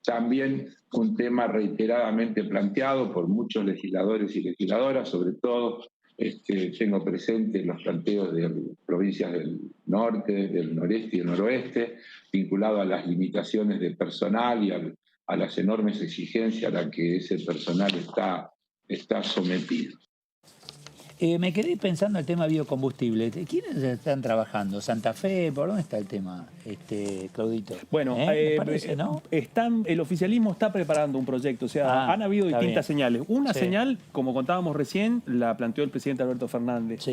también un tema reiteradamente planteado por muchos legisladores y legisladoras, sobre todo tengo presente los planteos de provincias del norte, del noreste y del noroeste, vinculado a las limitaciones de personal y a las enormes exigencias a las que ese personal está sometido. Me quedé pensando en el tema biocombustible. ¿Quiénes están trabajando? ¿Santa Fe? ¿Por dónde está el tema, Claudito? Bueno, me parece, ¿no? el oficialismo está preparando un proyecto. O sea, han habido distintas señales. Una señal, como contábamos recién, la planteó el presidente Alberto Fernández.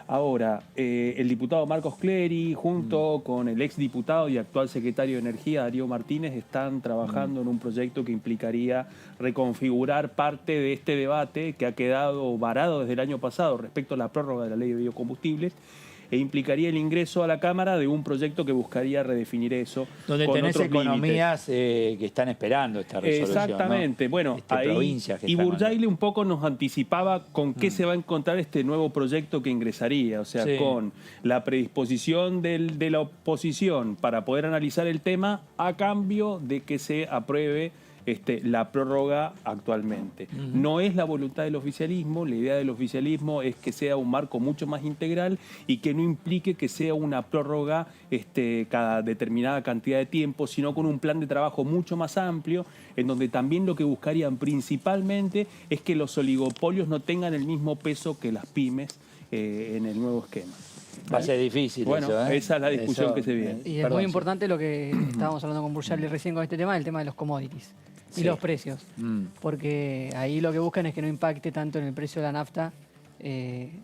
Ahora, el diputado Marcos Clery, junto con el exdiputado y actual secretario de Energía, Darío Martínez, están trabajando en un proyecto que implicaría reconfigurar parte de este debate que ha quedado varado desde el año pasado respecto a la prórroga de la ley de biocombustibles, e implicaría el ingreso a la Cámara de un proyecto que buscaría redefinir eso. Donde con tenés otros economías que están esperando esta resolución. Exactamente. ¿No? Bueno, ahí provincias que y Burjaile un poco nos anticipaba con qué se va a encontrar este nuevo proyecto que ingresaría. O sea, con la predisposición de la oposición para poder analizar el tema a cambio de que se apruebe la prórroga actualmente. No es la voluntad del oficialismo, la idea del oficialismo es que sea un marco mucho más integral y que no implique que sea una prórroga cada determinada cantidad de tiempo, sino con un plan de trabajo mucho más amplio, en donde también lo que buscarían principalmente es que los oligopolios no tengan el mismo peso que las pymes en el nuevo esquema. Va a ser difícil. Bueno, eso, esa es la discusión que se viene. Y es muy importante lo que estábamos hablando con Burjaile recién con este tema, el tema de los commodities y los precios. Porque ahí lo que buscan es que no impacte tanto en el precio de la nafta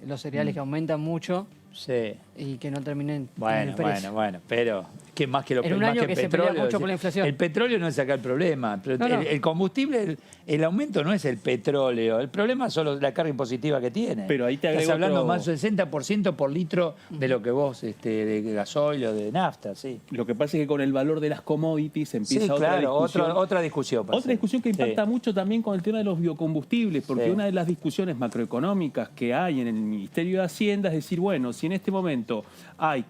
los cereales que aumentan mucho y que no terminen en el precio. Bueno, pero ¿qué más que lo en un año que se pelea mucho por la inflación. El petróleo no es acá el problema. No. El combustible, el aumento no es el petróleo. El problema es solo la carga impositiva que tiene. Pero ahí te agrego Estás hablando más del 60% por litro de lo que vos, de gasoil o de nafta, Lo que pasa es que con el valor de las commodities empieza otra discusión. Otra discusión que impacta mucho también con el tema de los biocombustibles, porque una de las discusiones macroeconómicas que hay en el Ministerio de Hacienda es decir, bueno, si en este momento hay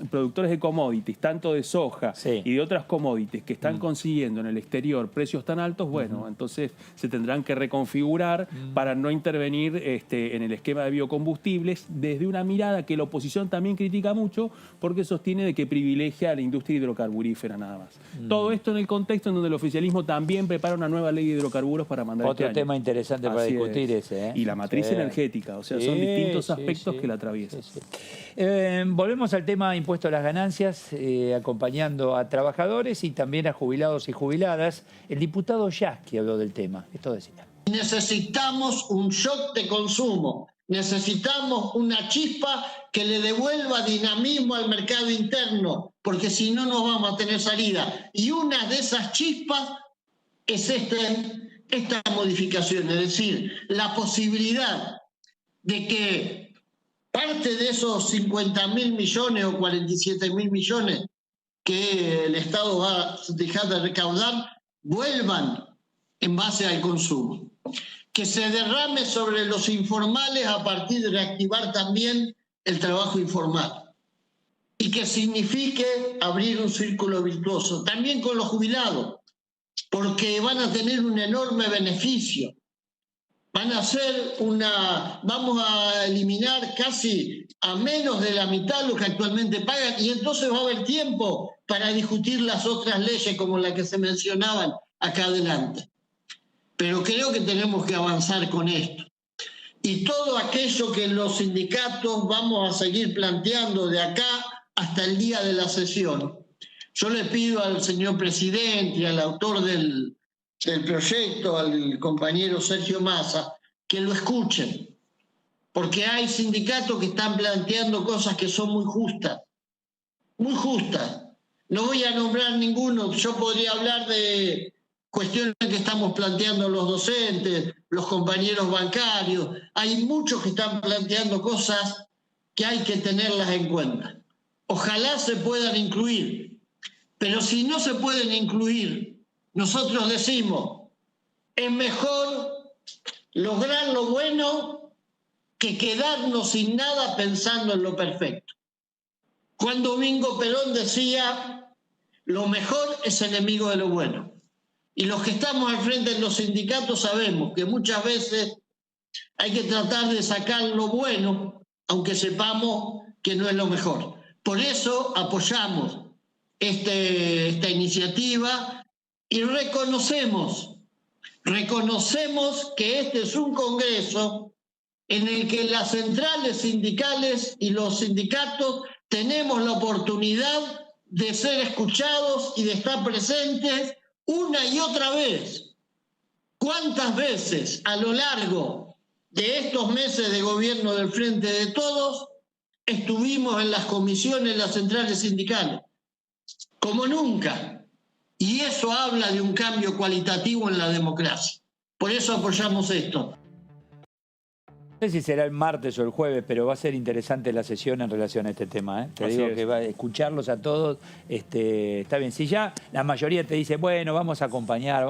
productores de commodities, tanto de soja y de otras commodities que están consiguiendo en el exterior precios tan altos, bueno, entonces se tendrán que reconfigurar para no intervenir en el esquema de biocombustibles desde una mirada que la oposición también critica mucho porque sostiene de que privilegia a la industria hidrocarburífera nada más. Todo esto en el contexto en donde el oficialismo también prepara una nueva ley de hidrocarburos para mandar Otro tema interesante para discutir ese. Y la matriz energética, o sea, son distintos aspectos que la atraviesan. Volvemos al tema impuesto a las ganancias, acompañando a trabajadores y también a jubilados y jubiladas. El diputado Yasky habló del tema. Esto decía. Necesitamos un shock de consumo. Necesitamos una chispa que le devuelva dinamismo al mercado interno, porque si no, no vamos a tener salida. Y una de esas chispas es esta modificación, es decir, la posibilidad de que parte de esos 50.000 millones o 47.000 millones que el Estado va a dejar de recaudar vuelvan en base al consumo. Que se derrame sobre los informales a partir de reactivar también el trabajo informal. Y que signifique abrir un círculo virtuoso. También con los jubilados, porque van a tener un enorme beneficio. Vamos a eliminar casi a menos de la mitad lo que actualmente pagan y entonces va a haber tiempo para discutir las otras leyes como las que se mencionaban acá adelante. Pero creo que tenemos que avanzar con esto. Y todo aquello que los sindicatos vamos a seguir planteando de acá hasta el día de la sesión. Yo le pido al señor presidente y al autor del proyecto, al compañero Sergio Massa, que lo escuchen, porque hay sindicatos que están planteando cosas que son muy justas, muy justas. No voy a nombrar ninguno, yo podría hablar de cuestiones que estamos planteando los docentes, los compañeros bancarios. Hay muchos que están planteando cosas que hay que tenerlas en cuenta. Ojalá se puedan incluir, pero si no se pueden incluir, nosotros decimos, es mejor lograr lo bueno que quedarnos sin nada pensando en lo perfecto. Juan Domingo Perón decía, lo mejor es enemigo de lo bueno. Y los que estamos al frente de los sindicatos sabemos que muchas veces hay que tratar de sacar lo bueno, aunque sepamos que no es lo mejor. Por eso apoyamos esta iniciativa y reconocemos que este es un Congreso en el que las centrales sindicales y los sindicatos tenemos la oportunidad de ser escuchados y de estar presentes una y otra vez. ¿Cuántas veces a lo largo de estos meses de gobierno del Frente de Todos estuvimos en las comisiones de las centrales sindicales? Como nunca. Y eso habla de un cambio cualitativo en la democracia. Por eso apoyamos esto. No sé si será el martes o el jueves, pero va a ser interesante la sesión en relación a este tema. Te Así digo es. que va a escucharlos a todos. Está bien. Si ya la mayoría te dice, bueno, vamos a acompañar,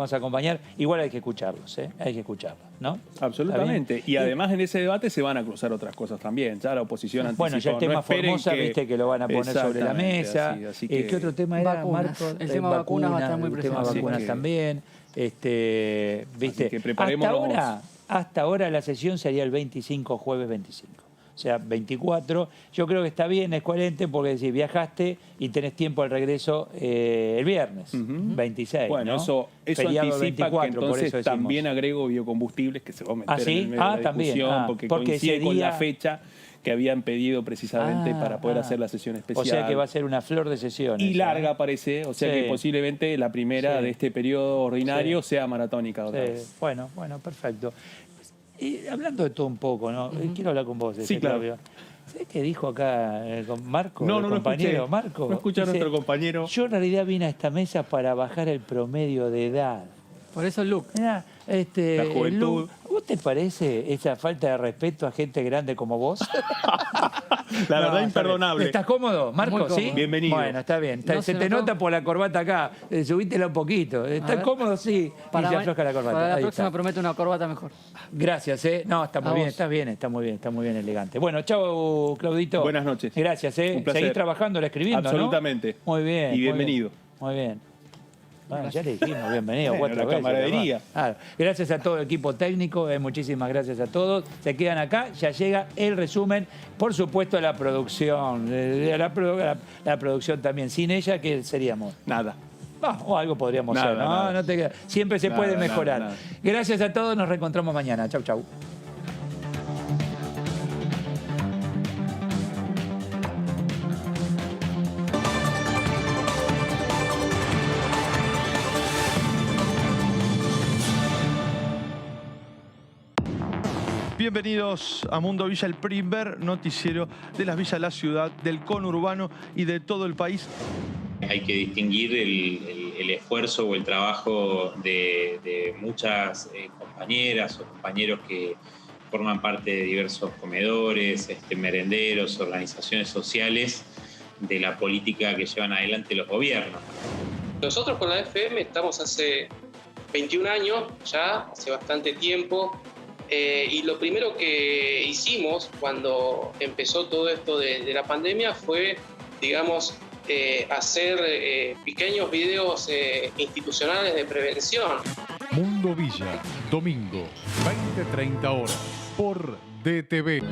igual hay que escucharlos, hay que escucharlos, ¿no? Absolutamente. Y además en ese debate se van a cruzar otras cosas también. Ya la oposición anticipó. Bueno, ya el tema no esperen Formosa, viste que lo van a poner sobre la mesa. Así que... ¿Qué otro tema era, Vacunas. Marco? El tema vacunas va a estar muy presente. El tema vacunas que... también. ¿Viste? Así que preparémonos. Hasta ahora la sesión sería el 25, jueves 25. O sea, 24. Yo creo que está bien, es coherente, porque si viajaste y tenés tiempo al regreso el viernes, 26. Bueno, ¿no? eso Feriado anticipa 24, que entonces por eso también agrego biocombustibles que se va a meter ¿sí? en el medio de la discusión, también. porque coincide ese con día... la fecha que habían pedido precisamente para poder hacer la sesión especial. O sea que va a ser una flor de sesiones. Y larga parece, o sea que posiblemente la primera de este periodo ordinario sea maratónica otra vez. Bueno, perfecto. Hablando de todo un poco, ¿no? Quiero hablar con vos, Claudio. ¿Sabés qué dijo acá con Marco, el compañero? Marco, no escuché a nuestro compañero. Yo en realidad vine a esta mesa para bajar el promedio de edad. Por eso el look. Mirá, la juventud. ¿Vos te parece esa falta de respeto a gente grande como vos? La verdad, imperdonable. ¿Estás cómodo, Marco? ¿Sí? Bienvenido. Bueno, está bien. No se se te notó. nota por la corbata acá. Subítela un poquito. ¿Estás cómodo? Sí. Para y se afloja la corbata. Para la Ahí próxima está. prometo una corbata mejor. Gracias, No, está muy bien, está muy bien elegante. Bueno, chao, Claudito. Buenas noches. Gracias, Un placer. Seguís trabajando, escribiendo, Absolutamente. ¿no? Muy bien. Y bienvenido. Muy bien. Bueno, ya le dijimos, bienvenido Bueno, 4 la veces. camaradería. Claro. Gracias a todo el equipo técnico, muchísimas gracias a todos. Se quedan acá, ya llega el resumen. Por supuesto, la producción. La producción también. Sin ella, ¿qué seríamos? Nada. O algo podríamos ser, ¿no? Nada. No te... Siempre se puede mejorar. Nada. Gracias a todos, nos reencontramos mañana. Chau, chau. Bienvenidos a Mundo Villa, el primer noticiero de las villas de la ciudad, del conurbano y de todo el país. Hay que distinguir el esfuerzo o el trabajo de muchas compañeras o compañeros que forman parte de diversos comedores, merenderos, organizaciones sociales, de la política que llevan adelante los gobiernos. Nosotros con la FM estamos hace 21 años, ya hace bastante tiempo, y lo primero que hicimos cuando empezó todo esto de la pandemia fue, digamos, hacer pequeños videos institucionales de prevención. Mundo Villa, domingo, 20-30 horas, por DTV.